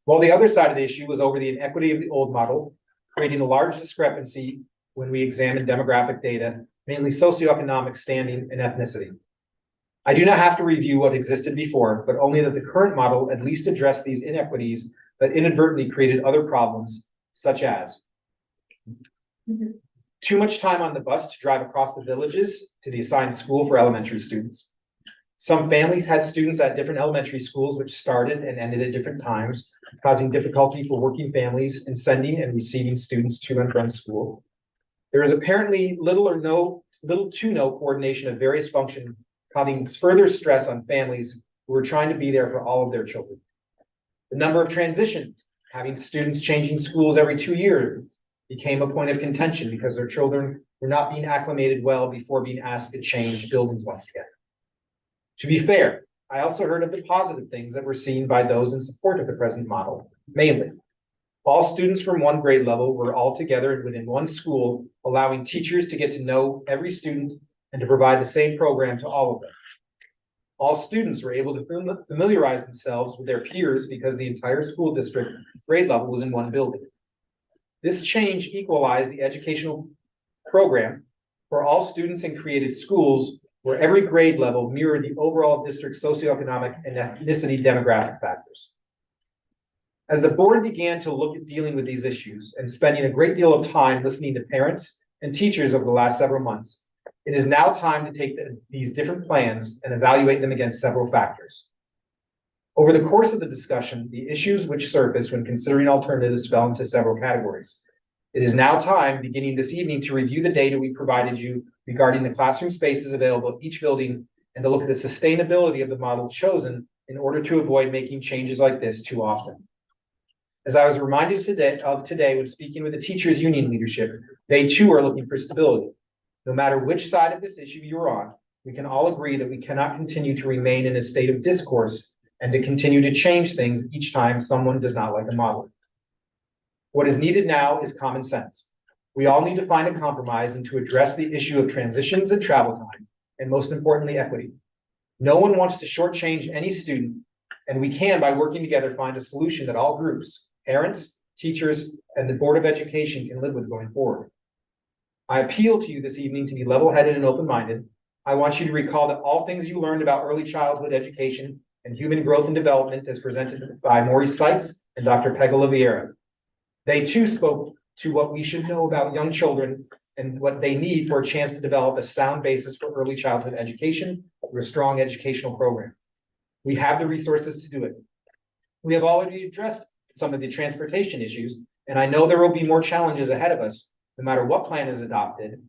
while the other side of the issue was over the inequity of the old model, creating a large discrepancy when we examined demographic data, mainly socioeconomic standing and ethnicity. I do not have to review what existed before, but only that the current model at least addressed these inequities that inadvertently created other problems, such as too much time on the bus to drive across the villages to the assigned school for elementary students. Some families had students at different elementary schools which started and ended at different times, causing difficulty for working families in sending and receiving students to and from school. There is apparently little to no coordination of various functions, causing further stress on families who are trying to be there for all of their children. The number of transitions, having students changing schools every 2 years, became a point of contention because their children were not being acclimated well before being asked to change buildings once again. To be fair, I also heard of the positive things that were seen by those in support of the present model, mainly all students from one grade level were all together within one school, allowing teachers to get to know every student and to provide the same program to all of them. All students were able to familiarize themselves with their peers because the entire school district grade level was in one building. This change equalized the educational program for all students and created schools where every grade level mirrored the overall district socioeconomic and ethnicity demographic factors. As the board began to look at dealing with these issues and spending a great deal of time listening to parents and teachers over the last several months, it is now time to take these different plans and evaluate them against several factors. Over the course of the discussion, the issues which surfaced when considering alternatives fell into several categories. It is now time, beginning this evening, to review the data we provided you regarding the classroom spaces available at each building and to look at the sustainability of the model chosen in order to avoid making changes like this too often. As I was reminded today when speaking with the teachers union leadership, they too are looking for stability. No matter which side of this issue you're on, we can all agree that we cannot continue to remain in a state of discourse and to continue to change things each time someone does not like a model. What is needed now is common sense. We all need to find a compromise and to address the issue of transitions and travel time, and most importantly, equity. No one wants to shortchange any student, and we can, by working together, find a solution that all groups, parents, teachers, and the Board of Education can live with going forward. I appeal to you this evening to be level-headed and open-minded. I want you to recall that all things you learned about early childhood education and human growth and development as presented by Maurice Sykes and Dr. Peg Oliveira. They too spoke to what we should know about young children and what they need for a chance to develop a sound basis for early childhood education through a strong educational program. We have the resources to do it. We have already addressed some of the transportation issues, and I know there will be more challenges ahead of us, no matter what plan is adopted,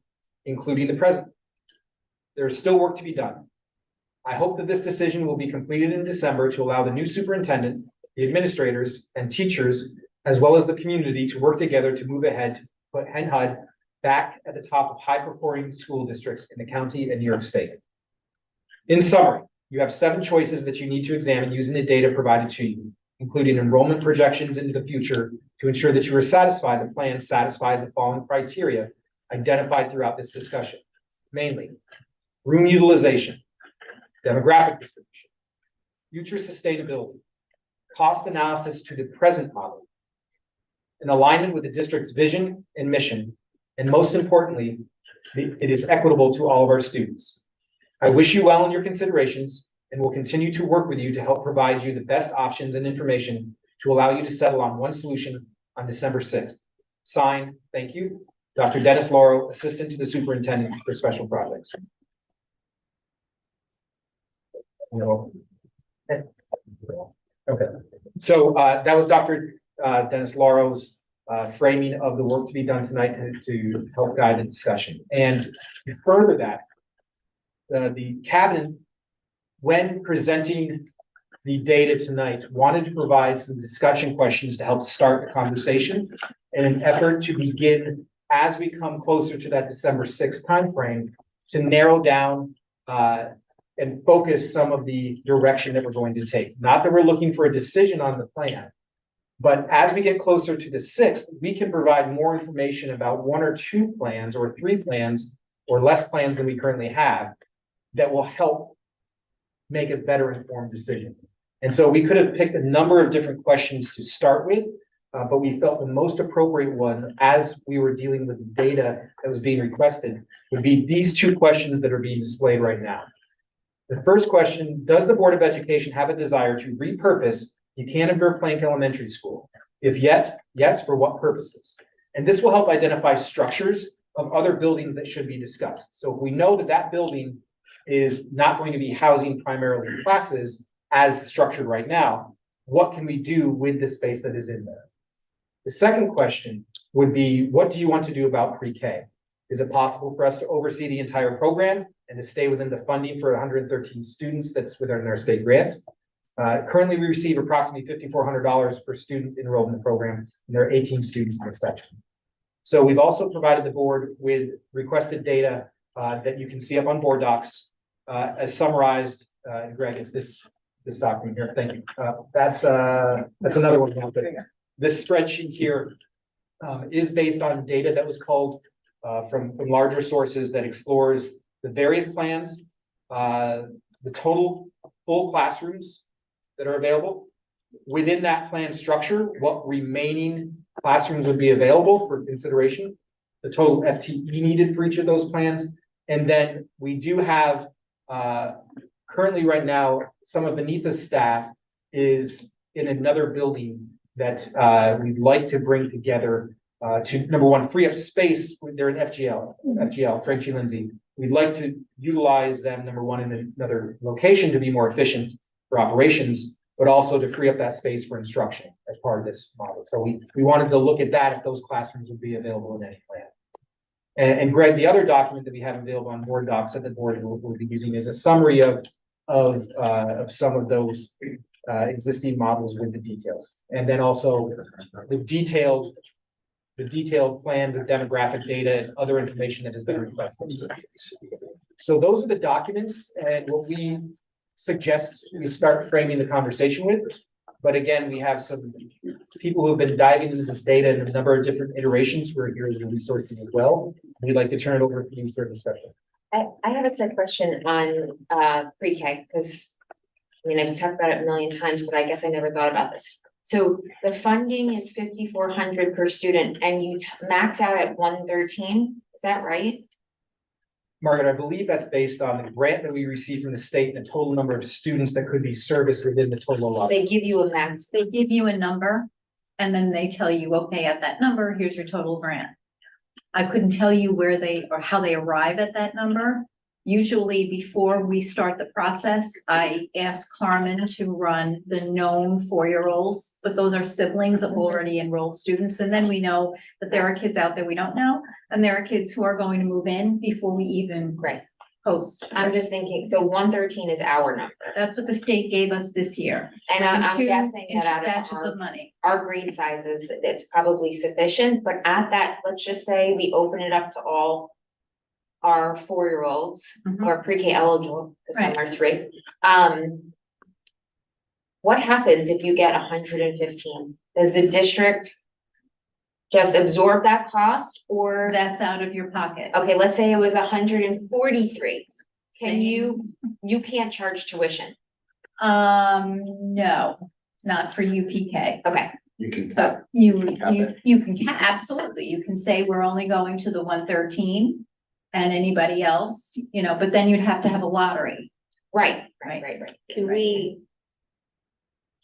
including the present. There is still work to be done. I hope that this decision will be completed in December to allow the new superintendent, the administrators, and teachers, as well as the community, to work together to move ahead to put HHCSD back at the top of high-performing school districts in the county and New York State. In summary, you have 7 choices that you need to examine using the data provided to you, including enrollment projections into the future to ensure that you are satisfied the plan satisfies the following criteria identified throughout this discussion. Mainly, room utilization, demographic distribution, future sustainability, cost analysis to the present model, in alignment with the district's vision and mission, and most importantly, it is equitable to all of our students. I wish you well in your considerations and will continue to work with you to help provide you the best options and information to allow you to settle on one solution on December 6th. Signed, thank you, Dr. Dennis Lauro, Assistant to the Superintendent for Special Projects. Okay, so that was Dr. Dennis Lauro's framing of the work to be done tonight to help guide the discussion. And to further that, the cabinet, when presenting the data tonight, wanted to provide some discussion questions to help start the conversation in an effort to begin, as we come closer to that December 6th timeframe, to narrow down and focus some of the direction that we're going to take. Not that we're looking for a decision on the plan, but as we get closer to the 6th, we can provide more information about 1 or 2 plans or 3 plans or less plans than we currently have that will help make a better informed decision. And so we could have picked a number of different questions to start with, but we felt the most appropriate one as we were dealing with the data that was being requested would be these 2 questions that are being displayed right now. The first question, does the Board of Education have a desire to repurpose Buchanan Plank Elementary School? If yes, for what purposes? And this will help identify structures of other buildings that should be discussed. So if we know that that building is not going to be housing primarily classes as structured right now, what can we do with the space that is in there? The second question would be, what do you want to do about pre-K? Is it possible for us to oversee the entire program and to stay within the funding for 113 students that's within our state grant? Currently, we receive approximately $5,400 per student enrolled in the program, and there are 18 students in this section. So we've also provided the board with requested data that you can see up on board docs as summarized. Greg, it's this document here. Thank you. That's another one. This spreadsheet here is based on data that was culled from larger sources that explores the various plans, the total full classrooms that are available. Within that plan structure, what remaining classrooms would be available for consideration, the total FTE needed for each of those plans. And then we do have currently right now, some of Anita's staff is in another building that we'd like to bring together to, number one, free up space. They're in FGL, Frank G. Lindsay. We'd like to utilize them, number one, in another location to be more efficient for operations, but also to free up that space for instruction as part of this model. So we wanted to look at that, if those classrooms would be available in any plan. And Greg, the other document that we have available on board docs that the board will be using is a summary of some of those existing models with the details. And then also the detailed plan with demographic data and other information that has been requested. So those are the documents and what we suggest we start framing the conversation with. But again, we have some people who have been diving into this data in a number of different iterations. We're here as the resources as well. We'd like to turn it over to you for discussion. I have a quick question on pre-K, because I mean, I've talked about it a million times, but I guess I never thought about this. So the funding is 5,400 per student and you max out at 113, is that right? Margaret, I believe that's based on the grant that we received from the state and the total number of students that could be serviced within the total So allotment. they give you a max. They give you a number and then they tell you, okay, at that number, here's your total grant. I couldn't tell you where they or how they arrive at that number. Usually before we start the process, I ask Carmen to run the known 4-year-olds, but those are siblings of already enrolled students. And then we know that there are kids out there we don't know, and there are kids who are going to move in before we even post. I'm just thinking, so 113 is our number. That's what the state gave us this year. And I'm Two guessing that out of batches of money. our grade sizes, it's probably sufficient, but at that, let's just say we open it up to all our 4-year-olds Mhm. or pre-K eligible, because some Right. are 3. What happens if you get 115? Does the district just absorb that cost, or That's out of your pocket. okay, let's say it was 143. Can Same. you can't charge tuition? No, not for UPK. Okay, You can. So you can, absolutely, you can say we're only going to the 113 and anybody else, but then you'd have to have a lottery. right. Can we,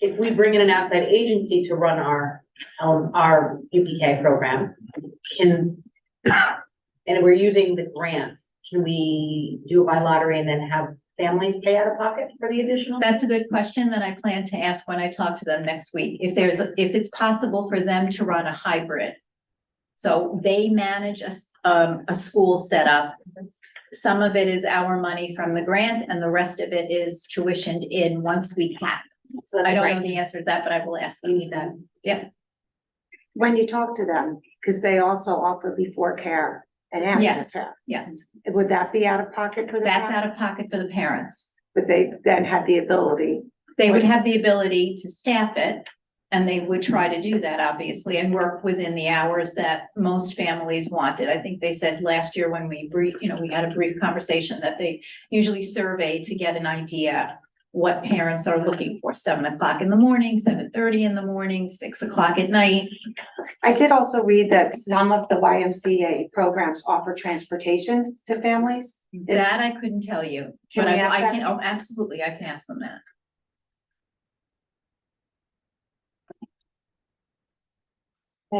if we bring in an outside agency to run our UPK program, and we're using the grant, can we do it by lottery and then have families pay out of pocket for the additional? That's a good question that I plan to ask when I talk to them next week. If it's possible for them to run a hybrid. So they manage a school setup. Some of it is our money from the grant and the rest of it is tuitioned in once we cap. So I don't know right. the answer to that, but I will ask. We need that. Yeah. When you talk to them, because they also offer before care and after Yes. care, Yes, would that be out of pocket for the? that's child? out of pocket for the parents. But they then have the ability. They would have the ability to staff it. And they would try to do that, obviously, and work within the hours that most families wanted. I think they said last year when we we had a brief conversation that they usually survey to get an idea what parents are looking for, 7 o'clock in the morning, 7:30 in the morning, 6 o'clock at night. I did also read that some of the YMCA programs offer transportation to families. That I couldn't tell you, Can but we I ask them? can, oh, absolutely, I can ask them that.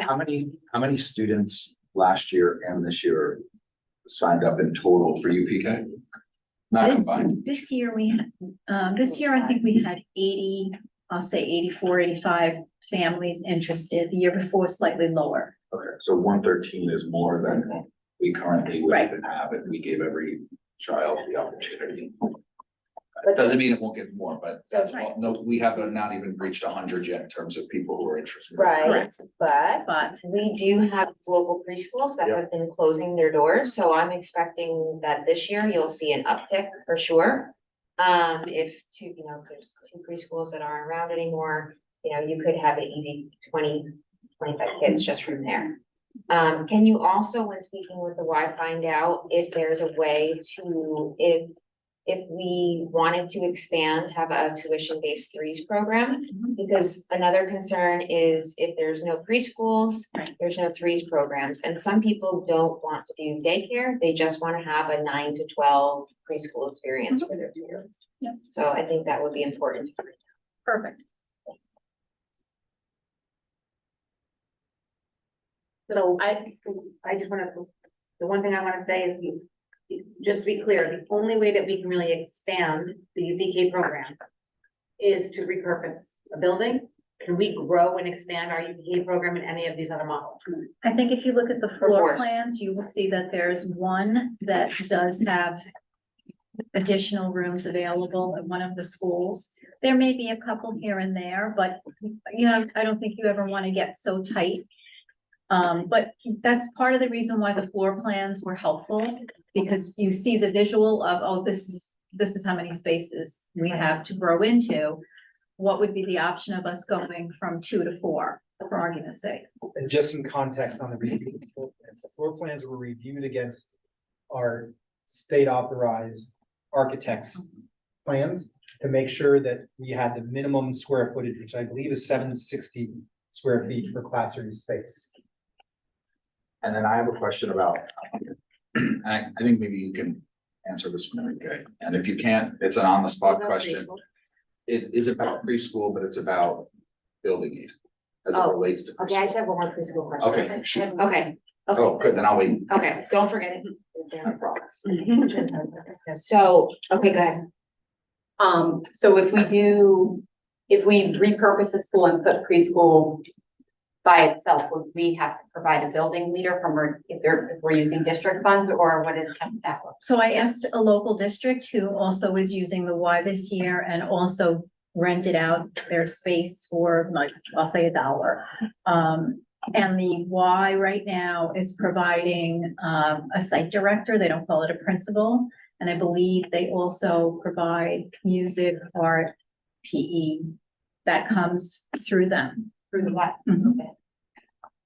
How many students last year and this year signed up in total for UPK? Not combined. This year we had, this year I think we had 80, I'll say 84, 85 families interested. The year before, slightly lower. Okay, so 113 is more than we currently would Right. even have if we gave every child the opportunity. It doesn't mean it won't get more, but that's, Right. no, we have not even reached 100 yet in terms of people who are interested. Right, Correct. but we do have local preschools that Yep. have been closing their doors, so I'm expecting that this year you'll see an uptick for sure. If if there's 2 preschools that aren't around anymore, you could have an easy 20-25 kids just from there. Can you also, when speaking with the Y, find out if there's a way to, if we wanted to expand, have a tuition-based 3s program? Because another concern is if there's no preschools, there's no 3s programs. And some people don't want to do daycare, they just want to have a 9 to 12 preschool experience for their 2-year-olds. Yeah. So I think that would be important. Perfect. So I just wanna, the one thing I wanna say is just to be clear, the only way that we can really expand the UPK program is to repurpose a building. Can we grow and expand our UPK program in any of these other models? I think if you look at the For floor force. plans, you will see that there's one that does have additional rooms available at one of the schools. There may be a couple here and there, but I don't think you ever want to get so tight. But that's part of the reason why the floor plans were helpful, because you see the visual of, oh, this is how many spaces we have to grow into. What would be the option of us going from 2 to 4, for argument's sake? And just some context on the review, the floor plans were reviewed against our state authorized architects' plans to make sure that we had the minimum square footage, which I believe is 760 square feet for classroom space. And then I have a question about, I think maybe you can answer this one, okay? And if you can't, it's an on-the-spot question. It is about preschool, but it's about building aid as it Oh, relates to Okay, I preschool. just have one more preschool question. Okay, sure. Okay, Oh, good, then I'll wait. okay, don't forget it. So, okay, go ahead. So if we repurpose the school and put preschool by itself, would we have to provide a building leader if we're using district funds, or what is that? So I asked a local district who also is using the Y this year and also rented out their space for like, I'll say $1. And the Y right now is providing a site director. They don't call it a principal. And I believe they also provide music, art, PE that comes through them. Through the what? Mhm. Okay.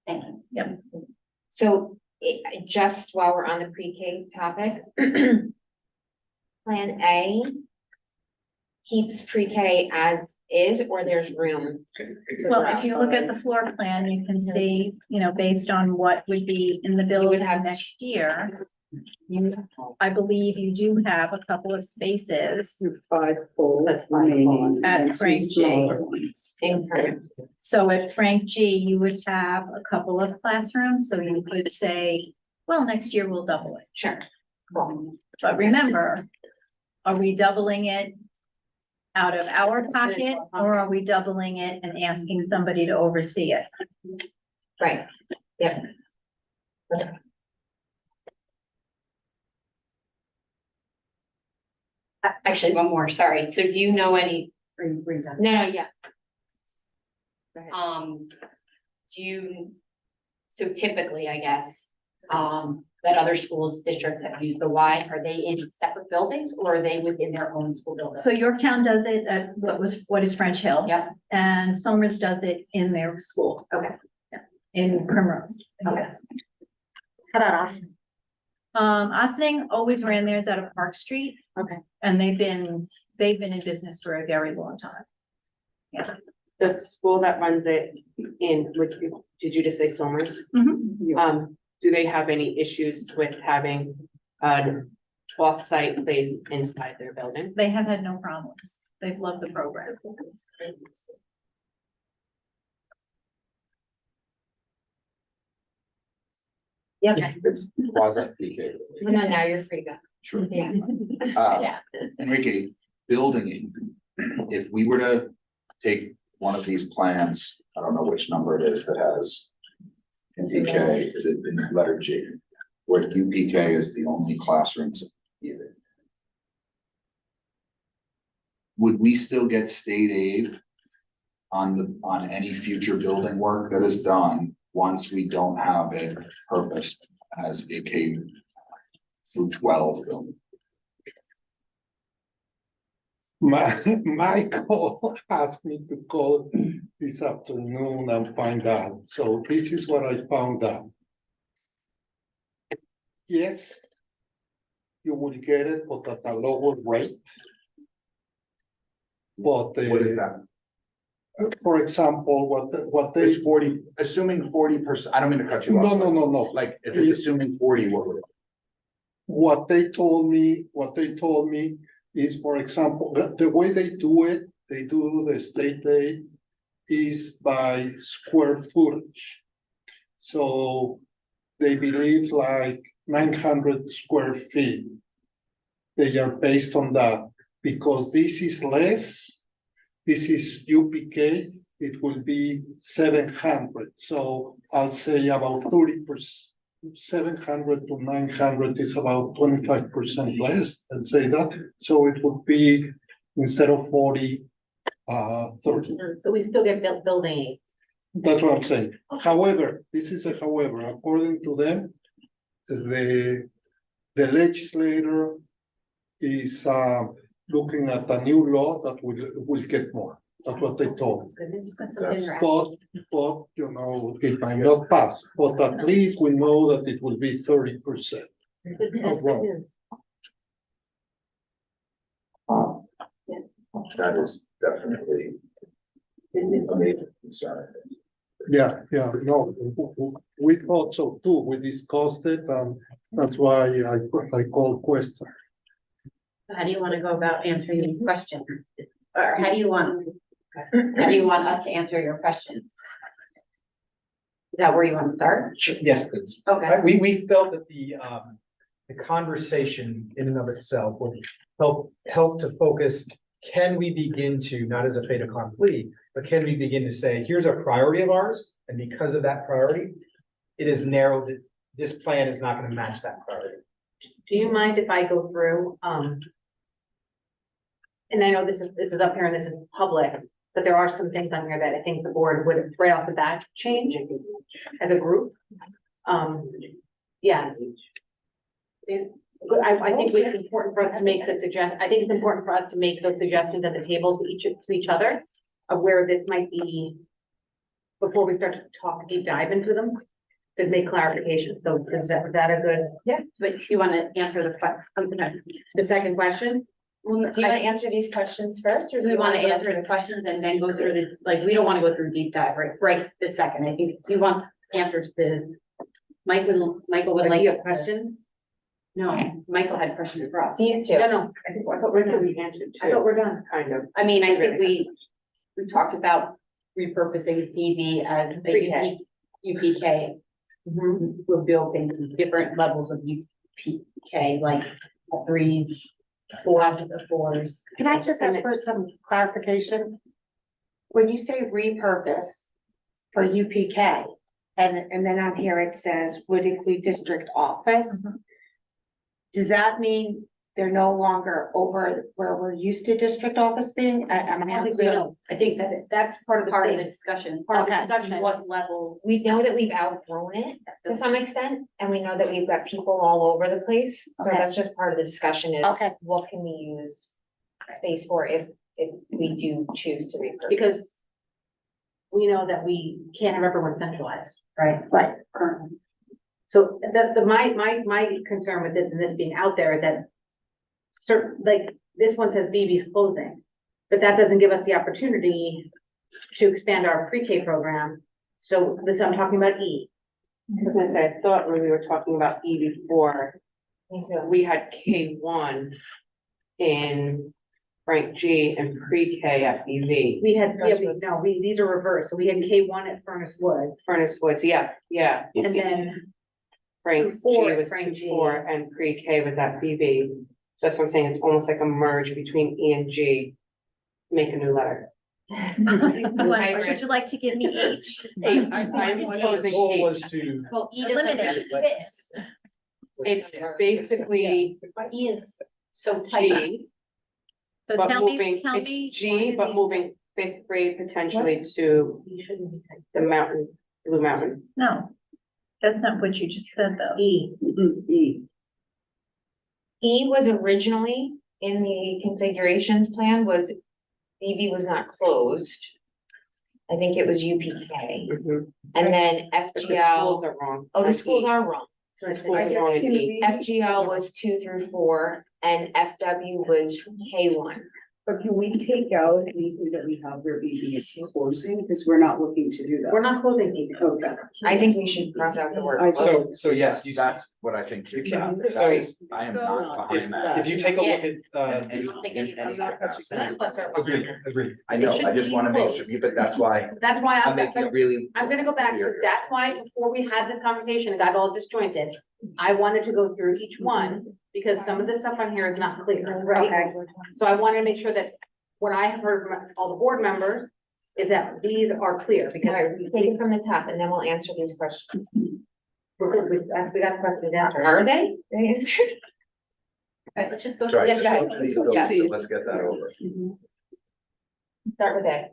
Thank you. Yep. So just while we're on the pre-K topic, Plan A keeps pre-K as is, or there's room? to Well, grow? if you look at the floor plan, you can see, based on what would be in the building have next year. I believe you do have a couple of spaces 5 full remaining. at and 2 Frank J. smaller ones. Incorrect. So at Frank G, you would have a couple of classrooms, so you could say, well, next year we'll double it. Sure. Cool. But remember, are we doubling it out of our pocket, or are we doubling it and asking somebody to oversee it? Right, yep. Actually, one more, sorry. So do you know any? No, yeah. Do you, so typically, I guess, that other schools, districts that use the Y, are they in separate buildings or are they within their own school building? So Yorktown does it at what is French Hill? Yeah. And Somers does it in their school. Okay. Yeah, in Primrose. Okay. How about Austin? Austin always ran theirs out of Park Street. Okay. And they've been in business for a very long time. Yeah. The school that runs it did you just say Somers? Mhm. Do they have any issues with having an off-site place inside their building? They have had no problems. They've loved the program. Yep. It's quasi PK. No, now you're free to go. Sure. Yeah. Enrique, building aid, if we were to take one of these plans, I don't know which number it is that has in PK, is it in letter G? Where UPK is the only classrooms either. Would we still get state aid on any future building work that is done once we don't have it purposed as a K through 12 building? Michael asked me to call this afternoon and find out. So this is what I found out. Yes, you will get it, but at a lower rate. But What is that? For example, what they It's 40, assuming 40%. I don't mean to cut you off. no. Like if it's assuming 40, what would it? What they told me is, for example, the way they do the state aid is by square footage. So they believe like 900 square feet. They are based on that because this is less. This is UPK. It will be 700. So I'll say about 30%. 700 to 900 is about 25% less, let's say that. So it would be instead of 40, 30. So we still get building aid. That's what I'm saying. However, this is a however, according to them, the legislator is looking at a new law that will get more. That's what they told me. But, it might not pass, but at least we know that it will be 30%. That is definitely a major concern. Yeah, no, we thought so too. We discussed it, and that's why I called Cuesta. How do you want to go about answering these questions? Or how do you want us to answer your questions? Is that where you want to start? Sure, yes, please. Okay. We felt that the conversation in and of itself would help to focus. Can we begin to, not as a fait accompli, but can we begin to say, here's a priority of ours, and because of that priority, it is narrowed, this plan is not gonna match that priority. Do you mind if I go through, and I know this is up here and this is public, but there are some things on here that I think the board would right off the bat change as a group. Yeah. I think it's important for us to make I think it's important for us to make those suggestions at the table to each other of where this might be before we start to talk deep dive into them, to make clarification. So is that a good? Yeah, but you want to answer The second question? Do you want to answer these questions first, or do We you want to go answer through the questions and then go through we don't want to go through deep dive right this second. I think he wants answers to Michael would like. You have questions? No, Michael had questions for us. These two? No, I thought we're done. We answered. I thought we're done. Kind of. I mean, I think we talked about repurposing PV as Pre-K. UPK. We're building different levels of UPK, like threes, fours. Can I just ask for some clarification? When you say repurpose for UPK, and then on here it says would include district office. Does that mean they're no longer over where we're used to district office being? I think that's part of the discussion. Part of the discussion. What level? We know that we've outgrown it to some extent, and we know that we've got people all over the place. So Okay. that's just part of the discussion is Okay. what can we use space for if we do choose to repurpose? Because we know that we can't have everyone centralized, right? Right. So my concern with this and this being out there is that certain, like, this one says BB's closing, but that doesn't give us the opportunity to expand our pre-K program. So this, I'm talking about E. I was gonna say, I thought when we were talking about E before, we had K1 in Frank G and pre-K at BV. We had, these are reversed. So we had K1 at Furnace Woods. Furnace Woods, yeah. And then Frank G Four at was Frank G. 2-4 and pre-K was at BV. That's what I'm saying, it's almost like a merge between E and G. Make a new letter. Would you like to give me H? H, I'm proposing The goal H. was to, Well, E Eliminate this. It's basically E is So type. G, So but tell me, it's G, but moving fifth grade potentially to the mountain, Blue Mountain. No, that's not what you just said, though. E was originally in the configurations plan was BB was not closed. I think it was UPK, and then But the schools FGL. are wrong. Oh, the on schools E. are wrong. The schools are wrong in E. FGL was 2 through 4 and FW was K1. But can we take out anything that we have where BB is closing, because we're not looking to do that? we're not closing BB. Okay. I think we should cross out the word. I- close. so yes, That's what I think. too. Yeah. So- I am not behind that. if you take a look at, Any capacity. agreed. I know, It should I just be wanna make closed. sure, but that's why That's why I'm making it really. I'm gonna go back to, clear. that's why before we had this conversation, it got all disjointed. I wanted to go through each one, because some of the stuff on here is not clear, right? So I wanted to make sure that what I have heard from all the board members is that these are clear, because Alright, take it from the top and then we'll answer these questions. we're good, we got questions after. Are they? They answered? Let's just go. Sorry, Yes, just go go ahead. please go, Yeah. so let's get that over. Start with A.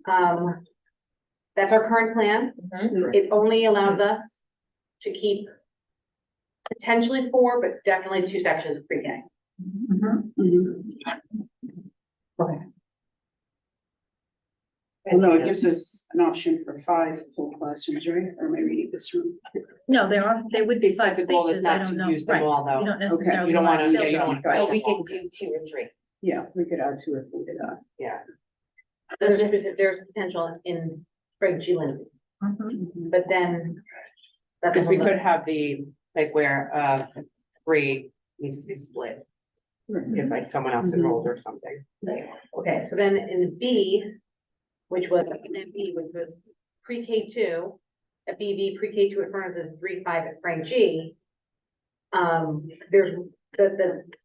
A, that's our current plan. Mhm. It only allows us to keep potentially 4, but definitely 2 sections of pre-K. Well, no, it gives us an option for 5 full classrooms, right? Or am I reading this wrong? No, they would be He said 5 the goal is spaces, I not don't to know. use them all You though. don't necessarily. You don't wanna- fill yeah, you don't them. wanna- So we could do 2 or 3. Yeah, we could add to it if we did that. Yeah. There's potential in Frank G. Lindsay, but then. that's a Because we whole could nother- have the, like where, grade needs to be split. If like someone else enrolled or something. Okay, so then in B, which was, in B, which was pre-K two, at BV, pre-K two at Furnace is 3.5 at Frank G. There's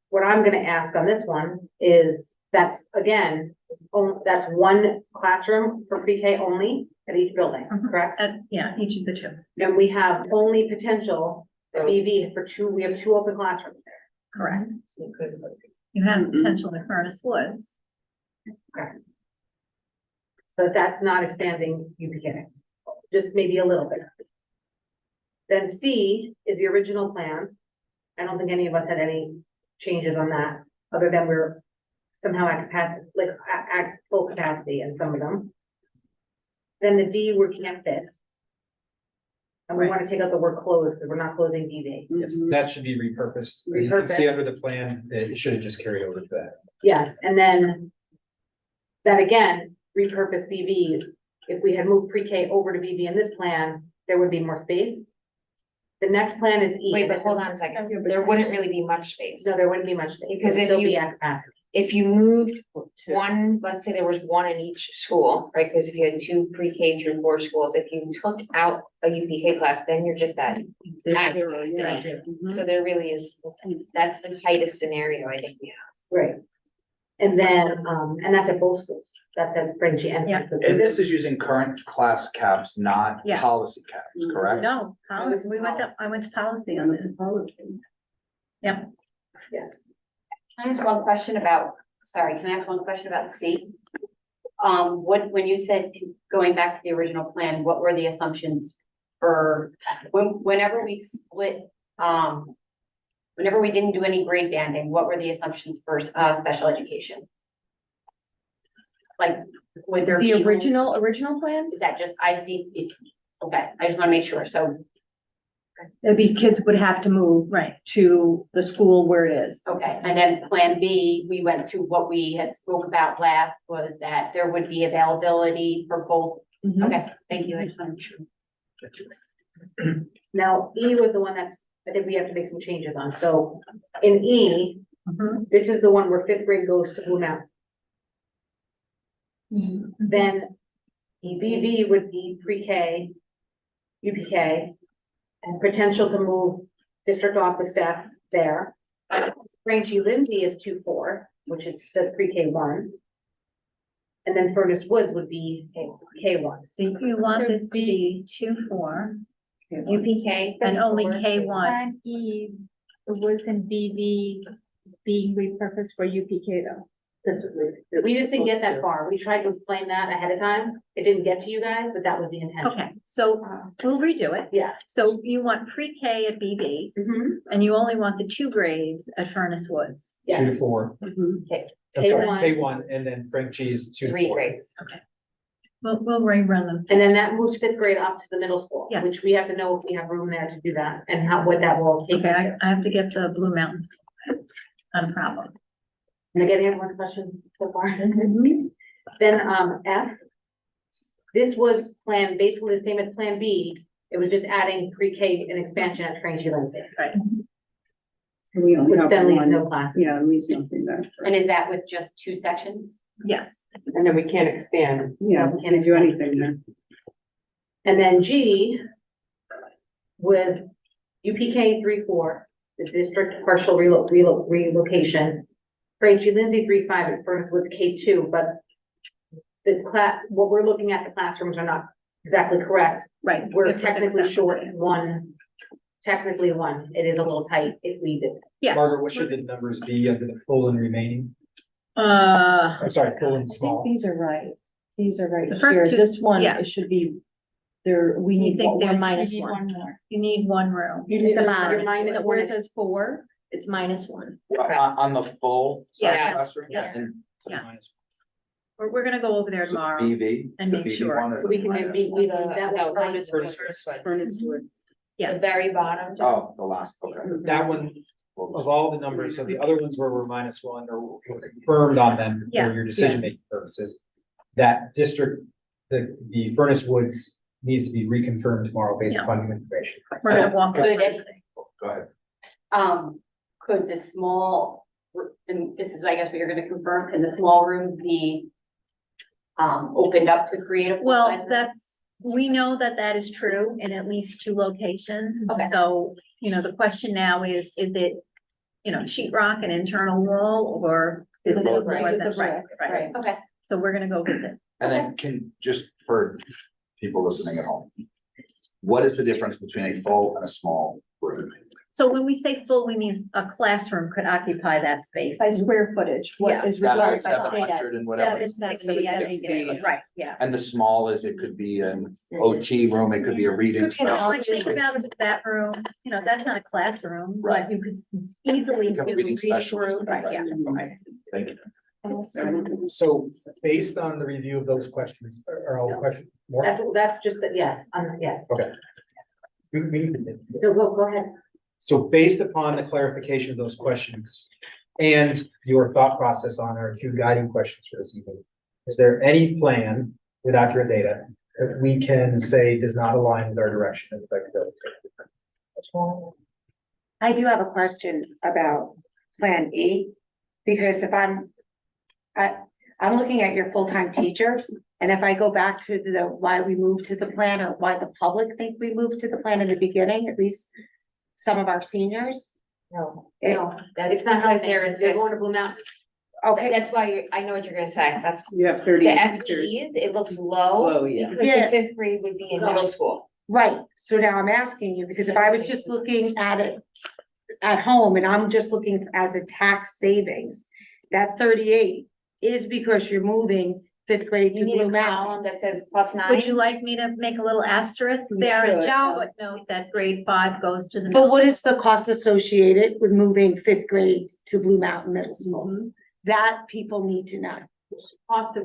what I'm gonna ask on this one is, that's again, that's one classroom for pre-K only at each building, correct? Yeah, each of the two. And we have only potential at BV for two, we have 2 open classrooms there. Correct. You have potential in Furnace Woods. So that's not expanding UPK, just maybe a little bit. Then C is the original plan. I don't think any of us had any changes on that, other than we're somehow at capacity, like at full capacity in some of them. Then the D, we can't fit. And we want to take out the word close, because we're not closing DV. Yes, that should be repurposed. You can see under the plan, it should have just carried over to that. Yes, and then that again, repurpose BV. If we had moved pre-K over to BV in this plan, there would be more space. The next plan is E. Wait, but hold on a second. There wouldn't really be much space. No, there wouldn't be much space. Because It'd if still be you- at capacity. If you moved one, let's say there was one in each school, right? Because if you had 2 pre-K through 4 schools, if you took out a UPK class, then you're just at Zero, yeah. capacity. So there really is, that's the tightest scenario I think we have. Right. And then, and that's at both schools. That's at Frank G. and Yeah. And this is using current class caps, not Yes. policy caps, correct? No, policy, I went to policy on this. Yep. Yes. Can I ask one question about, sorry, can I ask one question about C? When you said, going back to the original plan, what were the assumptions for, whenever we split, whenever we didn't do any grade banding, what were the assumptions for, special education? Like, would there be? The original plan? Is that just okay, I just wanna make sure, so, It'd be kids would have to move Right. to the school where it is. okay, and then Plan B, we went to what we had spoke about last, was that there would be availability for both. Okay, thank you, I just wanna make sure. Now, E was the one that's, I think we have to make some changes on. So in E, this is the one where 5th grade goes to Blue Mountain. Then BV would be pre-K, UPK, and potential to move district office staff there. Frank G. Lindsay is 2-4, which it says pre-K 1. And then Furnace Woods would be K1. So you want this to be 2-4 UPK. and only K1. Plan E, it was in BV being repurposed for UPK though. We just didn't get that far. We tried to explain that ahead of time. It didn't get to you guys, but that was the intention. Okay, so we'll redo it. Yeah. So you want pre-K at BB and you only want the 2 grades at Furnace Woods. 2 to Yes. 4. Okay. I'm sorry, K1. K1, and then Frank G is 2 to 3 4. grades. We'll rerun them. And then that moves 5th grade up to the middle school, Yes. which we have to know if we have room there to do that and what that will take. Okay, I have to get the Blue Mountain. Not a problem. Am I getting everyone's question so far? Then, F. This was basically the same as Plan B. It was just adding pre-K and expansion at Frank G. Lindsay. Right. We only Which have then leaves one. no classes. Yeah, leaves nothing there. And is that with just 2 sections? Yes. And then we can't expand. Yeah, we can't do anything there. And then G with UPK 3-4, the district partial relocation. Frank G. Lindsay 3-5 at Furnace Woods K2, but what we're looking at, the classrooms are not exactly correct. Right. We're technically short one, technically one. It is a little tight if we did. Yeah. Margaret, what should the numbers be under the full and remaining? Uh, I'm sorry, full and small. These are right. These are right The first here. two- This one, yeah. it should be, there, we You need think one there's- minus you need one. more. You need 1 room. You need The a minus, minus where one. it says 4, it's -1. On the full size Yeah. classroom? Yeah. And Yeah. We're gonna go over there tomorrow. BV? and the make BV sure. one is So we can minus do one. that No, one. Furnace Furnace Woods. Furnace Woods. The Yes. very bottom. Oh, the last, okay. That one, of all the numbers, so the other ones where we're -1 or we're confirmed on them for your Yes, decision-making purposes. That district, the Furnace Woods needs to be reconfirmed tomorrow based Yeah. upon new information. We're gonna walk. Could through it- Go ahead. Could the small, and this is, I guess, what you're gonna confirm, can the small rooms be opened up to create a Well, full-size room? that's, we know that that is true in at least 2 locations. Okay. So, the question now is it, sheet rock and internal wall, or is it more Right. than, right, right. Okay. So we're gonna go visit. And then just for people listening at home, what is the difference between a full and a small room? So when we say full, we mean a classroom could occupy that space. By square footage, what Yeah. is That required was by state. 700 and whatever. 760, right, yeah. And the small is, it could be an OT room, it could be a reading Like, specialist. think about that room, that's not a classroom. Right. You could easily do Become a a reading reading specialist, group, right, yeah. right. Thank you. So based on the review of those questions, are all questions more? That's just, yes, yes. Go ahead. So based upon the clarification of those questions and your thought process on our 2 guiding questions for this evening, is there any plan with accurate data that we can say does not align with our direction and effectivity? I do have a question about Plan E, because if I'm looking at your full-time teachers, and if I go back to why we moved to the plan, or why the public think we moved to the plan in the beginning, at least some of our seniors. No, It- that's It's not because they're going to Blue Mountain. Okay, That's why I know what you're gonna say. That's You have the 30 teachers. FTEs, it looks low. Oh, yeah. Because Yeah. the 5th grade would be in middle school. right, so now I'm asking you, because if I was just looking at it at home, and I'm just looking as a tax savings, that 38 is because you're moving 5th grade You to need Blue a Mountain. column that says +9. Would you like me to make a little asterisk You there and should. just footnote that grade 5 goes to the. But what is the cost associated with moving 5th grade to Blue Mountain Middle School? That people need to know. Cost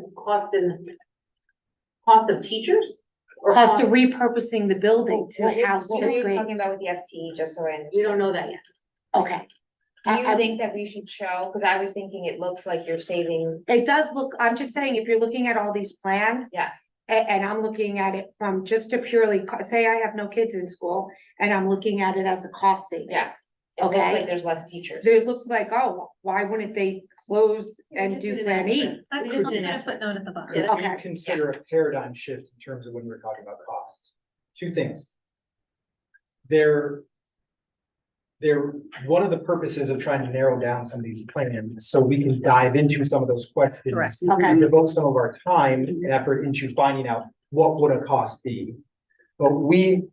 of teachers? Or Cost of repurposing the building to house What were 5th you grade. talking about with the FTE, just so I understand? We don't know that yet. Okay. Do you I- think that we should show, because I was thinking it looks like you're saving, It does look, I'm just saying, if you're looking at all these plans. Yeah. And I'm looking at it from just a purely, say I have no kids in school, and I'm looking at it as a cost savings. yes, it looks Okay. like there's less teachers. It looks like, oh, why wouldn't they close and do Plan E? I'm just gonna put a footnote at the bottom. Could Okay. we consider a paradigm shift in terms of when we're talking about costs? 2 things. One of the purposes of trying to narrow down some of these plans, so we can dive into some of those questions. Correct. Okay. And devote some of our time and effort into finding out what would a cost be. But we've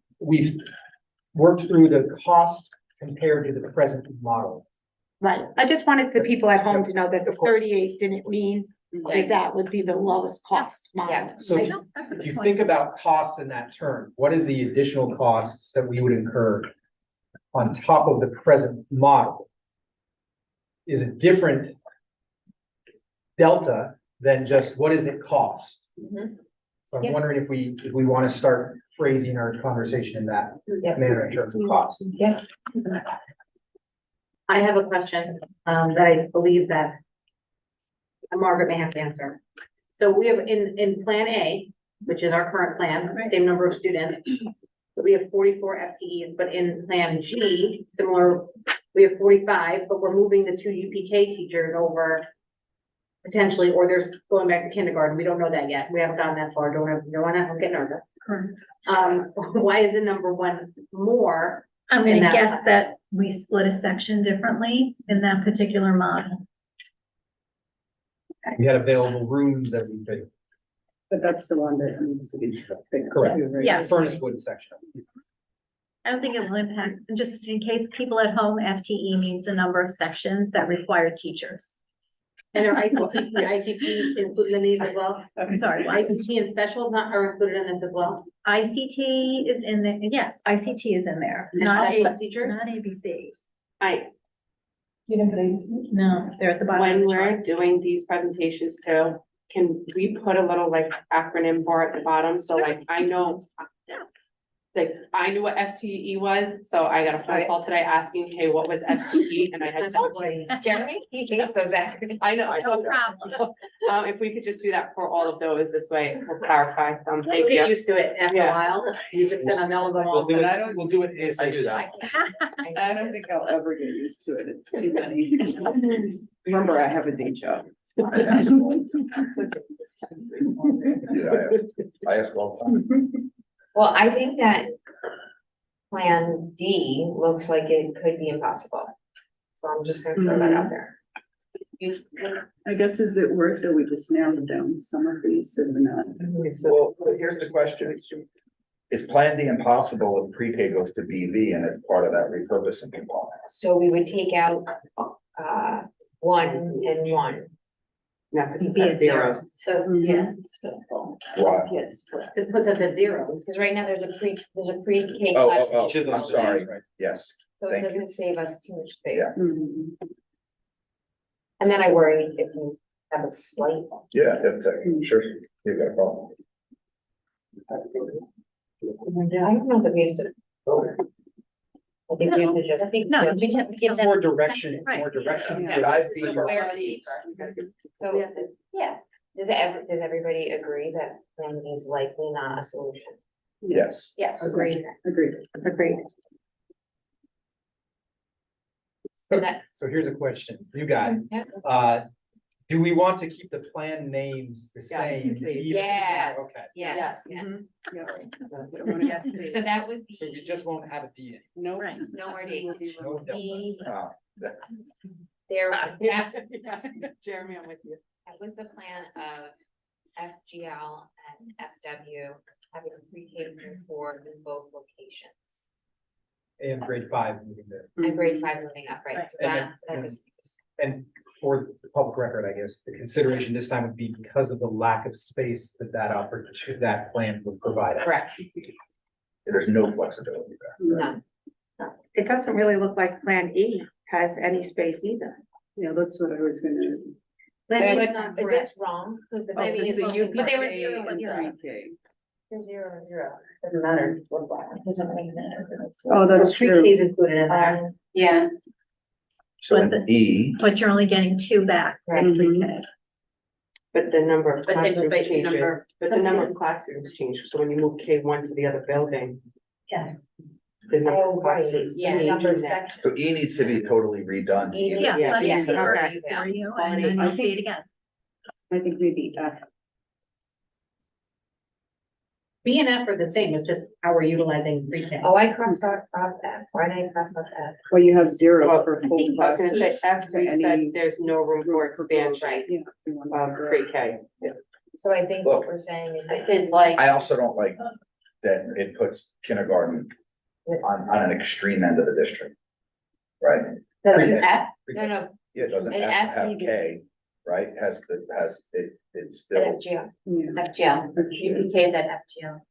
worked through the cost compared to the present model. Right, I just wanted the people at home to know that the Of course. 38 didn't mean that that would be the lowest cost model. Yeah. So I know, that's a if good you point. think about costs in that term, what is the additional costs that we would incur on top of the present model? Is a different delta than just what does it cost? Mhm. So I'm Yeah. wondering if we want to start phrasing our conversation in that Yeah. manner in terms of cost. Yeah. I have a question, that I believe that Margaret may have to answer. So we have in Plan A, which is our current plan, same number of students. But we have 44 FTEs, but in Plan G, similar, we have 45, but we're moving the 2 UPK teachers over potentially, or there's going back to kindergarten. We don't know that yet. We haven't gotten that far. Don't wanna get nervous. Correct. Why is the number 1 more? I'm in gonna that guess plan? that we split a section differently in that particular model. We had available rooms that we could, But that's the one that needs to be fixed. Correct. too, right? Yes. Furnace Wood section. I don't think it will impact, just in case people at home, FTE means the number of sections that require teachers. And are ICT included in these as well? I'm sorry, ICT and special are included in this as well? ICT is in there, yes, ICT is in there, And not special teachers? not ABC. You didn't put any. No, they're at the bottom. of When the we're chart. doing these presentations too, can we put a little like acronym bar at the bottom, so like I know. Yeah. Like I knew what FTE was, so I got a phone call today asking, hey, what was FTE? And I had to. Jeremy, he hates those acronyms. I know. No problem. If we could just do that for all of those this way, we'll clarify some. Thank Get you. used to it after a Yeah. while. You've been on all of them. We'll do And I it, don't- we'll do it ASAP. I do that. I don't think I'll ever get used to it. It's too many. Remember, I have a day job. Yeah, I ask all the time. Well, I think that Plan D looks like it could be impossible. So I'm just gonna throw that out there. I guess, is it worth that we just narrow down some of these so we're not? Well, here's the question. Is Plan D impossible if pre-K goes to BV and it's part of that repurposing component? So we would take out, 1 and 1. No, Be at zeros. So, Yeah. Why? Yes. Just puts us at zeros. because right now there's a pre-K Oh, class. oh, each. oh, I'm sorry. Yes, So it thank you. doesn't save us too much space. Yeah. Mhm. And then I worry if you have a slight. Yeah, sure, you got a problem. I don't know that we have to. I think we have to just. No, we have to give them. More direction, Right. more direction. Yeah. Should I be? Priorities. So, yeah, does everybody agree that Plan B is likely not a solution? Yes. Yes. Agreed. Agreed. So that, So here's a question, you guys, yeah, do we want to keep the plan names the Yeah, same? please. even- Yeah. Okay, yes, Yes. yeah. Yes, please. So that was so we the, just won't have a D. No. Right. no more D. No doubt. The, That- there, that Yeah. Jeremy, I'm with you. was the plan of FGL and FW having pre-K through 4 in both locations. And grade 5 moving there. And grade 5 moving up, right? So And that then- doesn't exist. And for the public record, I guess, the consideration this time would be because of the lack of space that plan would provide us. Correct. There's no flexibility there. None. It doesn't really look like Plan E has any space either. Yeah, that's what I was gonna. But is this wrong? Because the Oh, plan this is is the but they were UPK 0 and and 0. pre-K. They're 0. Doesn't matter. Doesn't really matter. Oh, that's true. Pre-K is included in there. Yeah. So But in E, But you're only getting 2 back. Right. pre-K. But the number of But then classrooms the changes, number- but the number of classrooms change, so when you move K1 to the other building, Yes. the number Oh, of right. classrooms. Yeah, change number of in that. sections. so E needs to be totally redone. E Yeah, Yeah. let's Yeah. do Okay. it for you, Quality. and then I you'll see think- it again. I think maybe F. B and F are the same, it's just how we're utilizing pre-K. Oh, I crossed out F. Why did I cross out F? Well, you have 0 Well, for I full was gonna say classes. F, to we any said there's no room for expansion Right. Yeah. you want of to- pre-K. So I think what Look, we're saying is that it's like. I also don't like that it puts kindergarten on an extreme end of the district. Right? That's Pre-K. F? No, Yeah, it doesn't And have F to have needs- K, right? It's still, FGL. Yeah. FGL. UPK is at FGL.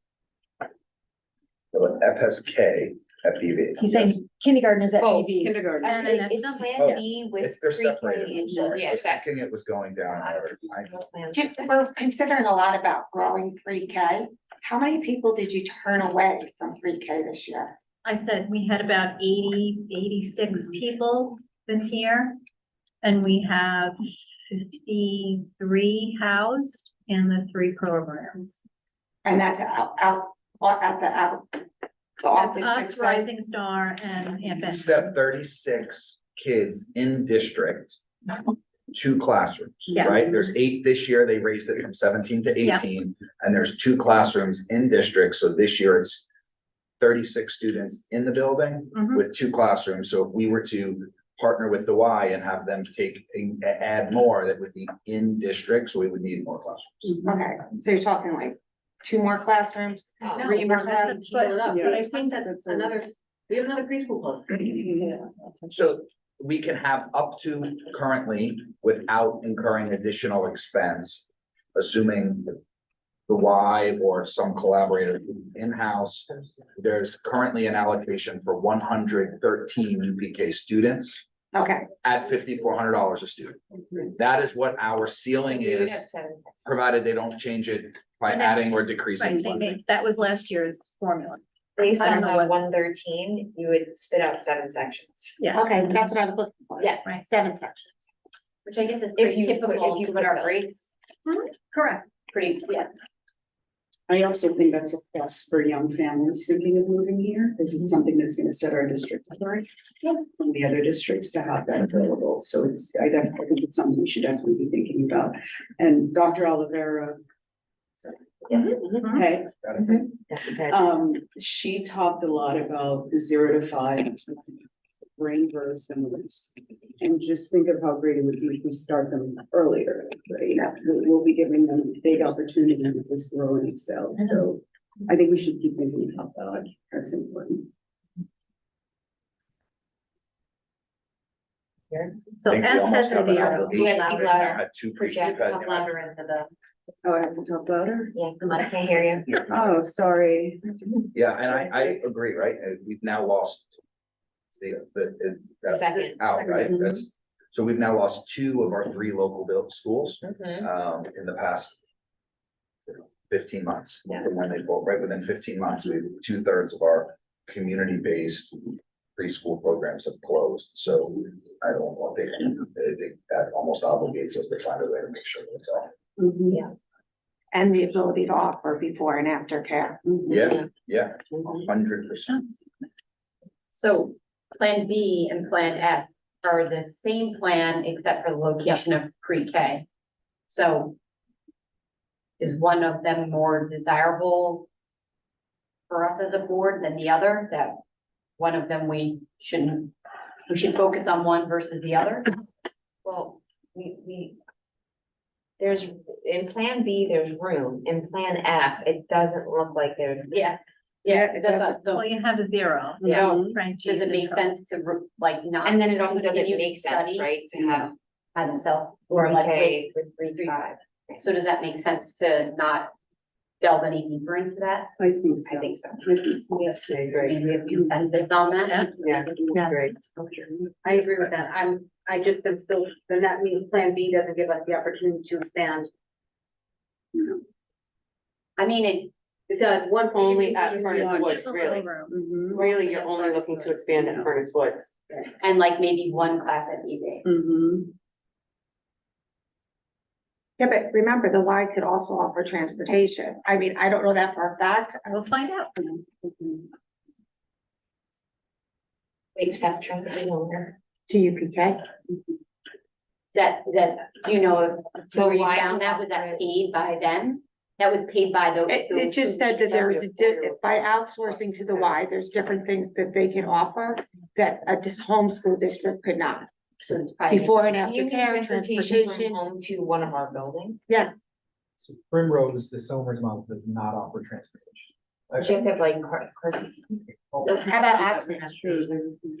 but F has K at BV. He's saying kindergarten is at Oh, BV. Kindergarten. And It's then it's that's Plan Oh, B with It's, they're pre-K separated, I'm and, sorry. I yeah, was that. thinking it was going down. another- Just, we're considering a lot about growing pre-K. How many people did you turn away from pre-K this year? I said we had about 86 people this year. And we have 53 housed in the 3 programs. And that's out at the That's office. us, Rising Star and Benton. Step 36 kids in district, 2 classrooms, Yes. right? There's 8 this year, they raised it from 17 to Yeah. 18. And there's 2 classrooms in district, so this year it's 36 students in the building Mhm. with 2 classrooms. So if we were to partner with the Y and have them add more, that would be in district, so we would need more classrooms. Okay, so you're talking like 2 more classrooms? Oh, No, 3 more that's classrooms? split it up. Yeah. I think that's That's another, we have another preschool close. So we can have up to currently without incurring additional expense, assuming the Y or some collaborator in-house. There's currently an allocation for 113 UPK students Okay, at $5,400 a student. That is what our ceiling We would have is, 7. provided they don't change it by And that's- adding or Right, decreasing they funding. made, that was last year's formula. based I don't on know the what- 113, you would spit out 7 sections. Yes. Okay, that's what I was looking for. Yeah. Right. 7 sections. Which I guess is If pretty you put, typical if you to put our fulfill. breaks, Correct. pretty, yeah. I also think that's a plus for young families thinking of moving here, because it's something that's gonna set our district apart from the other districts to have that available. So I definitely think it's something we should definitely be thinking about. And Dr. Oliveira, hey, she talked a lot about the 0 to 5 brain bursts and just think of how great it would be if we start them earlier, right? We'll be giving them a big opportunity to just grow and excel. So I think we should keep thinking about that. That's important. So I think we F almost has a have an 0. obligation. You guys speak louder. Had two Project preview up louder into the, Oh, I have to talk louder? yeah, I can't hear you. Oh, sorry. Yeah, and I agree, right? We've now lost that's Second. out, right? Mhm. That's, so we've now lost 2 of our 3 local built schools, Mhm. in the past 15 months. Yeah. From when they both, right within 15 months, we 2/3 of our community-based preschool programs have closed. So I don't want, I think that almost obligates us to find a way to make sure that it's off. Mhm. Yes. And the ability to offer before and after care. Mhm. Yeah, 100%. So Plan B and Plan F are the same plan except for the location of pre-K. So is one of them more desirable for us as a board than the other, that one of them we should focus on one versus the other? Well, there's, in Plan B, there's room. In Plan F, it doesn't look like there's. Yeah, that's what, so Well, you have a 0. so Yeah. French does is it make in sense to like not? And then it also doesn't continue make to sense, study right, to have By themselves, or like, pre-K with 3 to 5. so does that make sense to not delve any deeper into that? I think so. I think so. I think so. Yes, I I mean, we have consensus on that? Yeah. Yeah. Great. I agree with that. I just am still, then that means Plan B doesn't give us the opportunity to expand. I mean, It does, one only at Just Furnace one. Woods, really. Mhm. Really, you're only looking to expand at Furnace Woods. and like maybe one class at BB. Mhm. Yeah, but remember, the Y could also offer transportation. I mean, I don't know that for a fact. We'll find out. Big stuff trying to be longer. To UPK. That, do you know, So where you why found that, was that paid by them? That was paid by the. It just said that there's, by outsourcing to the Y, there's different things that they can offer that a homeschool district could not. So it's probably- Before and Do you after mean care, transportation from transportation. home to one of our buildings? Yeah, So Primrose, the Somers model does not offer transportation. Or do you have to have like cars? how about Aspen?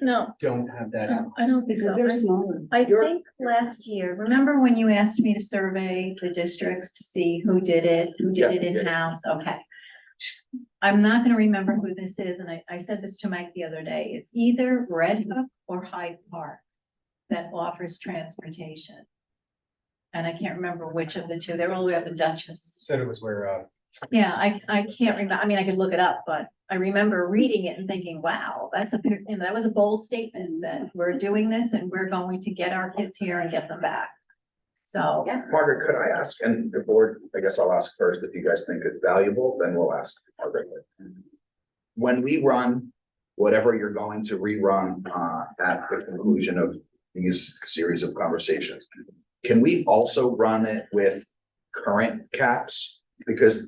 No, Don't have that out. I don't think Because so. they're smaller. I think last year, remember when you asked me to survey the districts to see who did it Yeah, yeah. in-house? Okay. I'm not gonna remember who this is, and I said this to Mike the other day. It's either Red Hook or Hyde Park that offers transportation. And I can't remember which of the two. They're all the way up in Dutchess. Said it was where, Yeah, I can't remember. I mean, I could look it up, but I remember reading it and thinking, wow, that was a bold statement that we're doing this and we're going to get our kids here and get them back. So. Yeah. Margaret, could I ask, and the board, I guess I'll ask first, if you guys think it's valuable, then we'll ask Margaret. When we run whatever you're going to rerun at the conclusion of these series of conversations, can we also run it with current caps? Because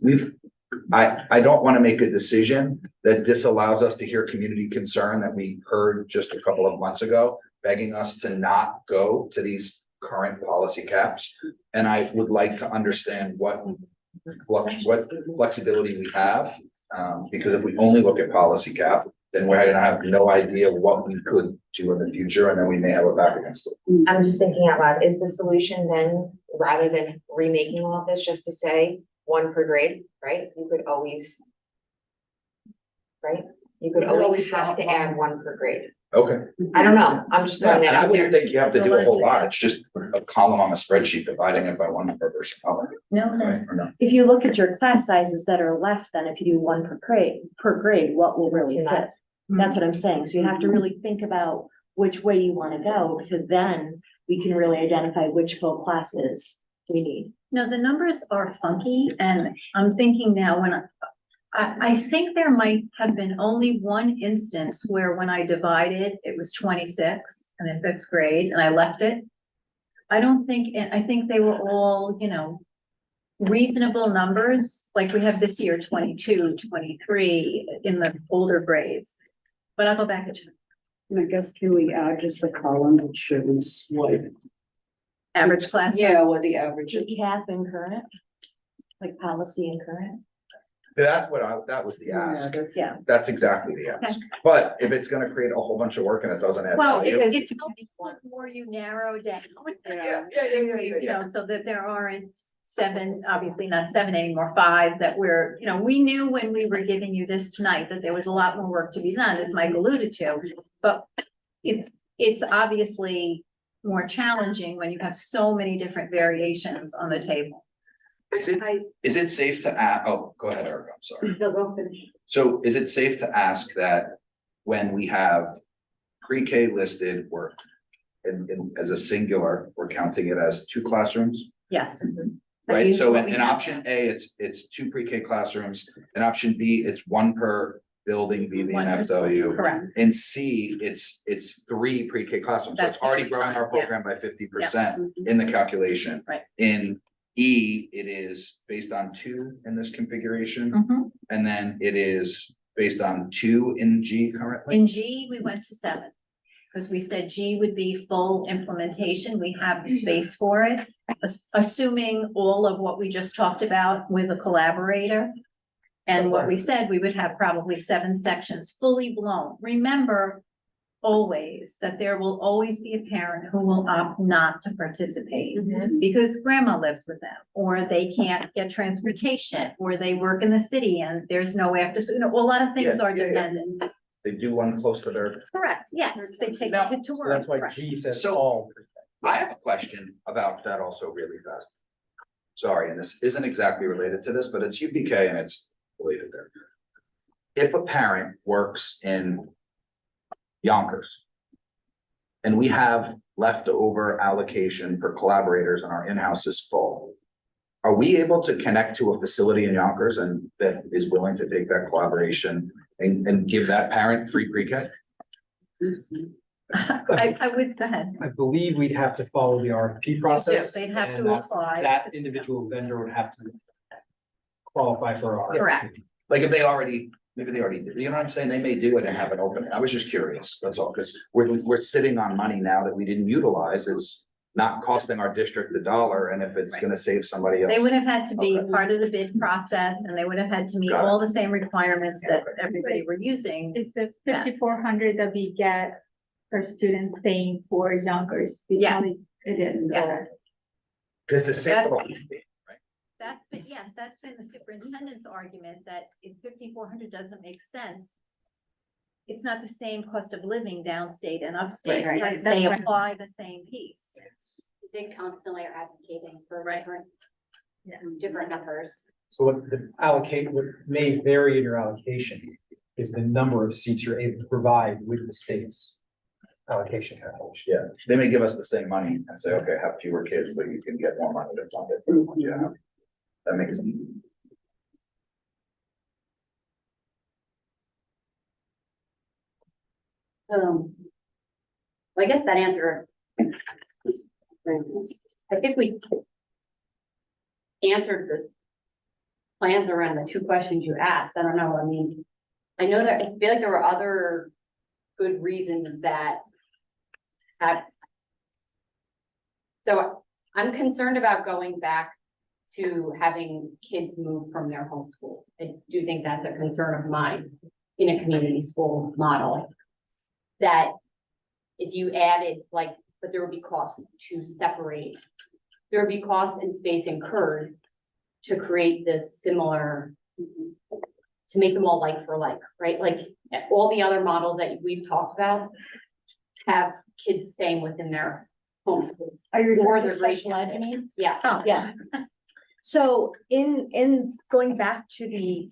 I don't want to make a decision that disallows us to hear community concern that we heard just a couple of months ago, begging us to not go to these current policy caps. And I would like to understand what flexibility we have. Because if we only look at policy cap, then we're gonna have no idea what we could do in the future, and then we may have a back against it. I'm just thinking out loud, is the solution then, rather than remaking all of this, just to say 1 per grade, right? You could always. Right? You could always have to add 1 per grade. Okay. I don't know, I'm just throwing that I out there. wouldn't think you have to do a whole lot. It's just a column on a spreadsheet dividing it by one number versus another. No, Right, or no? if you look at your class sizes that are left, then if you do one per grade, what will really fit? That's what I'm saying. So you have to really think about which way you want to go, because then we can really identify which full classes we need. No, the numbers are funky, and I'm thinking now I think there might have been only one instance where when I divided, it was 26 and in 5th grade, and I left it. I don't think, and I think they were all, reasonable numbers, like we have this year, 22, 23 in the older grades. But I'll go back and check. And I guess can we add just the column that shows what? Average class. What the average is. Cath and current, like policy and current. That was the ask. Yeah. That's exactly the ask. But if it's gonna create a whole bunch of work and it doesn't add Well, value. it's more you narrow down. Yeah. So that there aren't 7, obviously not 7 anymore, 5 that we're, we knew when we were giving you this tonight that there was a lot more work to be done, as Mike alluded to. But it's obviously more challenging when you have so many different variations on the table. Is it safe to ask, oh, go ahead, Erica, I'm sorry. So is it safe to ask that when we have pre-K listed, as a singular, we're counting it as 2 classrooms? Yes. Right, so in option A, it's 2 pre-K classrooms, in option B, it's 1 per building, BB One and per school, FW. correct. In C, it's 3 pre-K classrooms, so it's That's already the growing our yeah. program by 50% in the calculation. Right. In E, it is based on 2 in this configuration, Mhm. and then it is based on 2 in G currently. In G, we went to 7, because we said G would be full implementation. We have the space for it, assuming all of what we just talked about with a collaborator. And what we said, we would have probably 7 sections fully blown. Remember always that there will always be a parent who will opt not to participate because grandma lives with them, or they can't get transportation, or they work in the city and there's no after, a lot of things are dependent. They do one close to their. Correct, yes, they take Now, it to So work. that's why correct. G says So- all. I have a question about that also really fast. Sorry, and this isn't exactly related to this, but it's UPK and it's related there. If a parent works in Yonkers and we have leftover allocation for collaborators and our in-house is full, are we able to connect to a facility in Yonkers and that is willing to take that collaboration and give that parent free pre-K? I would, go ahead. I believe we'd have to follow the RFP process. They'd have and to that- apply. That individual vendor would have to qualify for our. Correct. Like if maybe they already did, you know what I'm saying? They may do it and have it open. I was just curious, that's all, because we're sitting on money now that we didn't utilize. It's not costing our district $1, and if it's gonna save somebody else. They would have had to be Okay. part of the bid process, and they would have had to meet Got it. all the same requirements that everybody were using. Is the Yeah. 5,400 that we get per student staying for Yonkers? Yes. It is. Yes. Because the sample. That's been the superintendent's argument, that if 5,400 doesn't make sense, it's not the same cost of living downstate and upstate. Right, Yes, that's They right. apply the same piece. They constantly are advocating for Right. different numbers. So what may vary in your allocation is the number of seats you're able to provide with the state's allocation calculation. Yeah, they may give us the same money and say, okay, have fewer kids, but you can get more money to fund it. Yeah, that makes sense. I guess that answer. I think we answered the plans around the 2 questions you asked. I don't know, I mean, I know that, I feel like there were other good reasons that have. So I'm concerned about going back to having kids move from their home school. I do think that's a concern of mine in a community school model. That if you added but there would be costs to separate. There would be costs and space incurred to create this similar, to make them all like for like, right? Like all the other models that we've talked about, have kids staying within their home schools. Are you Or referring to the special grade- ed, you mean? Yeah. Oh, yeah. So in going back to the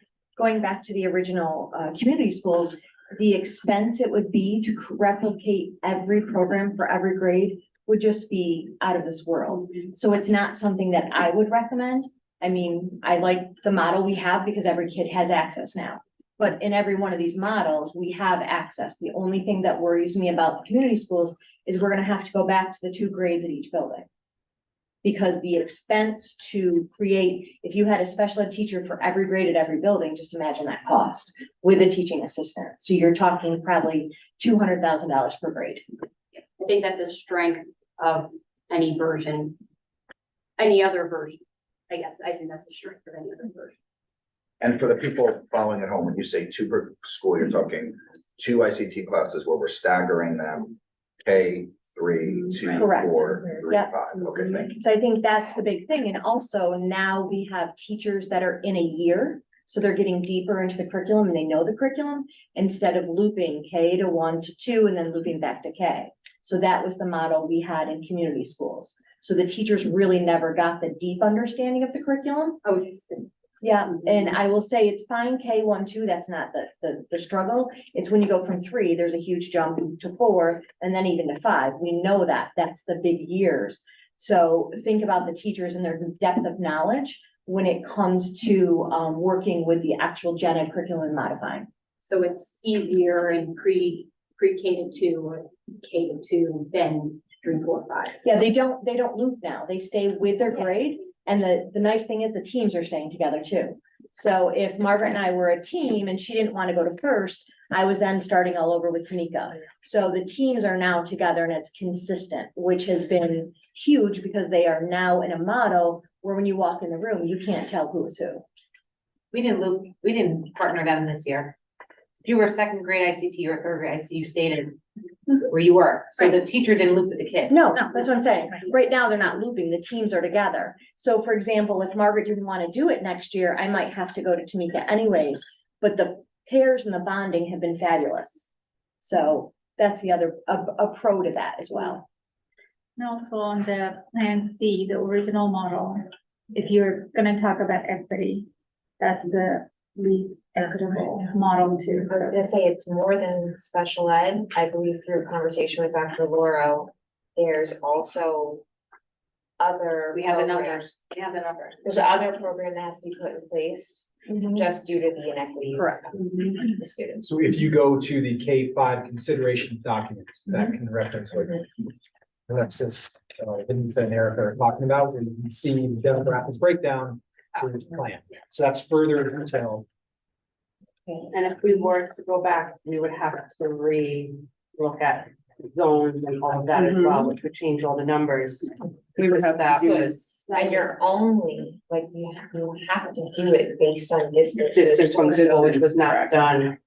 original community schools, the expense it would be to replicate every program for every grade would just be out of this world. So it's not something that I would recommend. I mean, I like the model we have because every kid has access now. But in every one of these models, we have access. The only thing that worries me about the community schools is we're gonna have to go back to the 2 grades at each building. Because the expense to create, if you had a special ed teacher for every grade at every building, just imagine that cost with a teaching assistant. So you're talking probably $200,000 per grade. I think that's a strength of any version, any other version. I guess I think that's a strength of any other version. And for the people following at home, when you say 2 per school, you're talking 2 ICT classes where we're staggering them, K, 3, 2, Correct. 4, 3, Yeah. 5. Okay, thank you. So I think that's the big thing. And also now we have teachers that are in a year. So they're getting deeper into the curriculum and they know the curriculum instead of looping K to 1 to 2 and then looping back to K. So that was the model we had in community schools. So the teachers really never got the deep understanding of the curriculum. Oh, Yeah, and I will say it's fine, K1, 2, that's not the struggle. It's when you go from 3, there's a huge jump to 4, and then even to 5. We know that, that's the big years. So think about the teachers and their depth of knowledge when it comes to working with the actual gen ed curriculum and modifying. So it's easier in pre-K to 2 or K to 2 than 3, 4, 5. Yeah, they don't loop now, they stay with their grade. And the nice thing is the teams are staying together too. So if Margaret and I were a team and she didn't want to go to first, I was then starting all over with Tamika. So the teams are now together and it's consistent, which has been huge because they are now in a model where when you walk in the room, you can't tell who is who. We didn't partner them this year. If you were 2nd grade ICT or 3rd grade ICT, you stayed in where you were. So the teacher didn't loop with the kid. No, that's what I'm saying. Right now, they're not looping. The teams are together. So for example, if Margaret didn't want to do it next year, I might have to go to Tamika anyways. But the pairs and the bonding have been fabulous. So that's the other, a pro to that as well. And also on the plan C, the original model, if you're gonna talk about equity, that's the least equitable model too. I was gonna say it's more than special ed. I believe through a conversation with Dr. Lauro, there's also other. We have the programs. numbers. We have the numbers. There's other program that has to be put in place just due to the inequities. Correct. of the students. So if you go to the K-5 consideration document, that can reference what Alexis, Denise and Erica are talking about, and you can see the demographics breakdown for this plan. So that's further detail. And if we were to go back, we would have to re-look at zones and all of that as well, which would change all the numbers. We would have to do Because, and you're only, like, you have to do it based on distance. Distance from the school, which was not done.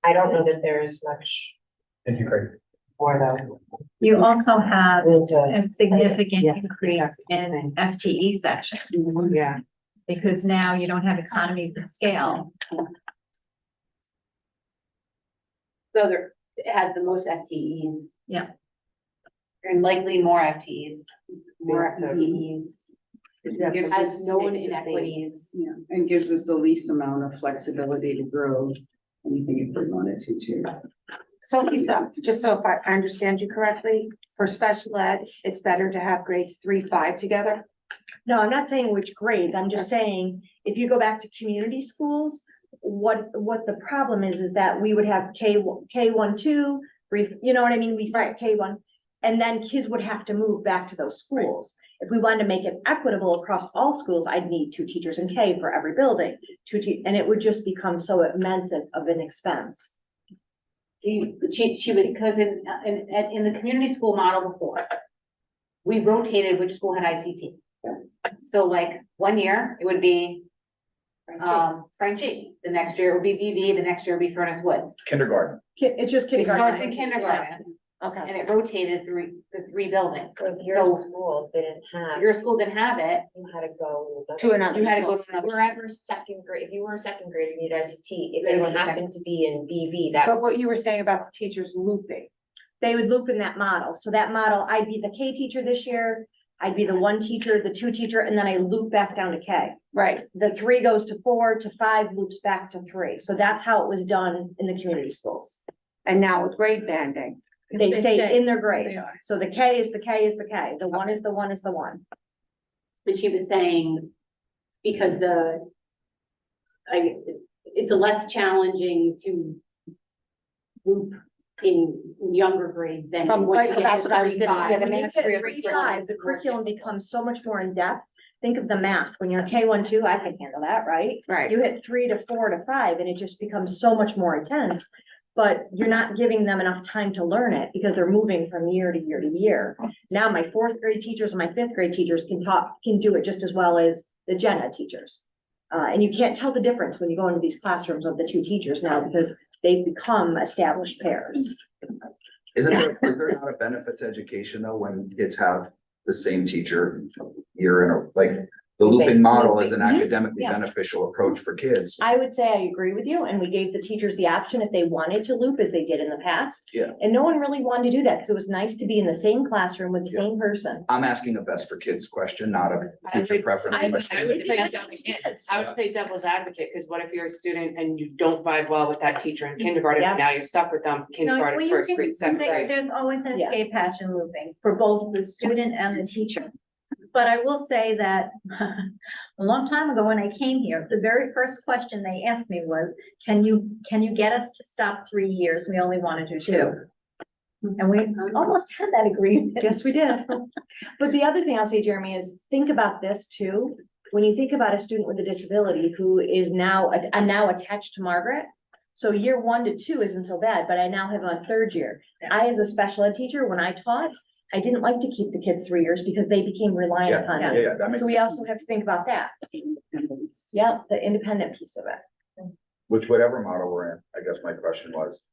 I don't know that there's much Thank you, Craig. more though. You also have to- a significant Yeah. increase in FTE section, Yeah. because now you don't have economies of scale. So it has the most FTEs. Yeah. And likely more FTEs. More FTEs. Gives Has us known safety. inequities. Yeah, and gives us the least amount of flexibility to grow anything if we wanted to too. So Lisa, just so if I understand you correctly, for special ed, it's better to have grades 3, 5 together? No, I'm not saying which grades. I'm just saying, if you go back to community schools, what the problem is that we would have K1, 2, you know what I mean? We start K1. And then kids would have to move back to those schools. If we wanted to make it equitable across all schools, I'd need 2 teachers in K for every building. And it would just become so immense of an expense. She was, because in the community school model before, we rotated which school had ICT. So like 1 year, it would be Frank G. The next year it would be VV, the next year would be Furnace Woods. Kindergarten. It's just It kindergarten. starts in kindergarten Okay. and it rotated through the 3 buildings. So if your So school didn't have, your school didn't have it, you had to go. To another you had to go school. to another. Wherever 2nd grade, if you were a 2nd grade and you had ICT, if They it went to happened to be in BV, that But was. what you were saying about the teachers looping, they would loop in that model. So that model, I'd be the K teacher this year, I'd be the 1 teacher, the 2 teacher, and then I loop back down to K. Right. The 3 goes to 4 to 5, loops back to 3. So that's how it was done in the community schools. And now with grade banding. They stay in their grade. So the K is the K is the K. The 1 is the 1 is the 1. But she was saying, because it's a less challenging to loop in younger grades than. From once you like, get that's to what I was gonna, 35. yeah, when When you it's get 3 to or grade 4, 5, the curriculum becomes so much more in depth. Think of the math. When you're K1, 2, I can handle that, right? Right. You hit 3 to 4 to 5, and it just becomes so much more intense. But you're not giving them enough time to learn it because they're moving from year to year to year. Now, my 4th grade teachers and my 5th grade teachers can do it just as well as the gen ed teachers. And you can't tell the difference when you go into these classrooms of the 2 teachers now because they've become established pairs. Is there not a benefit to education though, when kids have the same teacher year in a, like, the looping model is an academically Yeah. beneficial approach for kids? I would say I agree with you, and we gave the teachers the option if they wanted to loop as they did in the past. Yeah. And no one really wanted to do that because it was nice to be in the same classroom with the same person. I'm asking a best for kids question, not a I future would- preference I would question. play devil's advocate, because what if you're a student and you don't vibe well with that teacher in kindergarten, Yeah. and now you're stuck with them, No, kindergarten, well, you first can- grade, second grade? There's always an Yeah. escape hatch in looping for both the student and the teacher. But I will say that a long time ago when I came here, the very first question they asked me was, can you get us to stop 3 years? We only want to do 2. And we almost had that agreement. Yes, we did. But the other thing I'll say, Jeremy, is think about this too. When you think about a student with a disability who is now attached to Margaret. So year 1 to 2 isn't so bad, but I now have a 3rd year. I, as a special ed teacher, when I taught, I didn't like to keep the kids 3 years because they became reliant upon us. That makes So we also have to think about that. Yeah, the independent piece of it. Which whatever model we're in, I guess my question was,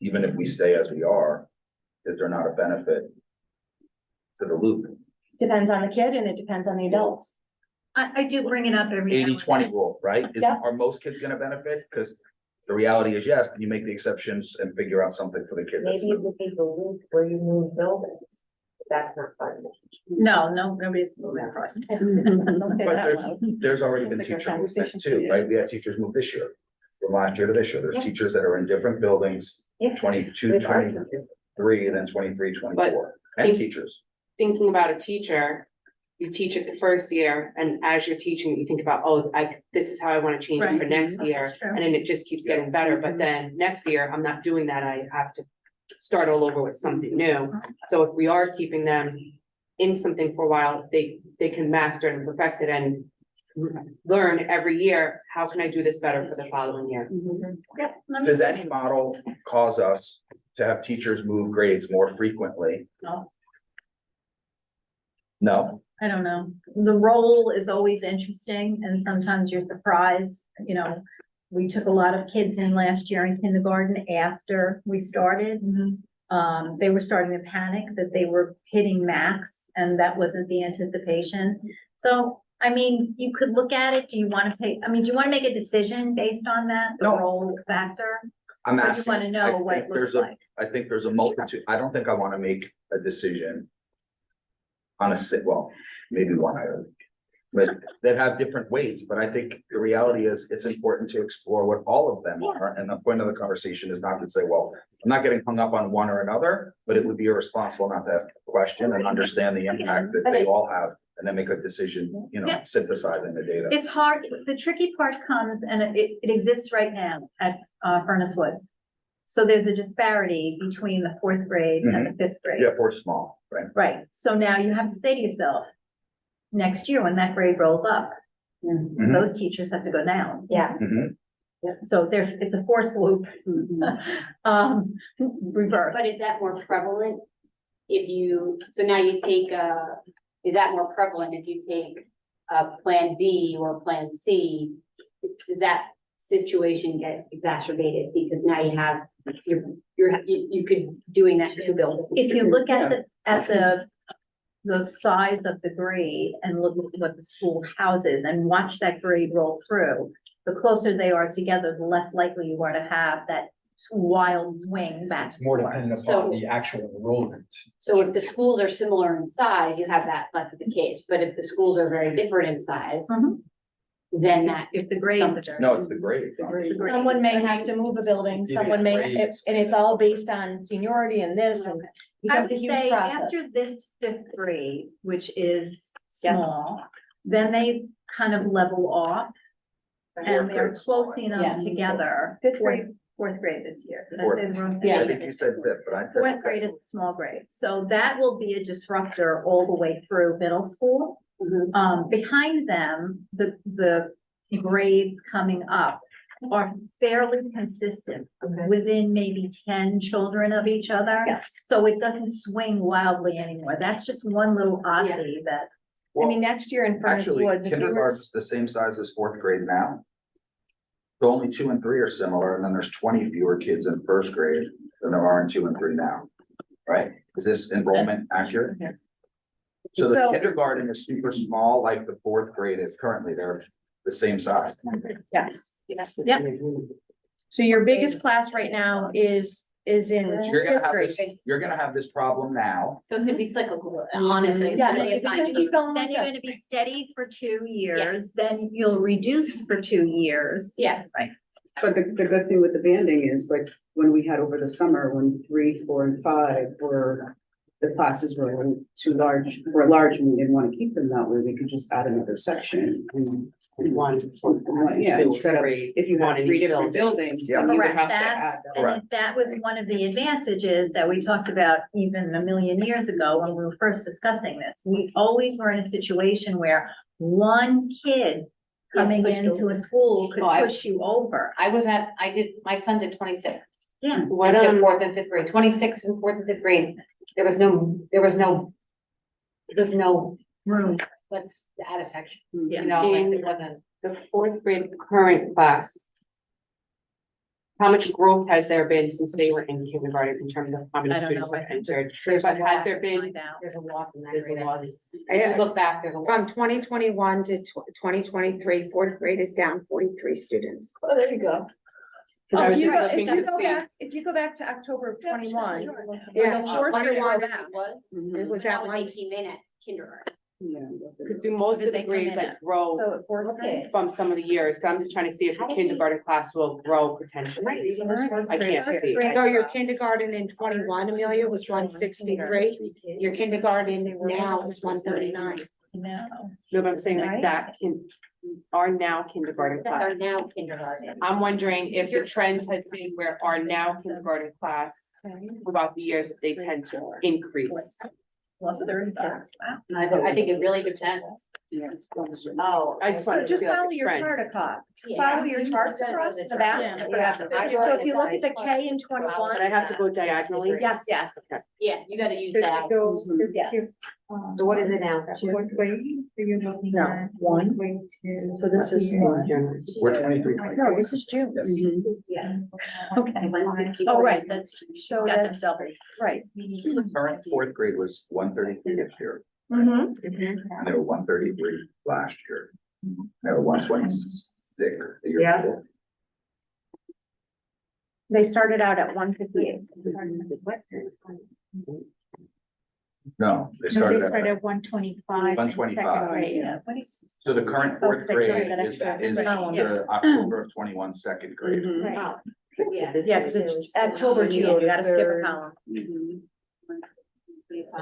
even if we stay as we are, is there not a benefit to the loop? Depends on the kid and it depends on the adults. I do bring it up every. now and 80-20 then. rule, right? Yeah. Are most kids gonna benefit? Because the reality is yes, then you make the exceptions and figure out something for the kid. that's Maybe it would be the loop where you move buildings. That's not fun. No, nobody's moving across. Don't say But that out loud. there's already Sounds been like our teacher movement conversation too, today. right? We had teachers move this year, from last year to this year. There's Yeah. teachers that are in different buildings, Yeah. 22, With our 23, and then 23, 24. And think- teachers. Thinking about a teacher, you teach it the first year, and as you're teaching, you think about, oh, this is how I want to change it for Right. next year. That's true. And then it just keeps getting better, but then next year, I'm not doing that, I have to start all over with something new. So if we are keeping them in something for a while, they can master and perfect it and learn every year, how can I do this better for the following year? Yep, let me- Does any model cause us to have teachers move grades more frequently? No. No, I don't know. The role is always interesting and sometimes you're surprised, you know. We took a lot of kids in last year in kindergarten after we started. They were starting to panic that they were hitting max and that wasn't the anticipation. So, I mean, you could look at it. Do you want to do you want to make a decision based on that? The No. role factor? I'm Or you asking. want to know I what think it looks there's a- like? I think there's a multitude. I don't think I want to make a decision on well, maybe one item, but that have different weights. But I think the reality is it's important to explore what all of them are. And the point of the conversation is not to say, well, I'm not getting hung up on one or another, but it would be irresponsible not to ask a question and understand the impact that they all have and then make a decision, Yeah. synthesizing the data. It's hard, the tricky part comes, and it exists right now at Furnace Woods. So there's a disparity between the 4th grade and the 5th grade. Yeah, for small, right? Right, so now you have to say to yourself, next year when that grade rolls up, Mhm. those teachers have to go down. Yeah. Mhm. So it's a forced loop, reverse. But is that more prevalent if you, so now you take, is that more prevalent if you take Plan B or Plan C? Does that situation get exacerbated because now you have, you could doing that to build? If you look at the size of the grade and look at what the school houses and watch that grade roll through, the closer they are together, the less likely you are to have that wild swing back. It's more and forth. dependent So- upon the actual enrollment. So if the schools are similar in size, you have that less of the case, but if the schools are very different in size, Mhm. then that. If the grades are. No, it's the grade. Someone may have to move a building, someone may, and it's all based on seniority and this, and it I would becomes a huge say process. after this fifth grade, which is Yes. small, then they kind of level off. And they're close Yeah. enough together. Fifth grade. Fourth grade this year. Did I Fourth. say the wrong? Yeah. I think you said fifth, but I. Fourth grade is a small grade, so that will be a disruptor all the way through middle school. Behind them, the grades coming up are fairly consistent within maybe 10 children of each other. Yes. So it doesn't swing wildly anymore. That's just one little oddity that. I mean, next year in Furnace Actually, Woods, if you were, kindergarten's the same size as fourth grade now. So only 2 and 3 are similar, and then there's 20 fewer kids in first grade than there are in 2 and 3 now. Right? Is this enrollment accurate? So the So- kindergarten is super small, like the fourth grade is currently, they're the same size. yes. Yep. So your biggest class right now is in So you're gonna fifth have grade. this, you're gonna have this problem now. So it's gonna be cyclical, honestly. Yeah, gonna be a it's gonna sign. keep going Then like you're this. gonna be steady for 2 years, then you'll reduce for 2 years. Yeah. Right. But the good thing with the banding is like when we had over the summer, when 3, 4, and 5 were, the classes were a little too large, and we didn't want to keep them that way, we could just add another section and. Yeah, instead of, if you have 3 different buildings, then you would Correct, have to add. and that was one of the advantages that we talked about even a million years ago when we were first discussing this. We always were in a situation where one kid coming pushed into over. a school could Oh, I- push you over. My son did 26. Yeah. What, fourth and fifth grade, 26 and fourth and fifth grade. There was no Room. let's add a section, Yeah. you know, like it wasn't. The fourth grade current class. How much growth has there been since they were in kindergarten in terms of how many I don't students know. have entered? There's a But has lot there to been, find out. there's a lot in that There's a grade. lot. I look back, there's a lot. From 2021 to 2023, fourth grade is down 43 students. Oh, there you go. So I If was you just go, looking to see. if you go back to October of 21. Yeah, the fourth grade 21 was- It was at How would one. they see in at kindergarten? Do most Did of they the come grades in like grow So at fourth grade. from some of the years, 'cause I'm just trying to see if the kindergarten class will grow potentially. I can't see. So your kindergarten in 21, Amelia, was 163. Your kindergarten now is 139. No. No, but I'm saying like that are now kindergarten That are class. now kindergarten. I'm wondering if the trend has been where our now kindergarten class throughout the years, if they tend to increase. Plus 35. Wow. I think it really depends. Oh. I just So wanted to just see like follow the your trend. chart across. Yeah. Follow your charts across in the back. Yeah. So if you look at the K in 21. But I have to go diagonally. Yes, yes. Okay. Yeah, you gotta use that. Yes. So what is it now? Fourth grade, so you're looking No, at 1. So this is one. We're 23. No, this is June. Yeah. Okay. 160. Oh, right, that's, So got them that's, doubled. right. Current fourth grade was 133 this year, Mm-hmm. and they were 133 last year. They were 126 the year Yeah. before. They started out at 158. No, they No, started they at, started at 125. 125. Yeah. so the current Oh, fourth 'cause I carried grade that is extra column. the October of 21 second grade. Right. Yeah. Yeah, because it's October, June, you gotta skip a column.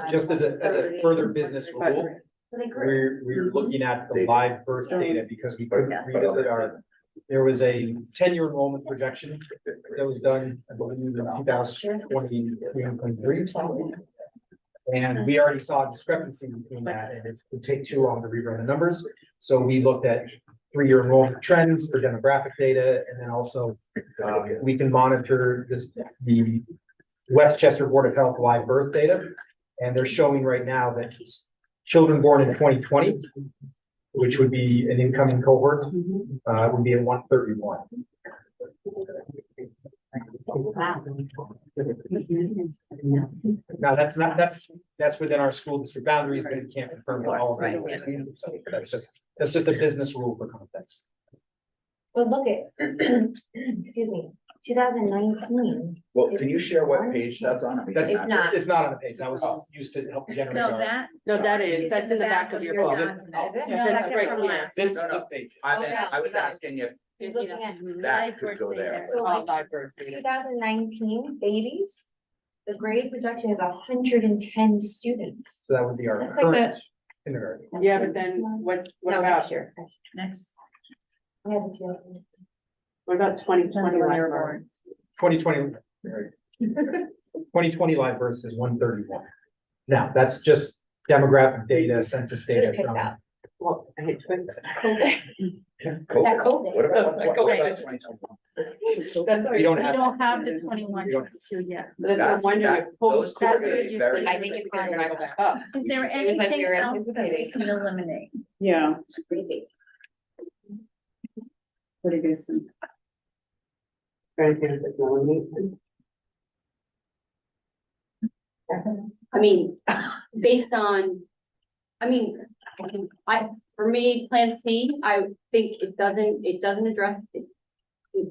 Just as a further business rule, we're looking at the live birth data because we couldn't revisit there was a 10-year enrollment projection that was done, I believe, in 2023. And we already saw a discrepancy between that, and it would take too long to rerun the numbers. So we looked at 3-year enrollment trends for demographic data, and then also we can monitor the Westchester Board of Health live birth data. And they're showing right now that children born in 2020, which would be an incoming cohort, would be at 131. Now, that's within our school district boundaries, but it can't confirm that all of them. So that's just a business rule for context. But look at, excuse me, 2019. Well, can you share what page that's on? We can That's, It's match not. it's not on the page. That was used to help generate No, our. that. No, that's in the back of your book. Is it? Yeah, that's Second right, from yeah. last. This, No, no. this page. I was asking if You're looking at that could go there. So like 2019 babies, the grade projection is 110 students. So that would be our That's like current kindergarten. Yeah, but then what No, about, next year. Next. Yeah, the two. what about 2020 Depends on when you're library? born. 2020. 2020 live births is 131. Now, that's just demographic data, census Really data. picked from- up. Well, I hate twins. Is that COVID? What about That's 2021? That's We don't We have. don't have the 21 We don't- two yet. That's what I'm That's- wondering. that- those two are gonna be very I think it's gonna go back up. Is there It was like anything we were else that we anticipating. can eliminate? Yeah, It's crazy. what do you guys think? I mean, based on, for me, Plan C, I think it doesn't address the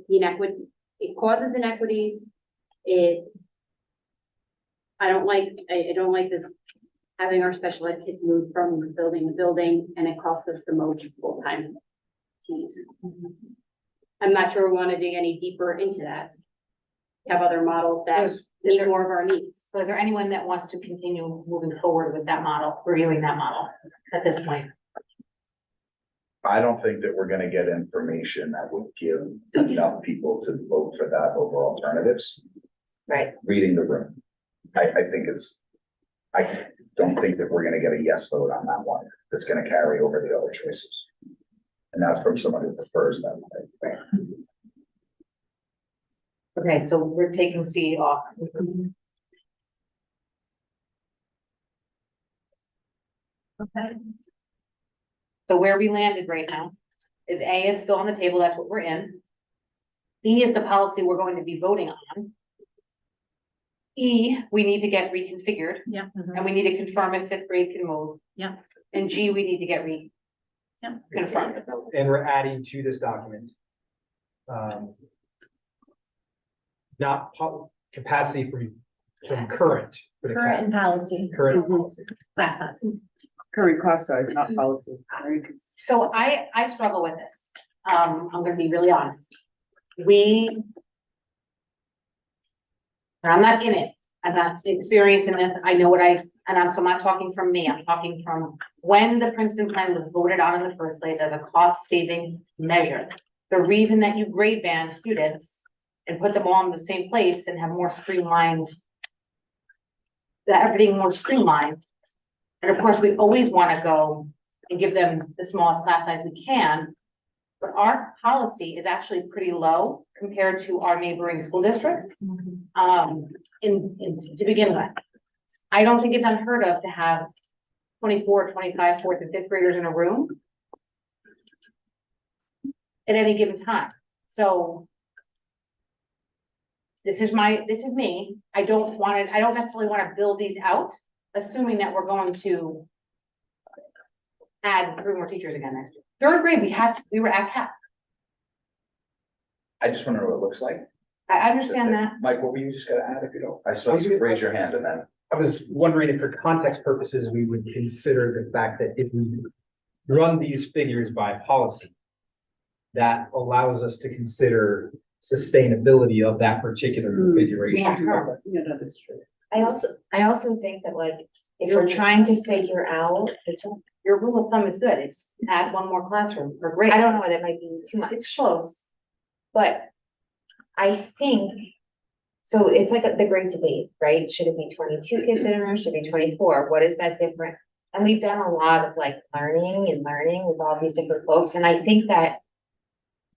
inequity, it causes inequities. I don't like this, having our special ed kids move from building to building, and it costs us the most full-time teams. I'm not sure we want to dig any deeper into that. Have other models that meet more of our needs. So is there anyone that wants to continue moving forward with that model, reviewing that model at this point? I don't think that we're gonna get information that would give enough people to vote for that over alternatives. Right. Reading the room. I don't think that we're gonna get a yes vote on that one. That's gonna carry over the other choices. And that's from someone who prefers that. Okay, so we're taking C off. Okay. So where we landed right now is A is still on the table, that's what we're in. B is the policy we're going to be voting on. E, we need to get reconfigured, Yeah. and we need to confirm if fifth grade can move. Yeah. And G, we need to get Yeah. confirmed. And we're adding to this document. Not capacity from current. for the Current and policy. Current policy. Class size. Current class size, not policy, right? So I struggle with this. I'm gonna be really honest. I'm not in it. I'm not experiencing this. I know so I'm not talking from me. I'm talking from when the Princeton plan was voted on in the first place as a cost saving measure. The reason that you grade band students and put them all in the same place and have more streamlined, everything more streamlined. And of course, we always want to go and give them the smallest class size we can. But our policy is actually pretty low compared to our neighboring school districts. To begin with. I don't think it's unheard of to have 24, 25, fourth and fifth graders in a room at any given time. So this is me. I don't necessarily want to build these out, assuming that we're going to add 3 more teachers again next year. Third grade, we were at cap. I just wanna know what it looks like. I understand That's it. that. Mike, what were you just gonna add if you don't? I saw you raise your hand and then. I was wondering if for context purposes, we would consider the fact that if we run these figures by policy, that allows us to consider sustainability of that particular configuration. Yeah, that is true. I also think that like, if we're trying to figure out, Your rule of thumb is good. It's add 1 more classroom per grade. I don't know, that might be too much. It's close. But I think, so it's like the great debate, right? Should it be 22 kids in a room? Should it be 24? What is that different? And we've done a lot of like learning with all these different folks. And I think that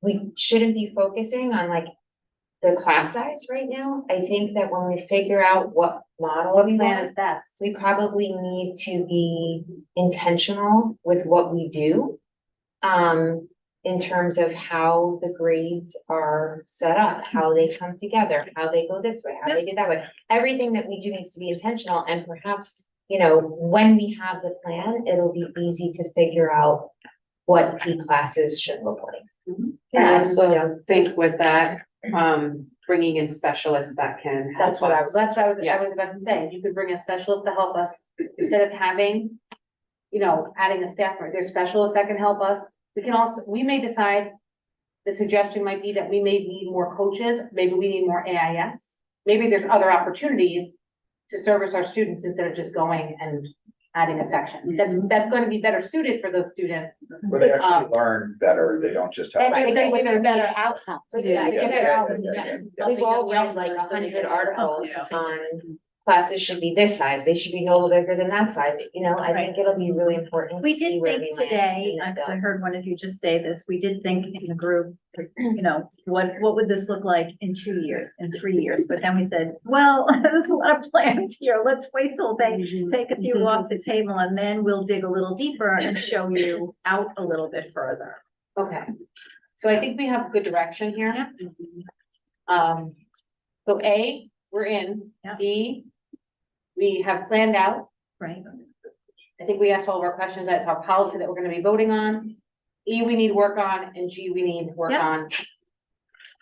we shouldn't be focusing on like the class size right now. I think that when we figure out what model we Plan want, is best. we probably need to be intentional with what we do. In terms of how the grades are set up, how they come together, how they go this way, how they do that way. Everything that we do needs to be intentional, and perhaps, when we have the plan, it'll be easy to figure out what the classes should look like. I also think with that, bringing in specialists that can help us. That's what I was about to say. You could bring a specialist to help us instead of having, adding a staff, there's specialists that can help us. We may decide, the suggestion might be that we may need more coaches, maybe we need more AIS. Maybe there's other opportunities to service our students instead of just going and adding a section. That's going to be better suited for those students. Where they actually learn better, they don't just have. And they With their better outcomes. Yeah, Yeah, yeah. We've all read like 100 articles on classes should be this size, they should be no bigger than that size, I think it'll be really important. We to see did where think we land today, in the because I bill. heard one of you just say this, we did think in the group, what would this look like in 2 years, in 3 years? But then we said, well, there's a lot of plans here. Let's wait till they take a few off the table and then we'll dig a little deeper and show you out a little bit further. Okay. So I think we have good direction here. So A, we're in. Yeah. B, we have planned out. Right. I think we asked all of our questions. That's our policy that we're gonna be voting on. E, we need work on, and G, we need work Yeah. on.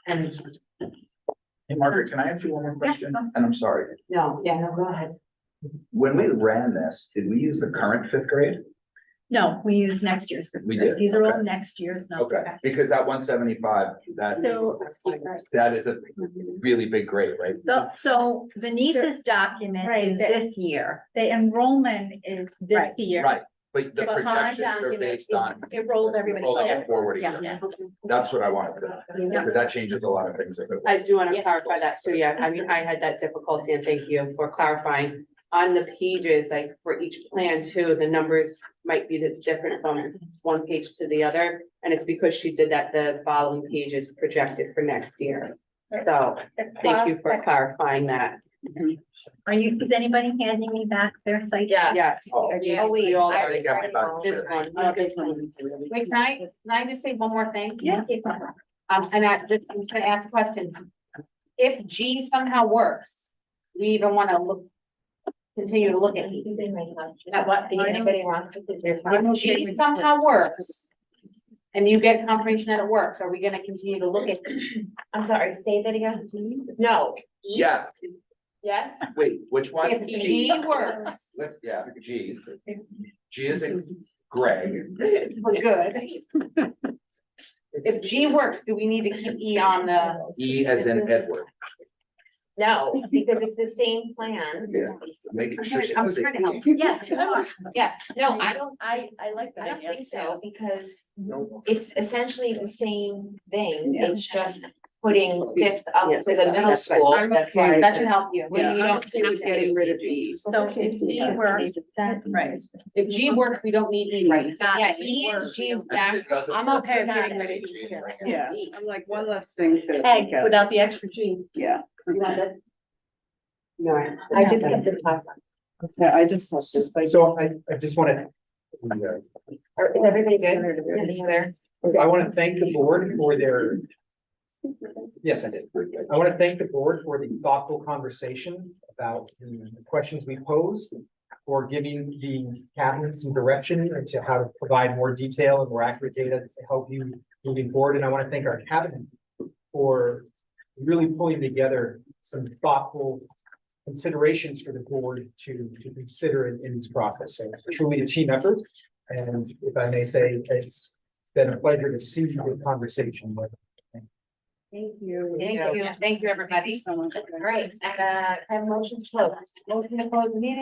And Hey, Margaret, can I ask you one more question? And I'm sorry. no, go ahead. When we ran this, did we use the current fifth grade? No, we use next year's. We did, These are all okay. next year's numbers. Okay, because that 175, So, that is a really big grade, right? so beneath this document Right, is this year. The enrollment is this Right. year. Right, but the Behind projections are document based is- on It rolled everybody. rolling forward. it forward a Yeah. year. That's what I wanted to, because that changes a lot of things. if it I was- do want to clarify that too, yeah, I mean, I had that difficulty and thank you for clarifying. On the pages, like for each plan too, the numbers might be different from one page to the other. And it's because she did that, the following page is projected for next year. So thank you for clarifying that. Is anybody handing me back their site? Yeah. Yes. Oh, Oh, wait, We all I already already got read my it all. This one. Wait, can I just say one more thing? Yeah. And I'm gonna ask a question. If G somehow works, we even wanna continue to look at E. At what, anybody wants to put their. If G somehow works, and you get confirmation that it works, are we gonna continue to look at? I'm sorry, say that again. No. E? Yeah, Yes? wait, which one? If G works, Yeah, G. G is in gray. we're good. If G works, do we need to keep E on the? E as in Edward. No, because it's the same plan. Yeah, making sure. she I'm doesn't- trying to help. Yes, you are. Yeah, no, I don't, I like I don't think so, because No. it's essentially the same thing, it's just putting fifth up to the middle school. That should help you. When you don't have to- getting rid of E. So if G works, right. If G works, we don't need E right now. Yeah, E and G is back, I'm okay with getting rid of E too. Yeah, I'm like, one less thing to. Egg without the extra G. Yeah. You want it? No. I just have to talk. Yeah, I just have this. So I just want to, Is everybody good? Everybody's there? I want to thank the board for their. Yes, I did. I want to thank the board for the thoughtful conversation about the questions we posed, for giving the cabinet some direction into how to provide more detail and more accurate data to help you moving forward. And I want to thank our cabinet for really pulling together some thoughtful considerations for the board to consider in this process. So it's truly a team effort. And if I may say, it's been a pleasure to see the conversation. Thank you. Thank you, everybody. So much. All right, and I have a motion to close. Motion to close the meeting.